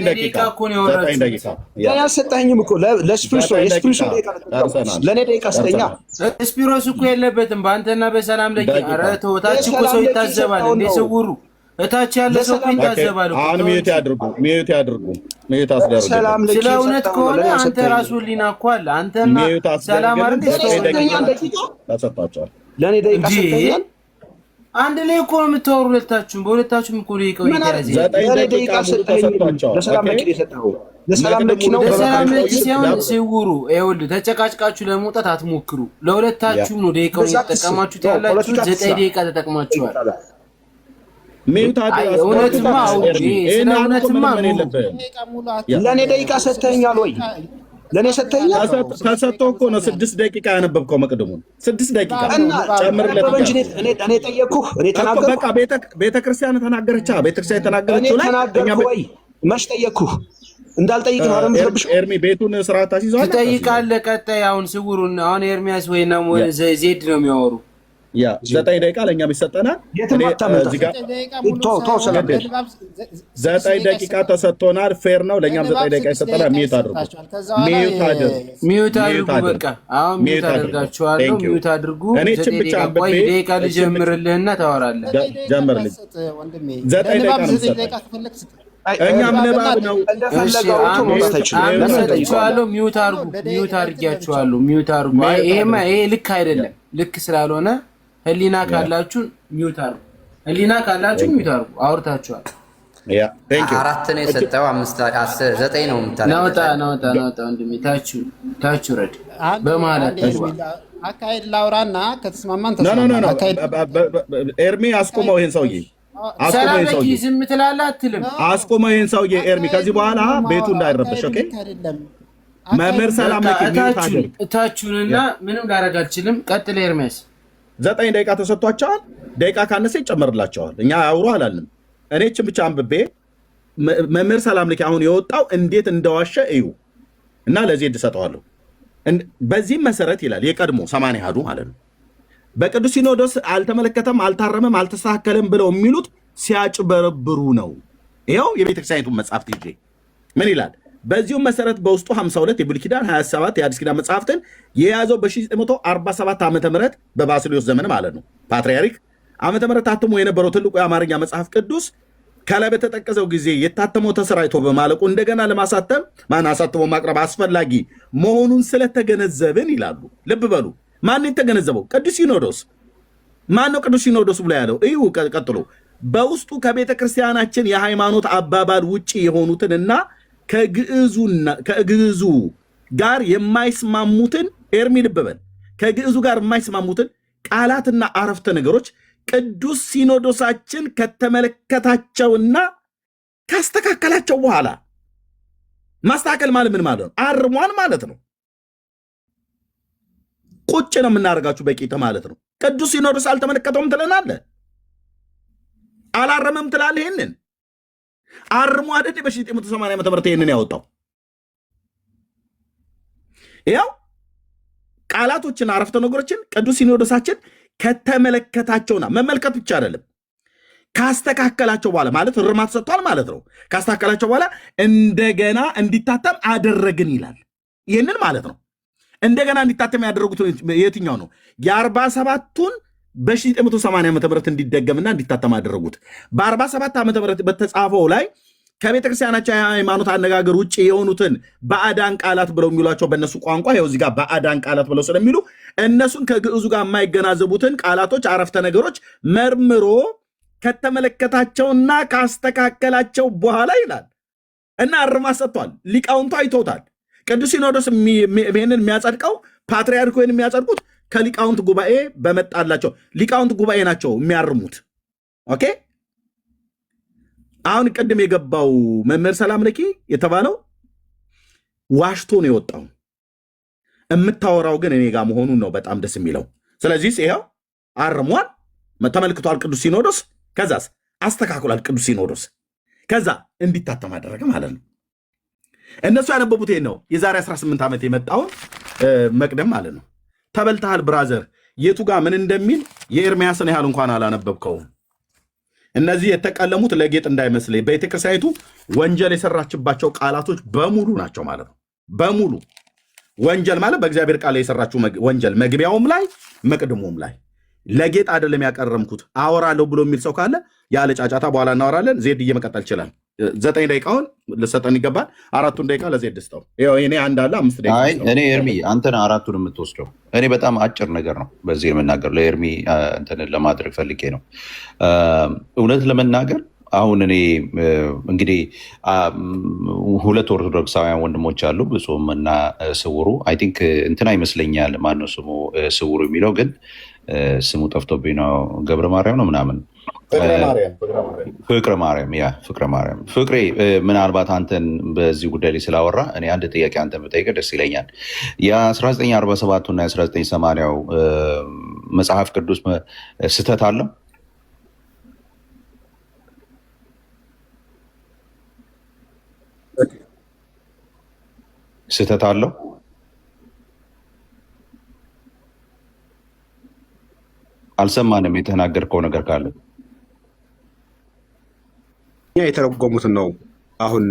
ደቂቃ እኮ ነው ያወራችሁት። ያልሰጠኝም እኮ ለስፒሮስ ለእኔ ደቂቃ ስጠኛ። ስፒሮስ እኮ የለበትም በአንተና በሰላም ላይ። ኧረ ተው፣ ታች እኮ ሰው ይታዘባል እንዴ ስውሩ። እታች ያለ ሰው እኮ ይታዘባል። አሁን ሚዩት ያድርጉ። ሚዩት አስደርጉ። ስለ እውነት ከሆነ አንተ ራሱ ሊና እኮ አለ። አንተና ሰላም አርግ ተሰጣቸዋል። ለእኔ ደቂቃ ሰጠኛል። አንድ ላይ እኮ ነው የምታወሩ ሁለታችሁም። በሁለታችሁም እኮ ደቂቃው ይያዝ። ለእኔ ደቂቃ ሰጠኝ። ለሰላም ለኪ የሰጠኸው ለሰላም ለኪ ነው። ለሰላም ለኪ ሲሆን ሲውሩ ይኸውልህ ተጨቃጭቃችሁ ለመውጣት አትሞክሩ። ለሁለታችሁ ነው ደቂቃውን እየተጠቀማችሁት ያላችሁ። 9 ደቂቃ ተጠቅማችኋል። እውነትማ ለእኔ ደቂቃ ሰጥተኸኛል ወይ? ለእኔ ሰጥተኸኛል። ተሰጥቶ እኮ ነው 6 ደቂቃ ያነበብከው መቅድሙን 6 ደቂቃ ጨምርለት እንጂ እኔ ጠየቅኩህ። እኔ ተናገርኩ። በቃ ቤተክርስቲያን ተናገረቻ። ቤተክርስቲያን ተናገረችው ላይ ተናገርኩ ወይ? መች ጠየቅኩህ? እንዳልጠይቅ ነው አይደል? ምትረብሽ ኤርሚ ቤቱን ስርዓት አስይዘዋል። ትጠይቃለህ። ቀጣይ አሁን ስውሩን አሁን ኤርሚያስ ወይና ዜድ ነው የሚያወሩ። ያ 9 ደቂቃ ለእኛም ይሰጠናል። እዚህ ጋር 9 ደቂቃ ተሰጥቶናል። ፌር ነው። ለእኛም 9 ደቂቃ ይሰጠናል። ሚዩት አድርጉ። በቃ አሁን ሚዩት አድርጋችኋለሁ። ሚዩት አድርጉ። 9 ደቂቃ ልጀምርልህና ታወራለህ። ጀምርልኝ። 9 ደቂቃ ነው የምትሰጠው። እኛም ንባብ ነው ሰጥቻለሁ። ሚዩት አድርጉ። ሚዩት አድርጊያችኋለሁ። ሚዩት አድርጉ። ይሄ ልክ አይደለም። ልክ ስላልሆነ ህሊና ካላችሁ ሚዩት አድርጉ። ህሊና ካላችሁ ሚዩት አድርጉ። አውርታችኋል። 4 ነው የሰጠው። 9 ነው የምታለው። ናውጣ ወንድሜ ታች ረድ በማለት አካሄድ ላውራና ከተስማማን ኤርሚ አስቆመው ይሄን ሰውዬ ሰላም ለኪ ዝም ትላለህ አትልም? አስቆመው ይሄን ሰውዬ ኤርሚ ከዚህ በኋላ ቤቱ እንዳይረበሽ። ኦኬ መምህር ሰላም ለኪ እታችሁንና ምንም ላደርግ አልችልም። ቀጥል ኤርሚያስ። 9 ደቂቃ ተሰጥቷቸዋል። ደቂቃ ካነሰ ይጨመርላቸዋል። እኛ አውሩ አላልንም። እኔ እችን ብቻ አንብቤ መምህር ሰላም ለኪ አሁን የወጣው እንዴት እንደዋሸ እዩ እና ለዜድ እሰጠዋለሁ። በዚህም መሰረት ይላል የቀድሞ 80 አሐዱ ማለት ነው በቅዱስ ሲኖዶስ አልተመለከተም፣ አልታረመም፣ አልተስተካከለም ብለው የሚሉት ሲያጭበረብሩ ነው። ይኸው የቤተክርስቲያኒቱን መጽሐፍት ይዤ ምን ይላል? በዚሁም መሰረት በውስጡ 52 የብሉይ ኪዳን 27 የአዲስ ኪዳን መጽሐፍትን የያዘው በ1947 ዓ.ም በባስልዮስ ዘመን ማለት ነው ፓትርያርክ ዓመተ ምህረት ታትሞ የነበረው ትልቁ የአማርኛ መጽሐፍ ቅዱስ ከላይ በተጠቀሰው ጊዜ የታተመው ተሰራጭቶ በማለቁ እንደገና ለማሳተም አሳትሞ ማቅረብ አስፈላጊ መሆኑን ስለተገነዘብን ይላሉ። ልብ በሉ። ማን የተገነዘበው? ቅዱስ ሲኖዶስ። ማን ነው ቅዱስ ሲኖዶስ ብሎ ያለው? እዩ ቀጥሎ በውስጡ ከቤተ ክርስቲያናችን የሃይማኖት አባባል ውጪ የሆኑትንና ከግዕዙ ጋር የማይስማሙትን ኤርሚ ልብ በል፣ ከግዕዙ ጋር የማይስማሙትን ቃላትና አረፍተ ነገሮች ቅዱስ ሲኖዶሳችን ከተመለከታቸውና ካስተካከላቸው በኋላ ማስተካከል ማለት ምን ማለት ነው? አርሟን ማለት ነው። ቁጭ ነው የምናደርጋችሁ በቂጥ ማለት ነው። ቅዱስ ሲኖዶስ አልተመለከተውም ትለናለህ፣ አላረመም ትላለህ። ይህንን አርሞ አይደል በ1980 ዓ.ም ይህንን ያወጣው። ያው ቃላቶችን አረፍተ ነገሮችን ቅዱስ ሲኖዶሳችን ከተመለከታቸውና መመልከት ብቻ አይደለም ካስተካከላቸው በኋላ ማለት እርማት ሰጥቷል ማለት ነው። ካስተካከላቸው በኋላ እንደገና እንዲታተም አደረግን ይላል። ይህንን ማለት ነው እንደገና እንዲታተም ያደረጉት የትኛው ነው? የ47ቱን በ1980 ዓ.ም እንዲደገምና እንዲታተም አደረጉት። በ47 ዓ.ም በተጻፈው ላይ ከቤተክርስቲያናቸው የሃይማኖት አነጋገር ውጭ የሆኑትን ባዕዳን ቃላት ብለው የሚሏቸው በእነሱ ቋንቋ ይኸው እዚህ ጋር ባዕዳን ቃላት ብለው ስለሚሉ እነሱን ከግዕዙ ጋር የማይገናዘቡትን ቃላቶች፣ አረፍተ ነገሮች መርምሮ ከተመለከታቸውና ካስተካከላቸው በኋላ ይላል እና እርማት ሰጥቷል። ሊቃውንቱ አይተውታል። ቅዱስ ሲኖዶስ ይህንን የሚያጸድቀው ፓትርያርኩ ይህን የሚያጸድቁት ከሊቃውንት ጉባኤ በመጣላቸው ሊቃውንት ጉባኤ ናቸው የሚያርሙት። ኦኬ አሁን ቅድም የገባው መምህር ሰላም ለኪ የተባለው ዋሽቶ ነው የወጣው። የምታወራው ግን እኔ ጋር መሆኑን ነው በጣም ደስ የሚለው። ስለዚህ ይኸው አርሟል፣ ተመልክቷል ቅዱስ ሲኖዶስ። ከዛስ አስተካክሏል ቅዱስ ሲኖዶስ። ከዛ እንዲታተም አደረገ ማለት ነው። እነሱ ያነበቡት ይሄን ነው። የዛሬ 18 ዓመት የመጣውን መቅደም ማለት ነው። ተበልተሃል ብራዘር። የቱ ጋር ምን እንደሚል የኤርሚያስን ያህል እንኳን አላነበብከውም። እነዚህ የተቀለሙት ለጌጥ እንዳይመስል ቤተክርስቲያኒቱ ወንጀል የሰራችባቸው ቃላቶች በሙሉ ናቸው ማለት ነው። በሙሉ ወንጀል ማለት በእግዚአብሔር ቃል የሰራችው ወንጀል መግቢያውም ላይ መቅድሞም ላይ ለጌጥ አይደለም ያቀረምኩት። አወራለሁ ብሎ የሚል ሰው ካለ ያለ ጫጫታ በኋላ እናወራለን። ዜድ እየመቀጠል ይችላል። 9 ደቂቃውን ልሰጠን ይገባል። 4ቱን ደቂቃ ለዜድ ስጠው። እኔ አንድ አለ 5 ደቂቃ። እኔ ኤርሚ አንተን 4ቱን የምትወስደው እኔ በጣም አጭር ነገር ነው በዚህ የምናገር ለኤርሚ እንትን ለማድረግ ፈልጌ ነው። እውነት ለመናገር አሁን እኔ እንግዲህ ሁለት ኦርቶዶክሳውያን ወንድሞች አሉ፣ ብፁዕም እና ስውሩ። አይ ቲንክ እንትና ይመስለኛል ማነው ስሙ ስውሩ የሚለው ግን ስሙ ጠፍቶብኝ ነው። ገብረ ማርያም ነው ምናምን ፍቅረ ማርያም ያ ፍቅረ ማርያም ፍቅሬ፣ ምናልባት አንተን በዚህ ጉዳይ ላይ ስላወራ እኔ አንድ ጥያቄ አንተን ብጠይቅህ ደስ ይለኛል። የ1947 እና የ1980 መጽሐፍ ቅዱስ ስህተት አለው? ስህተት አለው? አልሰማንም። የተናገርከው ነገር ካለ እኛ የተረጎሙትን ነው። አሁን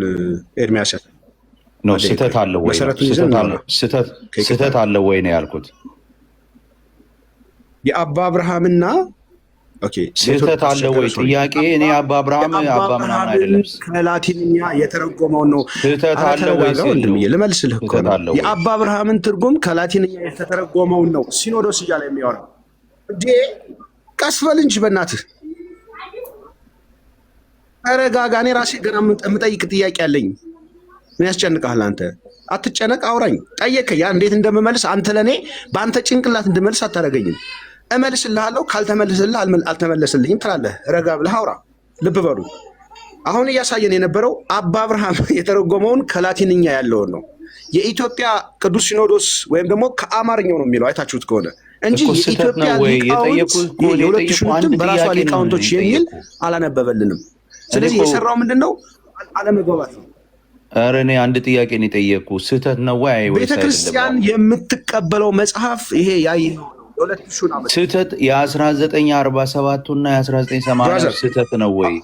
ኤርሚያስ ነው ስህተት አለው ወይ? ስህተት አለው ወይ ነው ያልኩት። የአባ አብርሃምና ስህተት አለው ወይ ጥያቄ። እኔ አባ አብርሃም አባ ምናምን አይደለም፣ ከላቲንኛ የተረጎመውን ነው። ስህተት አለው ወይ? ልመልስልህ እኮ ነው። የአባ አብርሃምን ትርጉም ከላቲንኛ የተተረጎመውን ነው ሲኖዶስ እያለ የሚያወራው። እንዴ ቀስ በል እንጂ በእናትህ ተረጋጋ። እኔ ራሴ ገና የምጠይቅ ጥያቄ አለኝ። ምን ያስጨንቃል? አንተ አትጨነቅ፣ አውራኝ። ጠየቀኝ ያ እንዴት እንደምመልስ አንተ ለእኔ በአንተ ጭንቅላት እንድመልስ አታደርገኝም። እመልስልሃለሁ፣ ካልተመልስልህ አልተመለስልኝም ትላለህ። ረጋ ብለህ አውራ። ልብ በሉ አሁን እያሳየን የነበረው አባ አብርሃም የተረጎመውን ከላቲንኛ ያለውን ነው። የኢትዮጵያ ቅዱስ ሲኖዶስ ወይም ደግሞ ከአማርኛው ነው የሚለው አይታችሁት ከሆነ እንጂ የኢትዮጵያ ሊቃውንት የሁለት ሺህ በራሷ ሊቃውንቶች የሚል አላነበበልንም። ስለዚህ የሰራው ምንድን ነው? አለመግባባት ነው። ኧረ እኔ አንድ ጥያቄ ነው የጠየቅኩ። ስህተት ነው ወይ? ቤተክርስቲያን የምትቀበለው መጽሐፍ ይሄ ያየኸው ስህተት የ1947 እና የ1980 ስህተት ነው ወይ?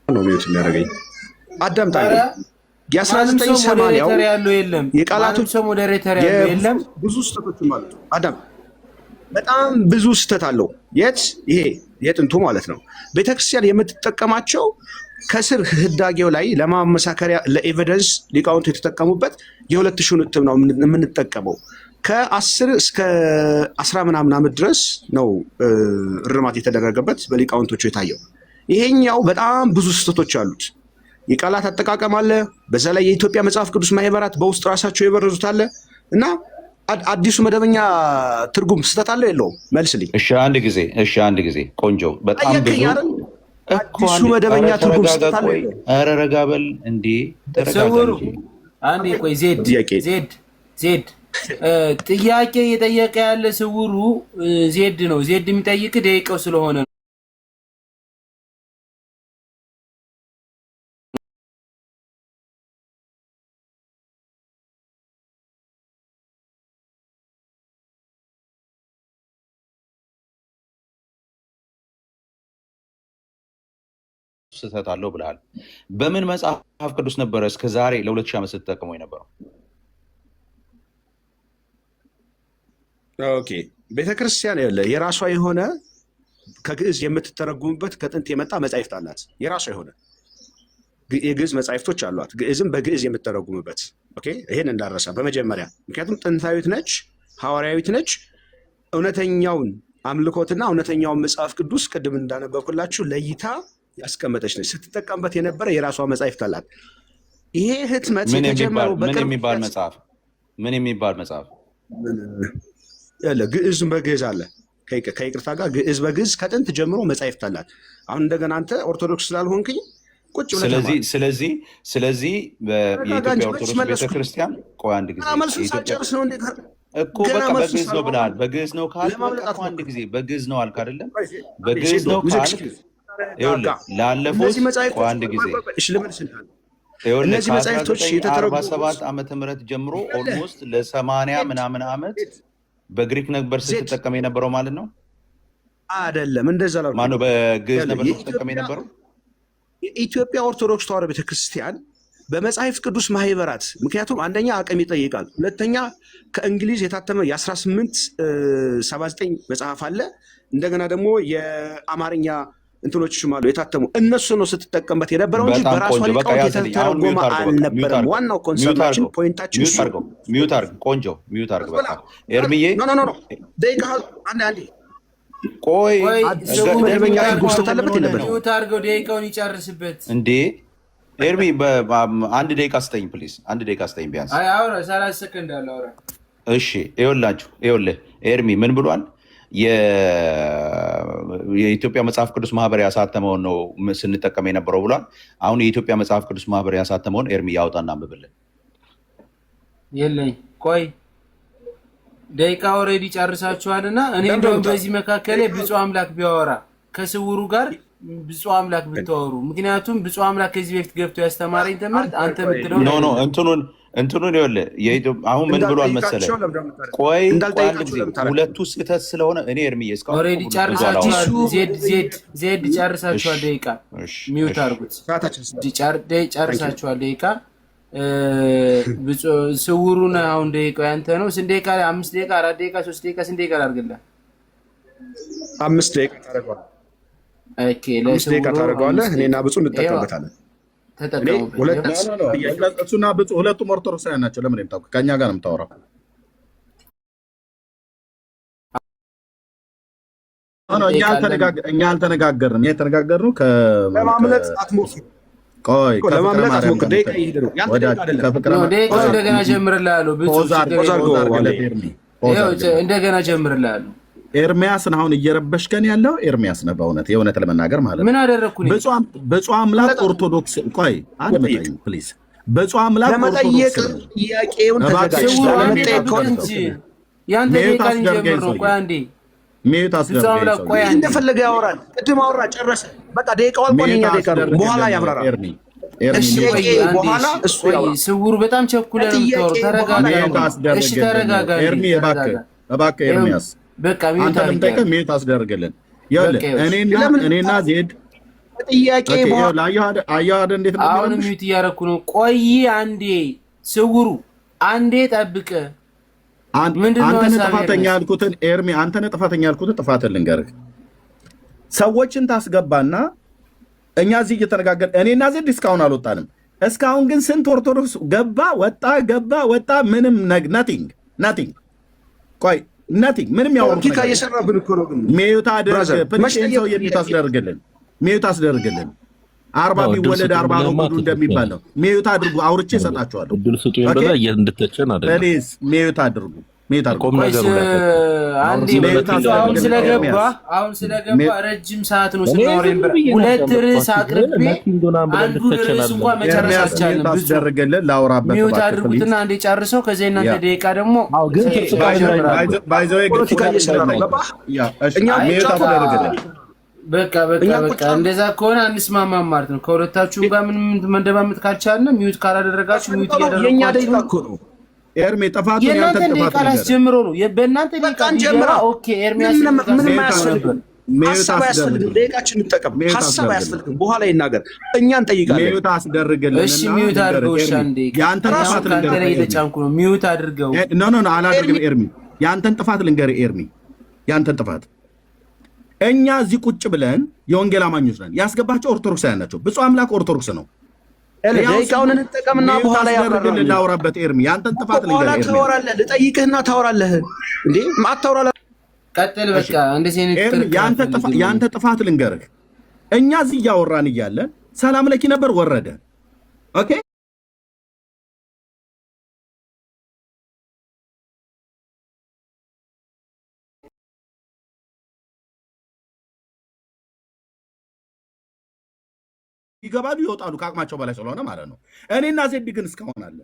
ነው ሚዩት የሚያደርገኝ አዳምጣ። የ1980 የለም የቃላቱ ሞዴሬተር ያለው የለም። ብዙ ስህተቶች ማለት አዳም በጣም ብዙ ስህተት አለው። ይሄ የጥንቱ ማለት ነው። ቤተክርስቲያን የምትጠቀማቸው ከስር ህዳጌው ላይ ለማመሳከሪያ ለኤቪደንስ ሊቃውንቱ የተጠቀሙበት የሁለት ሺህ እትም ነው የምንጠቀመው። ከ10 እስከ 10 ምናምን ዓመት ድረስ ነው እርማት የተደረገበት በሊቃውንቶቹ የታየው። ይሄኛው በጣም ብዙ ስህተቶች አሉት። የቃላት አጠቃቀም አለ። በዛ ላይ የኢትዮጵያ መጽሐፍ ቅዱስ ማህበራት በውስጥ ራሳቸው የበረዙት አለ እና አዲሱ መደበኛ ትርጉም ስህተት አለው የለውም? መልስልኝ። እሺ አንድ ጊዜ ቆንጆ። በጣም ብዙ አዲሱ መደበኛ ትርጉም ስህተት አለው። ኧረ ረጋ በል እንዴ! ተሰውሩ አንዴ ቆይ። ዜድ ጥያቄ እየጠየቀ ያለ ስውሩ ዜድ ነው። ዜድ የሚጠይቅ ደቂቃው ስለሆነ ነው። ስህተት አለው ብለሃል። በምን መጽሐፍ ቅዱስ ነበረ እስከ ዛሬ ለ2000 ዓመት ስትጠቀመው የነበረው? ኦኬ ቤተክርስቲያን የራሷ የሆነ ከግዕዝ የምትተረጉምበት ከጥንት የመጣ መጻሕፍት አላት። የራሷ የሆነ የግዕዝ መጻሕፍቶች አሏት። ግዕዝም በግዕዝ የምትተረጉምበት። ኦኬ ይሄን እንዳረሳ በመጀመሪያ ምክንያቱም ጥንታዊት ነች፣ ሐዋርያዊት ነች። እውነተኛውን አምልኮትና እውነተኛውን መጽሐፍ ቅዱስ ቅድም እንዳነበብኩላችሁ ለይታ ያስቀመጠች ነች። ስትጠቀምበት የነበረ የራሷ መጻሕፍት አላት። ይሄ ህትመት የተጀመረው ምን የሚባል መጽሐፍ? ግዕዝም በግዕዝ አለ። ከይቅርታ ጋር ግዕዝ በግዕዝ ከጥንት ጀምሮ መጻሕፍት አላት። አሁን እንደገና አንተ ኦርቶዶክስ ስላልሆንክኝ ቁጭ ብለህ ስለዚህ የኢትዮጵያ ኦርቶዶክስ ቤተክርስቲያን ቆይ አንድ ጊዜ እኮ በቃ በግዕዝ ነው ብለሃል። በግዕዝ ነው ካልክ በቃ አንድ ጊዜ በግዕዝ ነው አልክ አይደለም? በግዕዝ ነው ካልክ ይኸውልህ ላለፉት ቆይ አንድ ጊዜ እነዚህ መጻሕፍቶች ከ47 ዓመተ ምህረት ጀምሮ ኦልሞስት ለ80 ምናምን ዓመት በግሪክ ነበር ስትጠቀም የነበረው ማለት ነው? አይደለም፣ እንደዛ ነው። ማነው በግዕዝ ነበር ስትጠቀም የነበረው? የኢትዮጵያ ኦርቶዶክስ ተዋሕዶ ቤተክርስቲያን በመጽሐፍ ቅዱስ ማህበራት፣ ምክንያቱም አንደኛ አቅም ይጠይቃል፣ ሁለተኛ ከእንግሊዝ የታተመ የ1879 መጽሐፍ አለ። እንደገና ደግሞ የአማርኛ እንትኖችም አሉ የታተሙ እነሱ ነው ስትጠቀምበት የነበረው እንጂ በጣም በራሷ ቆንጆ። በቃ ሊቃውንት ያዝልኝ። አሁን የተተረጎመ ሚውት አድርገው፣ በቃ ሚውት አልነበረም። አድርገው፣ ዋናው ሚውት ኮንሰፕታችን አድርገው፣ ፖይንታችን ሚውት እሱ ነው። አድርገው፣ ሚውት አድርገው። ቆንጆ ሚውት አድርገው። በቃ ኤርሚዬ ኖ ደቂቃ አንዴ ቆይ መደበኛ ህግ ውስጥ አለበት የለበትም? ሚውት አድርገው ደቂቃውን ይጨርስበት እንዴ ኤርሚ አንድ ደቂቃ ስጠኝ ፕሊዝ፣ አንድ ደቂቃ ስጠኝ ቢያንስ። አይ አውራ 30 ሰከንድ አለ አውራ። እሺ ይኸውልህ ኤርሚ ምን ብሏል? የኢትዮጵያ መጽሐፍ ቅዱስ ማህበር ያሳተመውን ነው ስንጠቀም የነበረው ብሏል። አሁን የኢትዮጵያ መጽሐፍ ቅዱስ ማህበር ያሳተመውን ኤርሚ ያውጣና አንብብልን። የለኝ ቆይ ደቂቃ ኦልሬዲ ጨርሳችኋልና እኔ እንደውም በዚህ መካከል ብፁዕ አምላክ ቢያወራ ከስውሩ ጋር ብፁዕ አምላክ ብታወሩ፣ ምክንያቱም ብፁዕ አምላክ ከዚህ በፊት ገብቶ ያስተማረኝ ትምህርት አንተ ምትለው ኖ እንትኑን ይኸውልህ አሁን ምን ብሏል መሰለህ? ቆይ ሁለቱ ስህተት ስለሆነ እኔ ኤርሚዬ እስካሁን ኦልሬዲ ጨርሳችኋል። ዜድ ጨርሳችኋል። ደቂቃ ሚውት አድርጉት። ጨርሳችኋል ደቂቃ ስውሩን አሁን ደቂቃው ያንተ ነው። ስንት ደቂቃ? 5 ደቂቃ፣ 4 ደቂቃ፣ 3 ደቂቃ ስንት ደቂቃ ላድርግልህ? 5 ደቂቃ ታደርገዋለህ። ኦኬ ለስውሩ ታደርገዋለህ። እኔና ብፁዕ እንጠቀምበታለን። እሱና ብፁዕ ሁለቱም ኦርቶዶክሳውያን ናቸው። ለምን የምታውቅ ከእኛ ጋር ነው የምታወራው? እኛ አልተነጋገርንም። የተነጋገርነው ለማምለጥ አትሞክር። ቆይ ለማምለጥ አትሞክር። ደቂቃ ይሄድ ነው ያንተ ደቂቃ አይደለም። ደቂቃው እንደገና ጀምርልሃለሁ። እንደገና ጀምርልሃለሁ። ኤርሚያስን አሁን እየረበሽከን ያለው ኤርሚያስ ነው። የእውነት ለመናገር ማለት ነው። ምን አደረግኩኝ? ብፁዕ አምላክ ኦርቶዶክስ ቆይ አድምጠኝ ፕሊዝ። ብፁዕ አምላክ ለመጠየቅ ጥያቄውን ተዘጋጅ። ያንተ ደቂቃ ሊጀምር ነው። ቆይ አንዴ ሚዩት አስደርግ። እንደፈለገ ያወራል። ቅድም አወራ ጨረሰ። በቃ ደቂቃው አልቆኛ ደቂቃ ነው። በኋላ ያብራራል። በኋላ እሱ ያወራል። ስውሩ በጣም ቸኩለህ ነው የምታወራው። ተረጋጋ። እሺ ተረጋጋ። እባክህ ኤርሚያስ በቃ ሚዩት አስደርግልን። እኔና ዜድ ጥያቄ አየሁ እንዴት ነው? አሁን ሚዩት እያደረኩ ነው። ቆይ አንዴ ስውሩ አንዴ ጠብቅ። አንተን ጥፋተኛ ያልኩትን ኤርሚ፣ አንተን ጥፋተኛ ያልኩትን ጥፋትን ልንገርህ። ሰዎችን ታስገባና እኛ እዚህ እየተነጋገር እኔና ዜድ እስካሁን አልወጣንም። እስካሁን ግን ስንት ኦርቶዶክስ ገባ ወጣ ምንም ናቲንግ ቆይ ናቲንግ ምንም ያወሩት ፖለቲካ እየሰራብን እኮ ነው። ግን ሚዩት አድርግ ፕሊዝ። ሰው ሚዩት አስደርግልን። 40 ቢወለድ 40 ነው ጉዱ እንደሚባል ነው። ሚዩት አድርጉ። አውርቼ እሰጣችኋለሁ። እድል ስጡኝ ብለህ እንድትቸን አይደለም። ፕሊዝ ሚዩት አድርጉ። አሁን ስለገባ ረጅም ሰዓት ነው ስናወራ ነበር። ሁለት ርዕስ አቅርቤ አንዱ ርዕስ እንኳን መጨረስ አልቻለም። አስደርግልን ላውራበት። ሚዩት አድርጉትና አንዴ ጨርሰው ከዚያ እናንተ ደቂቃ ደግሞ ፖለቲካ እየሰራ ነው። እኛ ሚዩት አስደርግልን። በቃ እንደዛ ከሆነ አንስማማም ማለት ነው። ከሁለታችሁም ጋር ምንም መንደማመጥ ካልቻልን ሚዩት ካላደረጋችሁ ሚዩት እያደረጋችሁ የኛ ደቂቃ እኮ ነው። ኤርሚ ጥፋቱ ያንተ ጥፋት ነው። ጀምሮ ነው በእናንተ ደቂቃ ጀምራ። ኦኬ ኤርሚያስ ምንም አያስፈልግም። ሀሳብ አያስፈልግም። ደቂቃችን እንጠቀም። ሀሳብ አያስፈልግም። በኋላ ይናገር። እኛ እንጠይቃለን። ሚዩት አስደርግልን። እሺ ሚዩት አድርገው። እሺ አንዴ ያንተ ጥፋት ልንገርህ። እየተጫንኩ ነው። ሚዩት አድርገው። ኖ አላደርግም። ኤርሚ ያንተን ጥፋት ልንገርህ። ኤርሚ ያንተን ጥፋት እኛ እዚህ ቁጭ ብለን የወንጌል አማኞች ነን። ያስገባቸው ኦርቶዶክሳውያን ናቸው። ብፁዕ አምላክ ኦርቶዶክስ ነው። ደቂቃውን እንጠቀምና በኋላ ያብራራል። ላውራበት ኤርሚ ያንተን ጥፋት ልንገርህ። ታወራለህ፣ ልጠይቅህና ታወራለህ እንዴ? ማታወራለህ። ቀጥል። በቃ እንደዚህ አይነት ያንተ ጥፋት ልንገርህ። እኛ እዚህ እያወራን እያለን ሰላም ለኪ ነበር ወረደ። ኦኬ ይገባሉ ይወጣሉ፣ ከአቅማቸው በላይ ስለሆነ ማለት ነው። እኔና ዜድ ግን እስካሁን አለ።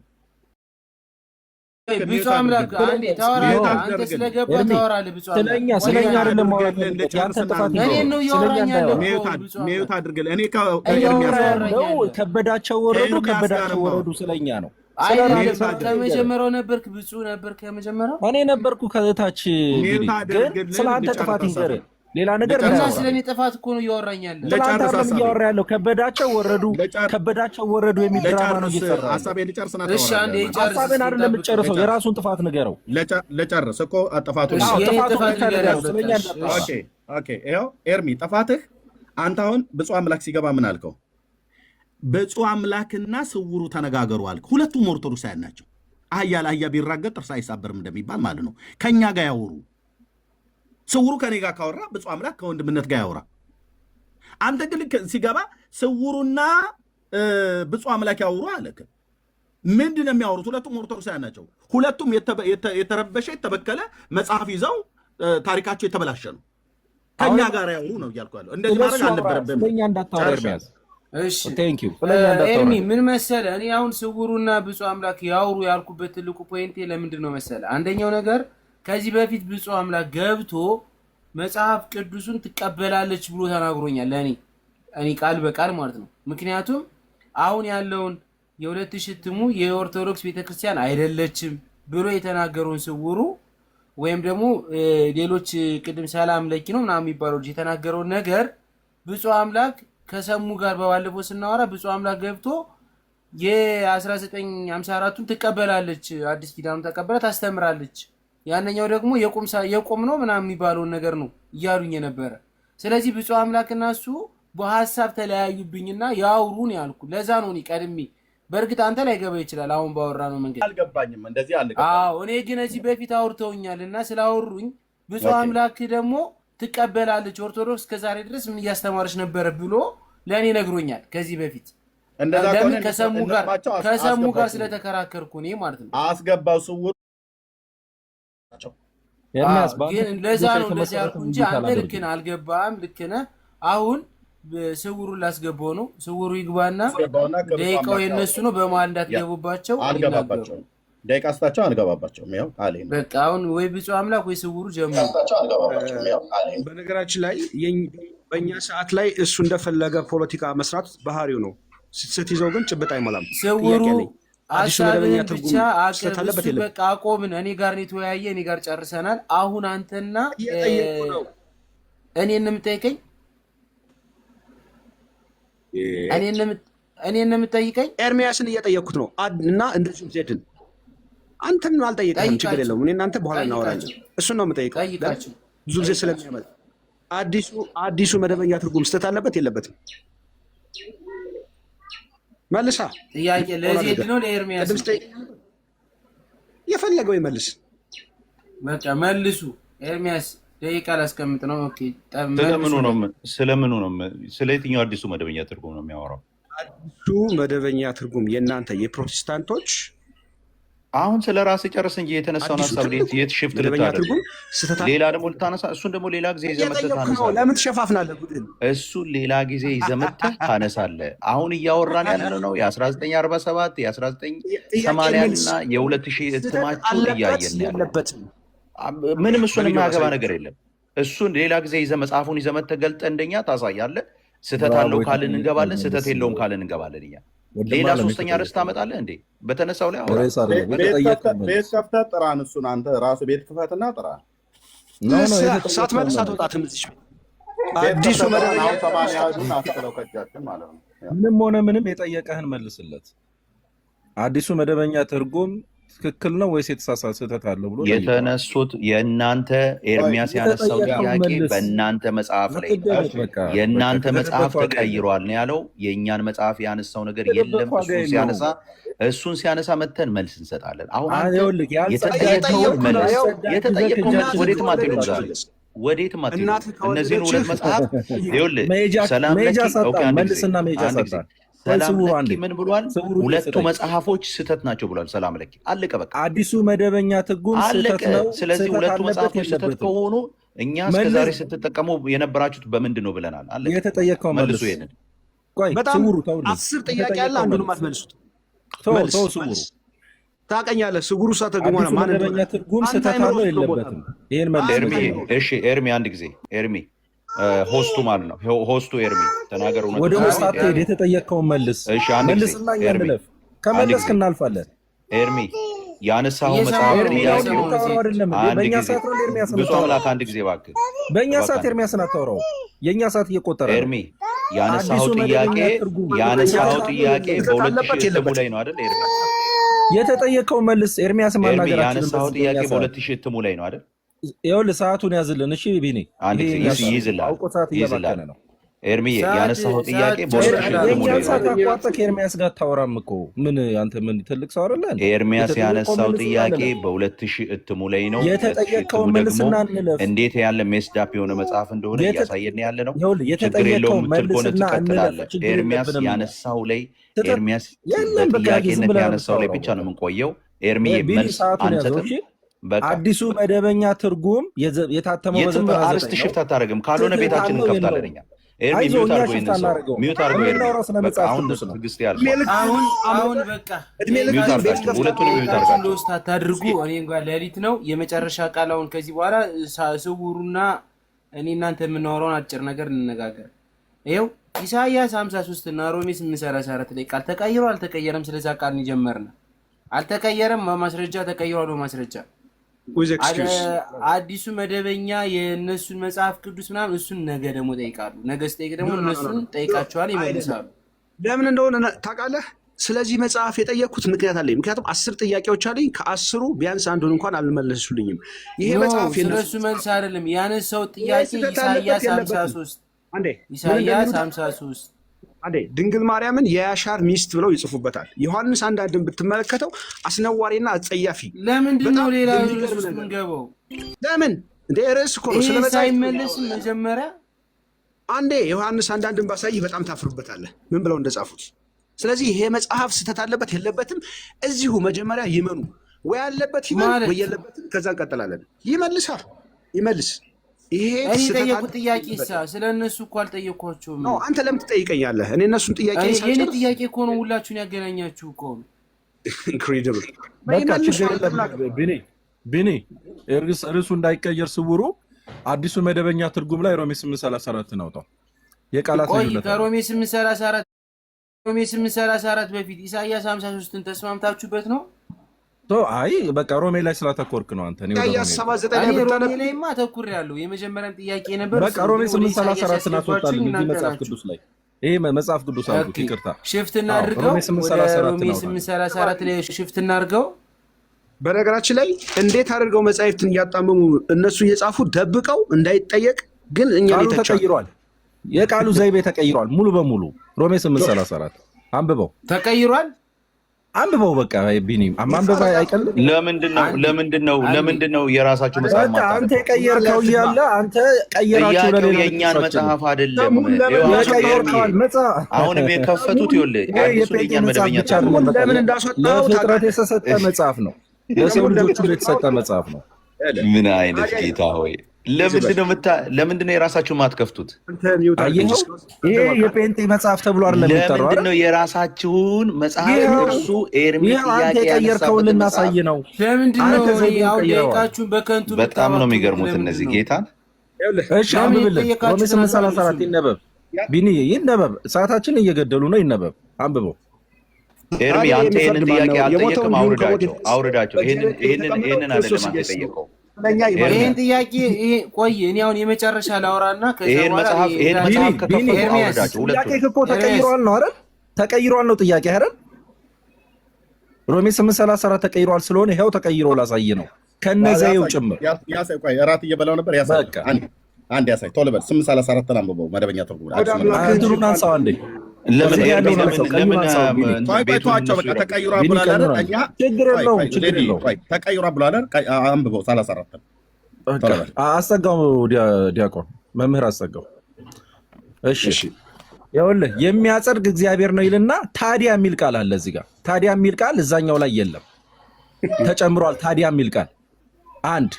ብፁዕ አምላክ አንዴ ታወራለህ። አንተ ስለገባ ታወራለህ። ብፁዕ አምላክ ስለኛ አይደለም ማውራት ያንተ ጥፋት ነው። እኔ ነው እያወራኝ ያለው። ሚዩት አድርግልህ። እኔ ከበዳቸው ወረዱ ስለኛ ነው። ከመጀመሪያው ነበርክ ብፁዕ ነበር። ከመጀመሪያው እኔ ነበርኩ ከታች። ግን ስለ አንተ ጥፋት ይንገርህ። ሌላ ነገር እና ስለኔ ጥፋት እኮ ነው እያወራኝ ያለው። ለጫርሳም እያወራ ያለው ከበዳቸው ወረዱ የሚል ድራማ ነው እየሰራ። ሐሳቤን ልጨርስና እሺ አንዴ ጨርስ። ሐሳቤን አይደለም የምትጨርሰው፣ የራሱን ጥፋት ንገረው። ለጨርስ እኮ ጥፋቱ ስለኛ ኦኬ ይኸው ኤርሚ ጥፋትህ አንተ አሁን ብፁዕ አምላክ ሲገባ ምን አልከው? ብፁዕ አምላክና ስውሩ ተነጋገሩ አልክ። ሁለቱም ኦርቶዶክሳውያን ናቸው። አህያ ለአህያ ቢራገጥ ጥርስ አይሳበርም እንደሚባል ማለት ነው። ከእኛ ጋር ያወሩ። ስውሩ ከኔ ጋር ካወራ ብፁዕ አምላክ ከወንድምነት ጋር ያወራ። አንተ ግን ሲገባ ስውሩና ብፁዕ አምላክ ያወሩ አለክ። ምንድን ነው የሚያወሩት? ሁለቱም ኦርቶዶክሳውያን ናቸው። ሁለቱም የተረበሸ የተበከለ መጽሐፍ ይዘው ታሪካቸው የተበላሸ ነው። ከእኛ ጋር ያወሩ ነው እያልኩ ያለው። እንደዚህ ማድረግ አልነበረብህም። ኤርሚ ምን መሰለ፣ እኔ አሁን ስውሩና ብፁዕ አምላክ ያወሩ ያልኩበት ትልቁ ፖይንቴ ለምንድን ነው መሰለ? አንደኛው ነገር ከዚህ በፊት ብፁዕ አምላክ ገብቶ መጽሐፍ ቅዱሱን ትቀበላለች ብሎ ተናግሮኛል። እኔ ቃል በቃል ማለት ነው። ምክንያቱም አሁን ያለውን የ2000 እትሙ የኦርቶዶክስ ቤተክርስቲያን አይደለችም ብሎ የተናገረውን ስውሩ ወይም ደግሞ ሌሎች ቅድም ሰላም ለኪ ነው ምናምን የሚባለው ልጅ የተናገረውን ነገር ብፁዕ አምላክ ከሰሙ ጋር በባለፈው ስናወራ ብፁዕ አምላክ ገብቶ የ1954ቱን ትቀበላለች፣ አዲስ ኪዳኑን ተቀበላ ታስተምራለች፣ ያንኛው ደግሞ የቆም ነው ምናምን የሚባለውን ነገር ነው እያሉኝ የነበረ። ስለዚህ ብፁዕ አምላክና እሱ በሐሳብ ተለያዩብኝና ያውሩን ያልኩ ለዛ ነው እኔ ቀድሜ። በእርግጥ አንተ ላይ ገባ ይችላል አሁን ባወራ ነው መንገድ አልገባኝም፣ እንደዚህ አልገባኝም። አዎ እኔ ግን እዚህ በፊት አውርተውኛልና ስላወሩኝ ብፁዕ አምላክ ደግሞ ትቀበላለች ኦርቶዶክስ ከዛሬ ድረስ ምን እያስተማረች ነበር ብሎ ለእኔ ነግሮኛል ከዚህ በፊት። ለምን ከሰሙ ጋር ስለተከራከርኩ እኔ ማለት ነው። አስገባው ስውር ግን ለዛ ነው እንደዚህ ያልኩ እንጂ አንተ ልክ ነህ፣ አልገባህም። ልክ ነህ። አሁን ስውሩን ላስገባው ነው። ስውሩ ይግባና ደቂቃው የነሱ ነው። በመሀል እንዳትገቡባቸው። አልገባባቸውም። ደቂቃ ስታቸው አልገባባቸውም። ያው አለ በቃ አሁን ወይ ብፁዕ አምላክ ወይ ስውሩ ጀምሩ። በነገራችን ላይ በእኛ ሰዓት ላይ እሱ እንደፈለገ ፖለቲካ መስራት ባህሪው ነው። ስትይዘው ግን ጭብጥ አይሞላም። ስውሩ አሳብህን ብቻ አቅርብ። እሱ በቃ አቆምን። እኔ ጋር ነው የተወያየ፣ እኔ ጋር ጨርሰናል። አሁን አንተና እኔን ነው የምጠይቀኝ? እኔን ነው የምጠይቀኝ? ኤርሚያስን እየጠየቅኩት ነው እና እንደዚሁም ዜድን አንተን አልጠይቅህም። ችግር የለውም። እኔ እናንተ በኋላ እናወራለን። እሱን ነው የምጠይቀው። ብዙ ጊዜ ስለሚያመጣ አዲሱ መደበኛ ትርጉም ስህተት አለበት የለበትም? መልሳ ጥያቄ ለዜድ ነው ለኤርሚያስ የፈለገው ይመልስ። በቃ መልሱ። ኤርሚያስ ደቂቃ ላስቀምጥ ነው። ኦኬ ስለምኑ ነው? ስለ የትኛው አዲሱ መደበኛ ትርጉም ነው የሚያወራው? አዲሱ መደበኛ ትርጉም የእናንተ የፕሮቴስታንቶች አሁን ስለ ራስ ጨርስ እንጂ የተነሳውን ሀሳብ የት ሽፍት ልታደርግ ሌላ ደግሞ ልታነሳ፣ እሱን ደግሞ ሌላ ጊዜ ይዘመተህ ታነሳለህ። ለምን ትሸፋፍናለህ? እሱን ሌላ ጊዜ ይዘመተህ ታነሳለህ። አሁን እያወራን ያለ ነው የ1947 የ1980 እና የ2000 እትማችሁን እያየን ያለ ምንም እሱን የማያገባ ነገር የለም። እሱን ሌላ ጊዜ መጽሐፉን ይዘመተህ ገልጠህ እንደኛ ታሳያለህ። ስህተት አለው ካልን እንገባለን፣ ስህተት የለውም ካልን እንገባለን። እኛ ሌላ ሶስተኛ ርዕስ ታመጣለህ እንዴ? በተነሳው ላይ ቤት ከፍተህ ጥራን። እሱን አንተ ራሱ ቤት ክፈትና ጥራ። ሳትመልስ አትወጣትም። እዚህ አዲሱ ምንም ሆነ ምንም የጠየቀህን መልስለት። አዲሱ መደበኛ ትርጉም ትክክል ነው ወይስ የተሳሳተ ስህተት አለው ብሎ የተነሱት የእናንተ ኤርሚያስ ያነሳው ጥያቄ በእናንተ መጽሐፍ ላይ የእናንተ መጽሐፍ ተቀይሯል ነው ያለው። የእኛን መጽሐፍ ያነሳው ነገር የለም። እሱን ሲያነሳ መተን መልስ እንሰጣለን። አሁን የተጠየቀውን መልስ ወዴትም አትሄዱም ዛሬ ወዴትም አትሄዱም። እነዚህን ሁለት መጽሐፍ ሰላም መልስና ሜጃ ሰጣ ምን ብሏል? ሁለቱ መጽሐፎች ስህተት ናቸው ብሏል። ሰላም ለኪ አለቀ በቃ። አዲሱ መደበኛ ትርጉም ስህተት ነው። ስለዚህ ሁለቱ መጽሐፎች ስህተት ከሆኑ እኛ እስከዛሬ ስትጠቀሙ የነበራችሁት በምንድን ነው ብለናል። አለቀ። የተጠየቀው መልሱ ይሄንን። በጣም 10 ጥያቄ ያለ አንዱንም አትመልሱት። ስውሩ ታውቀኛለህ። ስውሩ ሳተገሟ ማን መደበኛ ትርጉም ስህተት አለው የለበትም? ይሄን መልስ። እሺ ኤርሚ አንድ ጊዜ ኤርሚ ሆስቱ ማለት ነው። ሆስቱ ኤርሚ ተናገሩ። ወደ ውስጥ አትሄድ፣ የተጠየቀውን መልስ። እሺ አንድ ጊዜ ኤርሚ ከመለስክ እናልፋለን። ኤርሚ ያነሳው መጽሐፍ ጥያቄ በእኛ ሰዓት ነው ኤርሚያስ ነው። ብዙ አምላክ አንድ ጊዜ እባክህ፣ በእኛ ሰዓት ኤርሚያስን አታወራው። የእኛ ሰዓት እየቆጠረ ኤርሚ ያነሳው ጥያቄ በ2000 ላይ ነው አይደል? ኤርሚ የተጠየቀውን መልስ። ኤርሚያስን ማናገራችን ያነሳው ጥያቄ በ2000 ላይ ነው አይደል? ይኸውልህ ሰዓቱን ያዝልን። እሺ ቢኒ ይዝልሃል። አውቆ ሰዓት እየባከነ ነው። ኤርሚ ያነሳው ጥያቄ የኛን ሰዓት አቋርጠህ ከኤርሚያስ ጋር ታወራም እኮ ምን አንተ ምን ትልቅ ሰው አይደለ? ኤርሚያስ ያነሳው ጥያቄ በ2000 እትሙ ላይ ነው። የተጠየቀውን መልስና እንለፍ። እንዴት ያለ ሜስዳፕ የሆነ መጽሐፍ እንደሆነ እያሳየን ያለ ነው። ችግር የለውም የምትል ከሆነ ትቀጥላለህ። ኤርሚያስ ያነሳው ላይ ኤርሚያስ በጥያቄነት ያነሳው ላይ ብቻ ነው የምንቆየው። ኤርሚ መልስ አንሰጥም። አዲሱ መደበኛ ትርጉም የታተመው የትም አርስት ሽፍት አታደርግም። ካልሆነ ቤታችንን እንከፍታለን እኛ። ኤርሚ ሚውት አድርጎ ሚውት አድርጎ አሁን ትዕግስት ያለ አሁን በቃ ሚውት አድርጋችሁ ሁለቱንም ሚውት አድርጋችሁ ውስጥ አታድርጉ። እኔ እንኳን ሌሊት ነው የመጨረሻ ቃል። አሁን ከዚህ በኋላ ስውሩና እኔ እናንተ የምናወራውን አጭር ነገር እንነጋገር። ይኸው ኢሳይያስ 53 እና ሮሜ 8:34 ላይ ቃል ተቀይሮ አልተቀየረም። ስለዛ ቃል እንጀመርና አልተቀየረም ማስረጃ ተቀይሯል ማስረጃ አዲሱ መደበኛ የእነሱን መጽሐፍ ቅዱስ ምናምን እሱን ነገ ደግሞ ጠይቃሉ። ነገ ስጠይቅ ደግሞ እነሱን ጠይቃቸዋል ይመልሳሉ። ለምን እንደሆነ ታውቃለህ? ስለዚህ መጽሐፍ የጠየቅኩት ምክንያት አለኝ። ምክንያቱም 10 ጥያቄዎች አለኝ። ከ10ሩ ቢያንስ አንዱን እንኳን አልመለሱልኝም። ይሄ መጽሐፍ ስለሱ መልስ አይደለም ያነሳው ጥያቄ ኢሳይያስ 53 ኢሳይያስ 53 ድንግል ማርያምን የያሻር ሚስት ብለው ይጽፉበታል። ዮሐንስ 1:1 ብትመለከተው አስነዋሪና አጸያፊ። ለምንድን ነው ሌላ ርዕስ ውስጥ የምንገባው? ለምን እንደ ርዕስ እኮ ነው። ስለመጽሐፍ ሳይመለስም መጀመሪያ አንዴ ዮሐንስ 1:1 ባሳይህ በጣም ታፍርበታለህ ምን ብለው እንደጻፉት። ስለዚህ ይሄ መጽሐፍ ስህተት አለበት የለበትም እዚሁ መጀመሪያ ይመኑ። ወይ አለበት ይመን ወይ የለበትም። ከዛ እንቀጥላለን። ይመልስ። ይሄ ጠየቁት ጥያቄ ስለነሱ እኮ አልጠየኳቸውም። አንተ ለምን ትጠይቀኛለህ? እኔ እነሱን ጥያቄ የኔ ጥያቄ እኮ ነው ሁላችሁን ያገናኛችሁ እኮ ነው። ኢንክሬዲብል ቢኒ ርዕሱ እንዳይቀየር ስውሩ አዲሱ መደበኛ ትርጉም ላይ ሮሜ 8:34 ናውጣው የቃላት ልዩነት ከሮሜ 8:34 በፊት ኢሳይያስ 53ን ተስማምታችሁበት ነው? አይ በቃ ሮሜ ላይ ስላተኮርክ ነው አንተ። ሮሜ ላይማ ተኩሬያለሁ። የመጀመሪያም ጥያቄ ነበር። በቃ ሮሜ 8:34 እናስወጣለን እዚህ መጽሐፍ ቅዱስ ላይ። ይሄ መጽሐፍ ቅዱስ አልኩት፣ ይቅርታ። ሽፍት እናድርገው። ሮሜ 8:34 ላይ ሽፍት እናድርገው። በነገራችን ላይ እንዴት አድርገው መጻሕፍትን እያጣመሙ እነሱ እየጻፉ ደብቀው እንዳይጠየቅ ግን እኛ ቃሉ ተቀይሯል። የቃሉ ዘይቤ ተቀይሯል ሙሉ በሙሉ። ሮሜ 8:34 አንብበው። ተቀይሯል። አንብበው በቃ ቢኒ ማንበብ አይቀልም። ለምንድን ነው የራሳችሁ መጽሐፍ ማለት አንተ ቀየርከው እያለ አንተ ቀየራችሁ ለሌላ የኛን መጽሐፍ አይደለም የቀየርከው መጽሐፍ አሁንም የከፈቱት ይኸውልህ አዲሱ የኛን መደበኛ ለምን እንዳስወጣው ለፍጥረት የተሰጠ መጽሐፍ ነው። ለሰው ልጆች ሁሉ የተሰጠ መጽሐፍ ነው። ምን አይነት ጌታ ሆይ! ለምንድነው የራሳችሁ ማትከፍቱት? ይሄ የጴንጤ መጽሐፍ ተብሎ አይደለም የሚጠራው። ለምንድነው የራሳችሁን መጽሐፍ እርሱ ኤርሚ ጥያቄ የቀየርከውን ልናሳይ ነው። ለምንድነው ያው ደቂቃችሁን በከንቱ? በጣም ነው የሚገርሙት እነዚህ ጌታን። እሺ አንብብልን። ሮሜ 8:34 ይነበብ ቢኒ፣ ይነበብ። ሰዓታችን እየገደሉ ነው። ይነበብ፣ አንብበው። ኤርሚ አንተ ይሄንን ጥያቄ አልጠየቅም። አውርዳቸው። ይሄንን አይደለም አንተ የጠየቀው። ይሄን ጥያቄ ቆይ እኔ አሁን የመጨረሻ ላውራና ይሄን መጽሐፍ ከከፈቱ አውርዳቸው። ጥያቄ እኮ ተቀይሯል ነው አይደል? ተቀይሯል ነው ጥያቄ አይደል? ሮሜ 8:34 ተቀይሯል ስለሆነ ይሄው ተቀይሮ ላሳይ ነው ከነዘየው ጭምር። ያሳይ ቆይ እራት እየበላው ነበር። ያሳይ አንድ ያሳይ ቶሎ በል 8:34 አንብበው መደበኛ ትርጉም እንትኑን አንሳው አንዴ። ለምን ቤቷቸው በቃ ተቀይሯል ብሏል አይደል? እኛ ችግር የለውም ተቀይሯል ብሏል አይደል? አንብበው 34 አስጠጋው ዲያቆን መምህር አስጠጋው። እሺ ይኸውልህ የሚያጸድቅ እግዚአብሔር ነው ይልና ታዲያ የሚል ቃል አለ እዚህ ጋር። ታዲያ የሚል ቃል እዛኛው ላይ የለም ተጨምሯል። ታዲያ የሚል ቃል አንድ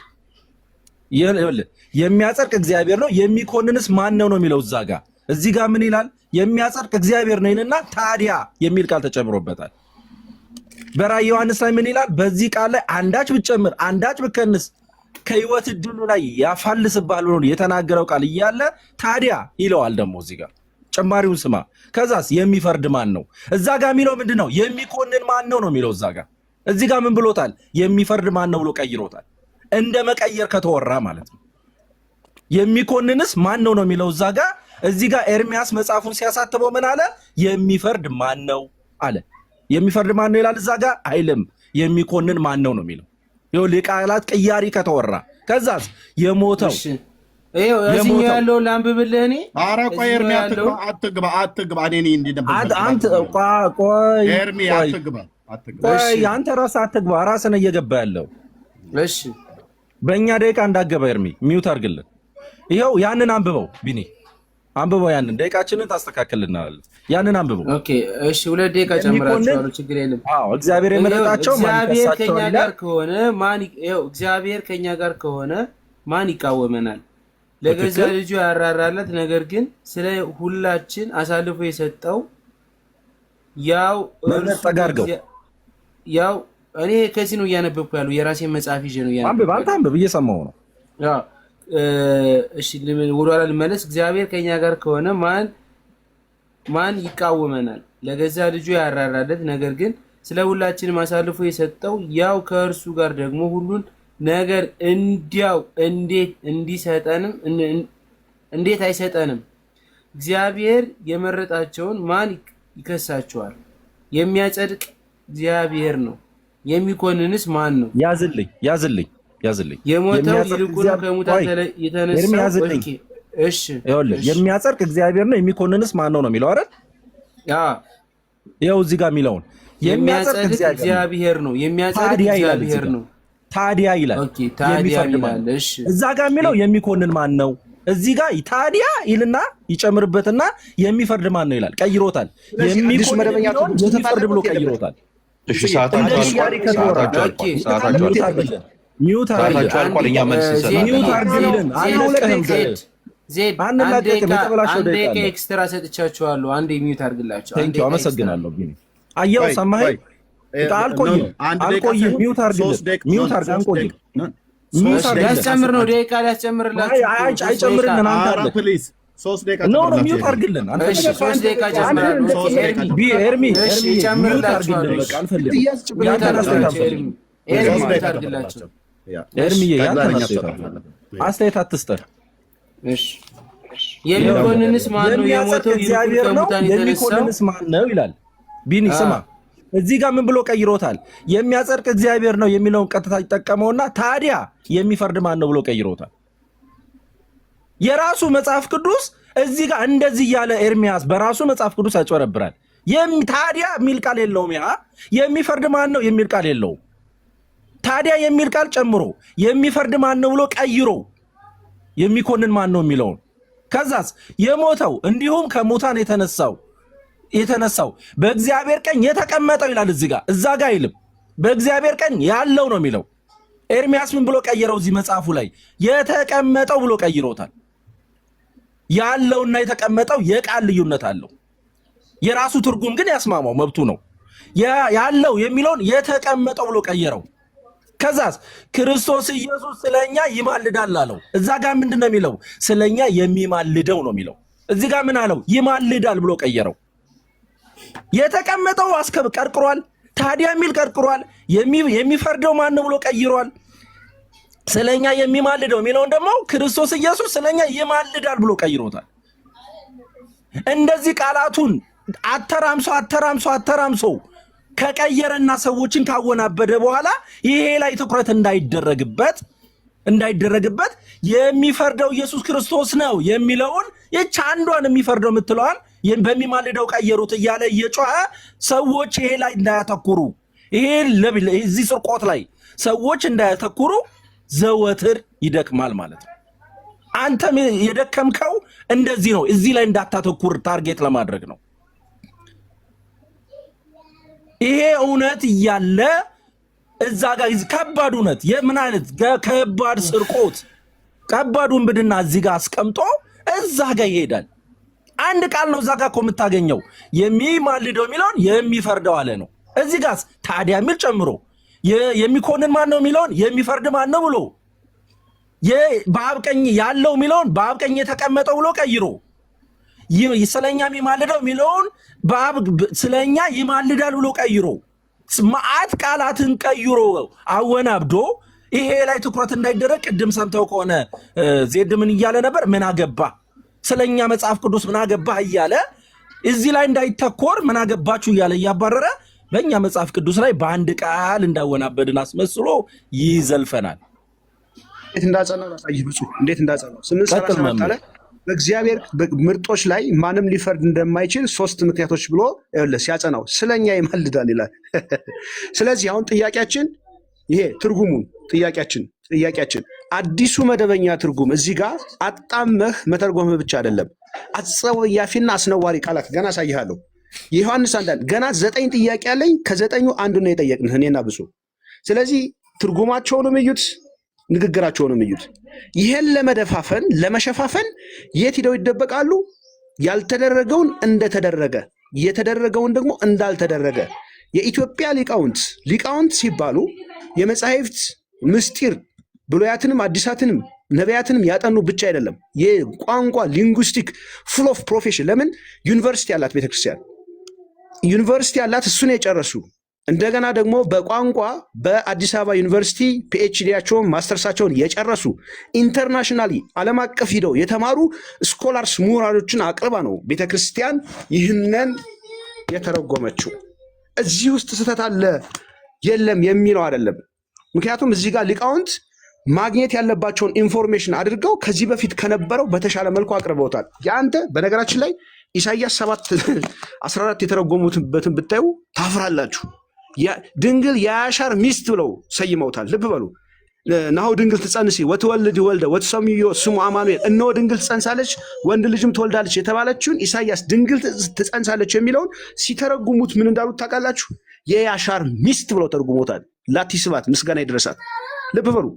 ይኸውልህ የሚያጸድቅ እግዚአብሔር ነው የሚኮንንስ ማን ነው ነው የሚለው እዛ ጋር። እዚህ ጋር ምን ይላል? የሚያጸድቅ እግዚአብሔር ነው ይልና ታዲያ የሚል ቃል ተጨምሮበታል። በራዕየ ዮሐንስ ላይ ምን ይላል? በዚህ ቃል ላይ አንዳች ብትጨምር አንዳች ብትቀንስ ከሕይወት ዕድሉ ላይ ያፋልስብሃል ብሎ የተናገረው ቃል እያለ ታዲያ ይለዋል። ደግሞ እዚህ ጋር ጭማሪውን ስማ። ከዛስ የሚፈርድ ማን ነው? እዛ ጋር የሚለው ምንድን ነው? የሚኮንን ማን ነው ነው የሚለው እዛ ጋር። እዚህ ጋር ምን ብሎታል? የሚፈርድ ማን ነው ብሎ ቀይሮታል። እንደ መቀየር ከተወራ ማለት ነው። የሚኮንንስ ማን ነው ነው የሚለው እዛ ጋር። እዚህ ጋር ኤርሚያስ መጽሐፉን ሲያሳትበው ምን አለ? የሚፈርድ ማን ነው አለ። የሚፈርድ ማን ነው ይላል እዛ ጋር አይልም። የሚኮንን ማን ነው ነው የሚለው። ይኸውልህ የቃላት ቅያሪ ከተወራ ከዛስ የሞተው ይኸው እዚህኛው ያለውን ላንብብልህ እኔ። ኧረ ቆይ ኤርሚ አትግባ። እኔ አንተ ቆይ ኤርሚ አትግባ። ቆይ አንተ ራስህ አትግባ። ራስህ ነው እየገባ ያለው። እሺ በእኛ ደቂቃ እንዳገባ ኤርሚ ሚውት አድርግልን። ይኸው ያንን አንብበው ቢኒ አንብበው። ያንን ደቂቃችንን ታስተካክልናለህ። ያንን አንብበው። ኦኬ እሺ 2 ደቂቃ ጨምራችኋለሁ፣ ችግር የለም። አዎ እግዚአብሔር የመረጣቸው እግዚአብሔር ከኛ ጋር ከሆነ ማን ይኸው እግዚአብሔር ከኛ ጋር ከሆነ ማን ይቃወመናል? ለገዛ ልጁ ያራራለት፣ ነገር ግን ስለ ሁላችን አሳልፎ የሰጠው ያው እኔ ከዚህ ነው እያነበብኩ ያለው፣ የራሴን መጽሐፍ ይዤ ነው እያነበብኩ። አንተ አንብብ፣ እየሰማሁ ነው። እሺ ወደኋላ ልመለስ። እግዚአብሔር ከኛ ጋር ከሆነ ማን ይቃወመናል? ለገዛ ልጁ ያራራለት፣ ነገር ግን ስለ ሁላችንም አሳልፎ የሰጠው ያው ከእርሱ ጋር ደግሞ ሁሉን ነገር እንዴት አይሰጠንም? እግዚአብሔር የመረጣቸውን ማን ይከሳቸዋል? የሚያጸድቅ እግዚአብሔር ነው፣ የሚኮንንስ ማን ነው? ያዝልኝ የሞተው ይልቁን ከሙታን የተነሳው። እሺ የሚያጸድቅ እግዚአብሔር ነው፣ የሚኮንንስ ማን ነው ነው የሚለው አይደል? ይኸው እዚህ ጋር የሚለውን የሚያጸድቅ እግዚአብሔር ነው፣ የሚያጸድቅ እግዚአብሔር ነው። ታዲያ ይላል እዛ ጋር የሚለው የሚኮንን ማን ነው? እዚህ ጋር ታዲያ ይልና ይጨምርበትና የሚፈርድ ማን ነው ይላል። ቀይሮታል። የሚፈርድ ብሎ ቀይሮታል። ሚውት ኤክስትራ ሰጥቻችኋለሁ። አንዴ ሚውት አድርግላቸው። አመሰግናለሁ። አየው ሰማኸኝ? አልቆይም። ሚውት አድርግ። ሊያስጨምር ነው፣ ደቂቃ ሊያስጨምርላችሁ። አይጨምርልን። ሚውት አድርግልን። አስተያየት አትስጠን። የሚኮንንስ ማን ነው? የሞተው እግዚአብሔር ነው፣ የሚኮንንስ ማን ነው ይላል። ቢኒ ስማ፣ እዚህ ጋር ምን ብሎ ቀይሮታል? የሚያጸድቅ እግዚአብሔር ነው የሚለውን ቀጥታ ይጠቀመውና ታዲያ የሚፈርድ ማን ነው ብሎ ቀይሮታል። የራሱ መጽሐፍ ቅዱስ እዚህ ጋር እንደዚህ ያለ ኤርሚያስ በራሱ መጽሐፍ ቅዱስ ያጭበረብራል። ታዲያ የሚል ቃል የለውም። ያ የሚፈርድ ማን ነው የሚል ቃል የለውም። ታዲያ የሚል ቃል ጨምሮ የሚፈርድ ማን ነው ብሎ ቀይሮ የሚኮንን ማን ነው የሚለውን ከዛስ የሞተው እንዲሁም ከሙታን የተነሳው በእግዚአብሔር ቀኝ የተቀመጠው ይላል። እዛ ጋር አይልም። በእግዚአብሔር ቀኝ ያለው ነው የሚለው። ኤርሚያስ ምን ብሎ ቀይረው? እዚህ መጽሐፉ ላይ የተቀመጠው ብሎ ቀይሮታል። ያለውና የተቀመጠው የቃል ልዩነት አለው። የራሱ ትርጉም ግን ያስማማው መብቱ ነው። ያለው የሚለውን የተቀመጠው ብሎ ቀየረው። ከዛስ ክርስቶስ ኢየሱስ ስለኛ ይማልዳል አለው። እዛ ጋር ምንድን ነው የሚለው? ስለኛ የሚማልደው ነው የሚለው። እዚህ ጋር ምን አለው? ይማልዳል ብሎ ቀየረው። የተቀመጠው ቀርቅሯል። ታዲያ የሚል ቀርቅሯል። የሚፈርደው ማን ነው ብሎ ቀይሯል። ስለኛ የሚማልደው የሚለውን ደግሞ ክርስቶስ ኢየሱስ ስለኛ ይማልዳል ብሎ ቀይሮታል። እንደዚህ ቃላቱን አተራምሶ ከቀየረና ሰዎችን ካወናበደ በኋላ ይሄ ላይ ትኩረት እንዳይደረግበት የሚፈርደው ኢየሱስ ክርስቶስ ነው የሚለውን ይህች አንዷን የሚፈርደው የምትለዋል በሚማልደው ቀየሩት እያለ እየጮኸ ሰዎች ይሄ ላይ እንዳያተኩሩ፣ ይሄ እዚህ ስርቆት ላይ ሰዎች እንዳያተኩሩ ዘወትር ይደክማል ማለት ነው። አንተም የደከምከው እንደዚህ ነው። እዚህ ላይ እንዳታተኩር ታርጌት ለማድረግ ነው። ይሄ እውነት እያለ እዛ ጋር ከባድ እውነት የምን አይነት ከባድ ስርቆት ከባድ ውንብድና እዚህ ጋር አስቀምጦ እዛ ጋር ይሄዳል። አንድ ቃል ነው እዛ ጋር እኮ የምታገኘው። የሚማልደው የሚለውን የሚፈርደው አለ ነው። እዚህ ጋር ታዲያ የሚል ጨምሮ የሚኮንን ማን ነው የሚለውን የሚፈርድ ማን ነው ብሎ በአብ ቀኝ ያለው የሚለውን በአብ ቀኝ የተቀመጠው ብሎ ቀይሮ ስለኛ የሚማልደው የሚለውን ስለኛ ይማልዳል ብሎ ቀይሮ መዓት ቃላትን ቀይሮ አወናብዶ ይሄ ላይ ትኩረት እንዳይደረግ ቅድም ሰምተው ከሆነ ዜድ ምን እያለ ነበር? ምን አገባ ስለኛ መጽሐፍ ቅዱስ ምን አገባ እያለ እዚህ ላይ እንዳይተኮር ምን አገባችሁ እያለ እያባረረ በእኛ መጽሐፍ ቅዱስ ላይ በአንድ ቃል እንዳወናበድን አስመስሎ ይዘልፈናል። እንዴት እንዳጸናው ላሳይህ። ብፁዕ እንዴት እንዳጸናው 8:34 አለ በእግዚአብሔር ምርጦች ላይ ማንም ሊፈርድ እንደማይችል 3 ምክንያቶች ብሎ ሲያጸናው ስለኛ ይማልዳል ይላል። ስለዚህ አሁን ጥያቄያችን ይሄ ትርጉሙን ጥያቄያችን አዲሱ መደበኛ ትርጉም እዚህ ጋር አጣመህ መተርጎምህ ብቻ አይደለም፣ አጸያፊና አስነዋሪ ቃላት ገና አሳይሃለሁ። የዮሐንስ አንዳንድ ገና 9 ጥያቄ አለኝ። ከ9ኙ አንዱን ነው የጠየቅንህ እኔና ብፁዕ። ስለዚህ ትርጉማቸውንም እዩት፣ ንግግራቸውንም እዩት። ይሄን ለመሸፋፈን የት ሂደው ይደበቃሉ? ያልተደረገውን እንደተደረገ የተደረገውን ደግሞ እንዳልተደረገ። የኢትዮጵያ ሊቃውንት ሲባሉ የመጻሕፍት ምስጢር ብሉያትንም አዲሳትንም ነቢያትንም ያጠኑ ብቻ አይደለም። የቋንቋ ሊንጉስቲክ ፉል ኦፍ ፕሮፌሽን። ለምን ዩኒቨርሲቲ ያላት ቤተክርስቲያን ዩኒቨርሲቲ ያላት እሱን የጨረሱ እንደገና ደግሞ በቋንቋ በአዲስ አበባ ዩኒቨርሲቲ ፒኤችዲያቸውን ማስተርሳቸውን የጨረሱ ኢንተርናሽናሊ ዓለም አቀፍ ሂደው የተማሩ ስኮላርስ ምሁራኖችን አቅርባ ነው ቤተክርስቲያን ይህንን የተረጎመችው። እዚህ ውስጥ ስህተት አለ የለም የሚለው አይደለም። ምክንያቱም እዚህ ጋር ሊቃውንት ማግኘት ያለባቸውን ኢንፎርሜሽን አድርገው ከዚህ በፊት ከነበረው በተሻለ መልኩ አቅርበውታል። የአንተ በነገራችን ላይ ኢሳይያስ 7:14 የተረጎሙበትን ብታዩ ታፍራላችሁ። ድንግል የአሻር ሚስት ብለው ሰይመውታል። ልብ በሉ። ናሁ ድንግል ትጸንሲ ወትወልድ ወልደ ወትሰምዮ ስሙ አማኑኤል፣ እነሆ ድንግል ትጸንሳለች ወንድ ልጅም ትወልዳለች የተባለችውን ኢሳይያስ ድንግል ትጸንሳለች የሚለውን ሲተረጉሙት ምን እንዳሉት ታውቃላችሁ? የአሻር ሚስት ብለው ተርጉሞታል። ላቲ ስብሐት ምስጋና ይድረሳት። ልብ በሉ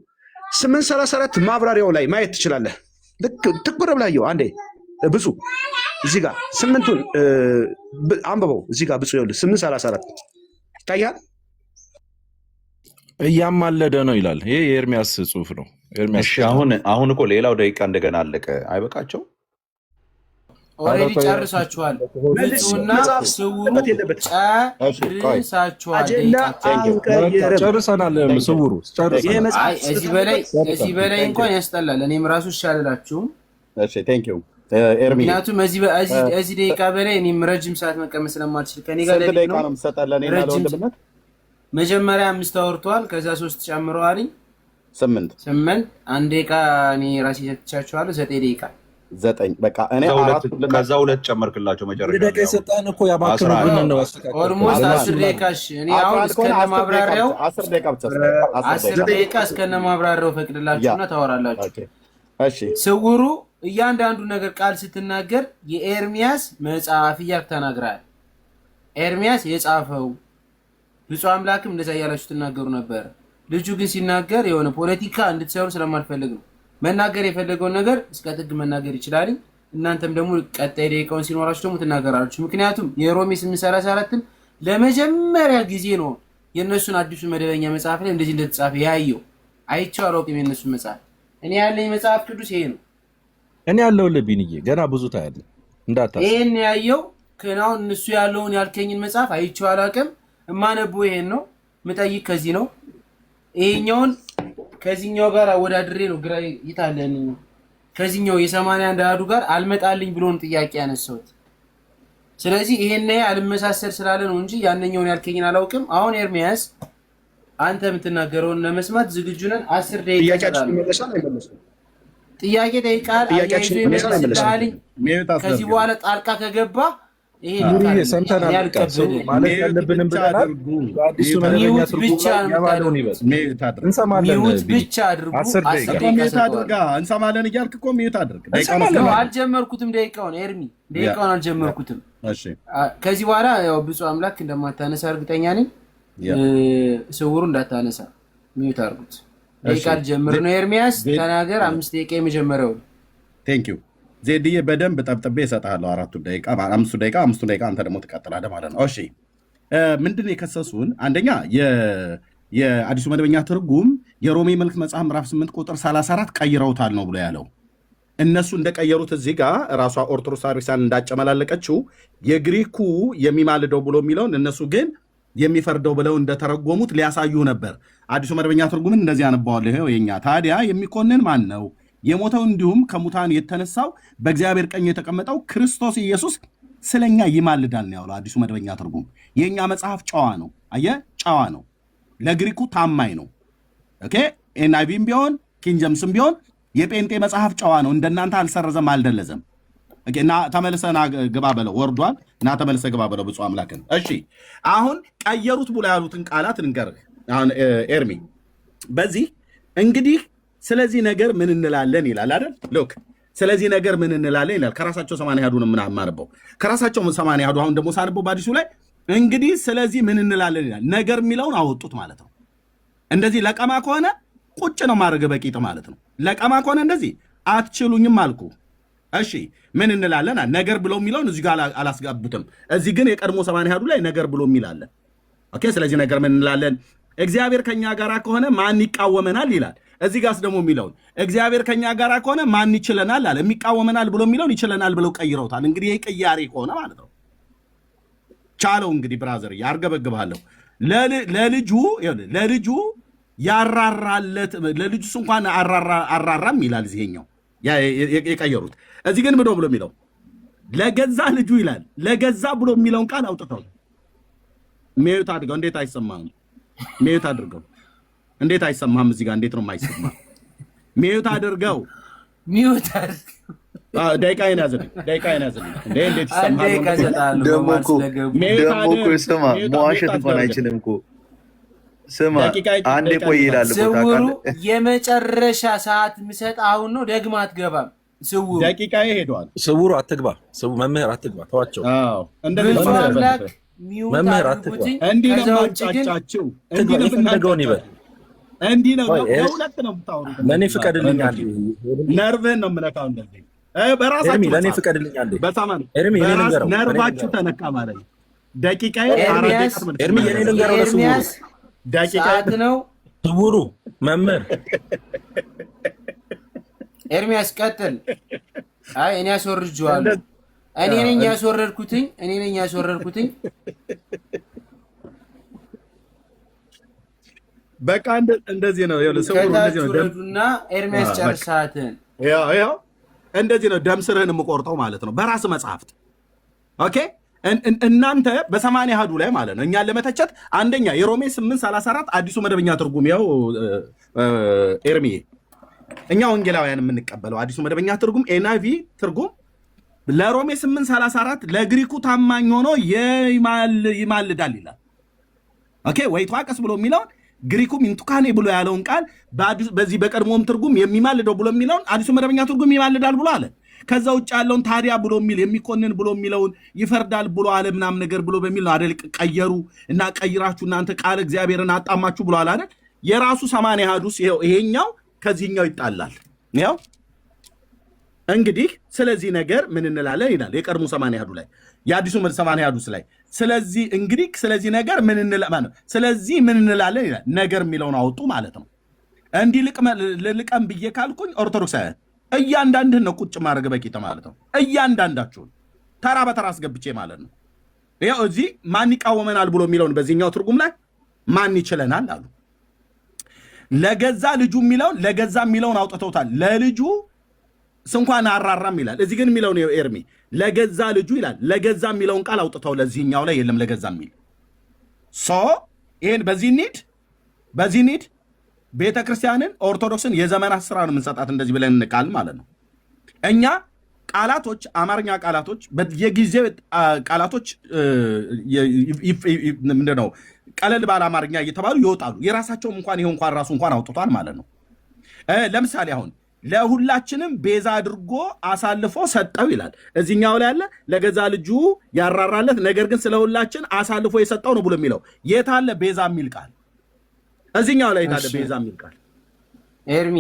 8:34 ማብራሪያው ላይ ማየት ትችላለህ። ልክ ትኩር ብላየው አንዴ ብፁዕ እዚህ ጋር 8ቱን አንብበው። እዚህ ጋር ብፁዕ ይኸውልህ 8:34 ይታያል። እያማለደ ነው ይላል። ይሄ የኤርሚያስ ጽሑፍ ነው። ኤርሚያስ አሁን እኮ ሌላው ደቂቃ እንደገና አለቀ። አይበቃቸው? ኦልሬዲ ጨርሳችኋል። ብፁዕና ስውሩ ጨርሳችኋል። ጨርሰናል። ስውሩ እዚህ በላይ እንኳን ያስጠላል። እኔም ራሱ ይሻልላችሁም። ምክንያቱም እዚህ ደቂቃ በላይ እኔም ረጅም ሰዓት መቀመጥ ስለማልችል ከኔ ጋር መጀመሪያ 5 አውርተዋል። ከዛ 3 ጨምረዋል 8 አንድ ደቂቃ እኔ ራሴ ሰጥቻችኋለሁ። 9 ደቂቃ 9 በቃ እኔ ከዛ 2 ጨመርክላቸው። መጨረሻ ደቂቃ የሰጠን እኮ ያባከነብን ነው። ኦልሞስት 10 ደቂቃ። እኔ አሁን እስከነ ማብራሪያው 10 ደቂቃ ብቻ 10 ደቂቃ እስከነ ማብራሪያው ፈቅድላችሁና ታወራላችሁ። እሺ ስውሩ እያንዳንዱ ነገር ቃል ስትናገር የኤርሚያስ መጽሐፍ እያልክ ተናግራል። ኤርሚያስ የጻፈው ብፁዕ አምላክም እንደዛ እያላችሁ ትናገሩ ነበር። ልጁ ግን ሲናገር የሆነ ፖለቲካ እንድትሰሩ ስለማልፈልግ ነው። መናገር የፈለገውን ነገር እስከ ጥግ መናገር ይችላል። እናንተም ደግሞ ቀጣይ ደቂቃውን ሲኖራችሁ ደግሞ ትናገራላችሁ። ምክንያቱም የሮሜ 8:34 ለመጀመሪያ ጊዜ ነው የእነሱን አዲሱ መደበኛ መጽሐፍ ላይ እንደዚህ እንደተጻፈ ያየው። አይቼው አላውቅም የእነሱን መጽሐፍ። እኔ ያለኝ መጽሐፍ ቅዱስ ይሄ ነው። እኔ ያለው ለቢንዬ ገና ብዙ ታያለህ እንዳታስ። ይሄን ያየው ከናው እነሱ ያለውን ያልከኝን መጽሐፍ አይቼው አላውቅም። እማነበው ይሄን ነው። ምጠይቅ ከዚህ ነው። ይሄኛውን ከዚህኛው ጋር አወዳድሬ ነው ግራ ይታለን። ከዚህኛው የ81 አሃዱ ጋር አልመጣልኝ ብሎ ነው ጥያቄ ያነሳሁት። ስለዚህ ይሄን ላይ አልመሳሰል ስላለ ነው እንጂ ያንኛውን ያልከኝን አላውቅም። አሁን ኤርሚያስ አንተ የምትናገረውን ለመስማት ዝግጁ ነን። 10 ደቂቃ ጥያቄ ጠይቃል። አያይዞ ይመልስልሃል። ከዚህ በኋላ ጣልቃ ከገባ ይሄ ሰምተናል። ማለት ያለብንም ብለናል። አዲሱ መደበኛ ትርጉም ያባለውን ይበል እንሰማለን። ብቻ አድርጉ። 10 ደቂቃ እንሰማለን እያልክ እኮ ሚዩት አድርግ። አልጀመርኩትም ደቂቃውን ኤርሚ፣ ደቂቃውን አልጀመርኩትም። እሺ ከዚህ በኋላ ያው ብፁዕ አምላክ እንደማታነሳ እርግጠኛ ነኝ። ስውሩ እንዳታነሳ ሚዩት አድርጉት። ደቂቃ ጀምር ነው። ኤርሚያስ ተናገር። 5 ደቂቃ የመጀመሪያው። ቴንክ ዩ ዜድዬ፣ በደንብ ጠብጥቤ እሰጥሃለሁ። 5 ደቂቃ አንተ ደግሞ ትቀጥላለህ ማለት ነው። እሺ ምንድን ነው የከሰሱን? አንደኛ የአዲሱ መደበኛ ትርጉም የሮሜ መልእክት መጽሐፍ ምዕራፍ 8 ቁጥር 34 ቀይረውታል ነው ብሎ ያለው። እነሱ እንደቀየሩት እዚህ ጋር ራሷ ኦርቶዶክስ ቤተክርስቲያን እንዳጨመላለቀችው የግሪኩ የሚማልደው ብሎ የሚለውን እነሱ ግን የሚፈርደው ብለው እንደተረጎሙት ሊያሳዩ ነበር። አዲሱ መደበኛ ትርጉምን እንደዚህ ያነባዋል። ይሄው የኛ ታዲያ የሚኮንን ማን ነው? የሞተው እንዲሁም ከሙታን የተነሳው በእግዚአብሔር ቀኝ የተቀመጠው ክርስቶስ ኢየሱስ ስለኛ ይማልዳል ነው ያለው አዲሱ መደበኛ ትርጉም። የኛ መጽሐፍ ጨዋ ነው። አየህ፣ ጨዋ ነው። ለግሪኩ ታማኝ ነው። ኦኬ ኤንአይቪም ቢሆን ኪንግ ጀምስም ቢሆን የጴንጤ መጽሐፍ ጨዋ ነው። እንደናንተ አልሰረዘም አልደለዘም። እና ተመልሰና ግባ በለው ወርዷል። እና ተመልሰ ግባ በለው ብፁዕ አምላክን። እሺ አሁን ቀየሩት ብሎ ያሉትን ቃላት እንገርህ። አሁን ኤርሚ በዚህ እንግዲህ ስለዚህ ነገር ምን እንላለን ይላል አይደል? ሎክ ስለዚህ ነገር ምን እንላለን ይላል። ከራሳቸው 80 ያዱን ምን አማርበው ከራሳቸው 80 ያዱ። አሁን ደግሞ ሳንበው ባዲሱ ላይ እንግዲህ ስለዚህ ምን እንላለን ይላል። ነገር የሚለውን አወጡት ማለት ነው። እንደዚህ ለቀማ ከሆነ ቁጭ ነው ማድረግ በቂጥ ማለት ነው። ለቀማ ከሆነ እንደዚህ አትችሉኝም አልኩ። እሺ ምን እንላለን? ነገር ብሎ የሚለውን እዚህ ጋር አላስጋብትም። እዚህ ግን የቀድሞ 80 ያዱ ላይ ነገር ብሎ የሚላለን። ኦኬ ስለዚህ ነገር ምን እንላለን? እግዚአብሔር ከኛ ጋር ከሆነ ማን ይቃወመናል ይላል። እዚህ ጋርስ ደግሞ የሚለውን እግዚአብሔር ከኛ ጋር ከሆነ ማን ይችለናል አለ። የሚቃወመናል ብሎ የሚለውን ይችለናል ብለው ቀይረውታል። እንግዲህ ይሄ ቅያሬ ከሆነ ማለት ነው። ቻለው እንግዲህ ብራዘር ያርገበግባለሁ። ለልጁ ያራራለት ለልጁስ እንኳን አራራም ይላል። እዚህኛው የቀየሩት እዚህ ግን ብሎ የሚለው ለገዛ ልጁ ይላል። ለገዛ ብሎ የሚለውን ቃል አውጥተው ሜዩት አድርገው። እንዴት አይሰማህም? ሜዩት አድርገው። እንዴት አይሰማህም? እዚህ ጋር እንዴት ነው የማይሰማ? ሜዩት አድርገው። ሚዩት ደቂቃዬን ያዝልኝ። እንዴት ይሰማል? ደግሞ እኮ ስማ መዋሸት እንኳን አይችልም እኮ ስማ አንዴ ቆይ ይላል እኮ ስውሩ የመጨረሻ ሰዓት የምሰጥ አሁን ነው። ደግማ አትገባም። ስውሩ ደቂቃዬ ሄዷል። ስውሩ አትግባ። መምህር አትግባ። ተዋቸው። እንደዚህ መምህር አትግባ። እንዲህ ነው ማጫጫችሁ። እንዲህ ነው የፈለገውን ይበል። እንዲህ ነው ለሁለት ነው የምታወሩት። ለእኔ ፍቀድልኝ አንዴ። ነርቭህን ነው የምነካው። እንደዚህ በራሳችሁ ለእኔ ፍቀድልኝ አንዴ። በሳማን ኤርሚ የኔ ልንገረው። ነርቫችሁ ተነካ ማለት ነው። ደቂቃዬ ኤርሚ የኔ ልንገረው። ለስውሩ ደቂቃ ነው። ስውሩ መምህር ኤርሚያስ ቀጥል። አይ እኔ አስወርጄዋለሁ። እኔ ነኝ ያስወረድኩትኝ። በቃ እንደዚህ ነው። ይኸውልህ ስውሩ እንደዚህ ነው። ደምና ኤርሚያስ ጨርሳትን። ያው እንደዚህ ነው ደም ስርህን የምቆርጠው ማለት ነው በራስ መጽሐፍት። ኦኬ እናንተ በ80 አሐዱ ላይ ማለት ነው እኛን ለመተቸት አንደኛ የሮሜ 8:34 አዲሱ መደበኛ ትርጉም ያው ኤርሚ እኛ ወንጌላውያን የምንቀበለው አዲሱ መደበኛ ትርጉም ኤንአይቪ ትርጉም ለሮሜ 8:34 ለግሪኩ ታማኝ ሆኖ ይማልዳል ይላል። ኦኬ ወይ ተዋቀስ ብሎ የሚለውን ግሪኩ ሚንቱካኔ ብሎ ያለውን ቃል በዚህ በቀድሞም ትርጉም የሚማልደው ብሎ የሚለውን አዲሱ መደበኛ ትርጉም ይማልዳል ብሎ አለ። ከዛ ውጭ ያለውን ታዲያ ብሎ የሚል የሚኮንን ብሎ የሚለውን ይፈርዳል ብሎ አለ ምናምን ነገር ብሎ በሚል ነው አይደል? ቀየሩ እና ቀይራችሁ እናንተ ቃል እግዚአብሔርን አጣማችሁ ብሎ አለ አይደል? የራሱ 80 አሐዱስ ይሄኛው ከዚህኛው ይጣላል። ያው እንግዲህ ስለዚህ ነገር ምን እንላለን ይላል የቀድሞ 80 አሐዱ ላይ የአዲሱ 80 አሐዱስ ላይ ስለዚህ እንግዲህ ስለዚህ ነገር ምን እንላለን ነው ስለዚህ ምን እንላለን ይላል። ነገር የሚለውን አወጡ ማለት ነው። እንዲህ ልቀም ብዬ ካልኩኝ ኦርቶዶክሳውያን እያንዳንድህን ነው ቁጭ ማድረግ በቂጥ ማለት ነው። እያንዳንዳችሁን ተራ በተራ አስገብቼ ማለት ነው። ይኸው እዚህ ማን ይቃወመናል ብሎ የሚለውን በዚህኛው ትርጉም ላይ ማን ይችለናል አሉ። ለገዛ ልጁ የሚለውን ለገዛ የሚለውን አውጥተውታል። ለልጁ ስንኳን አራራም ይላል። እዚህ ግን የሚለውን ኤርሚ ለገዛ ልጁ ይላል። ለገዛ የሚለውን ቃል አውጥተው ለዚህኛው ላይ የለም ለገዛ የሚል ይሄን በዚህ ኒድ ቤተ ክርስቲያንን ኦርቶዶክስን የዘመናት ስራ ነው የምንሰጣት እንደዚህ ብለን እንቃል ማለት ነው። እኛ ቃላቶች አማርኛ ቃላቶች የጊዜው ቃላቶች ምንድነው ቀለል ባለ አማርኛ እየተባሉ ይወጣሉ። የራሳቸውም እንኳን ይሄ እንኳን ራሱ እንኳን አውጥቷል ማለት ነው። ለምሳሌ አሁን ለሁላችንም ቤዛ አድርጎ አሳልፎ ሰጠው ይላል። እዚህኛው ላይ ያለ ለገዛ ልጁ ያራራለት ነገር ግን ስለሁላችን አሳልፎ የሰጠው ነው ብሎ የሚለው የታለ ቤዛ የሚል ቃል? እዚህኛው ላይ የታለ ቤዛ የሚል ቃል? ኤርሚ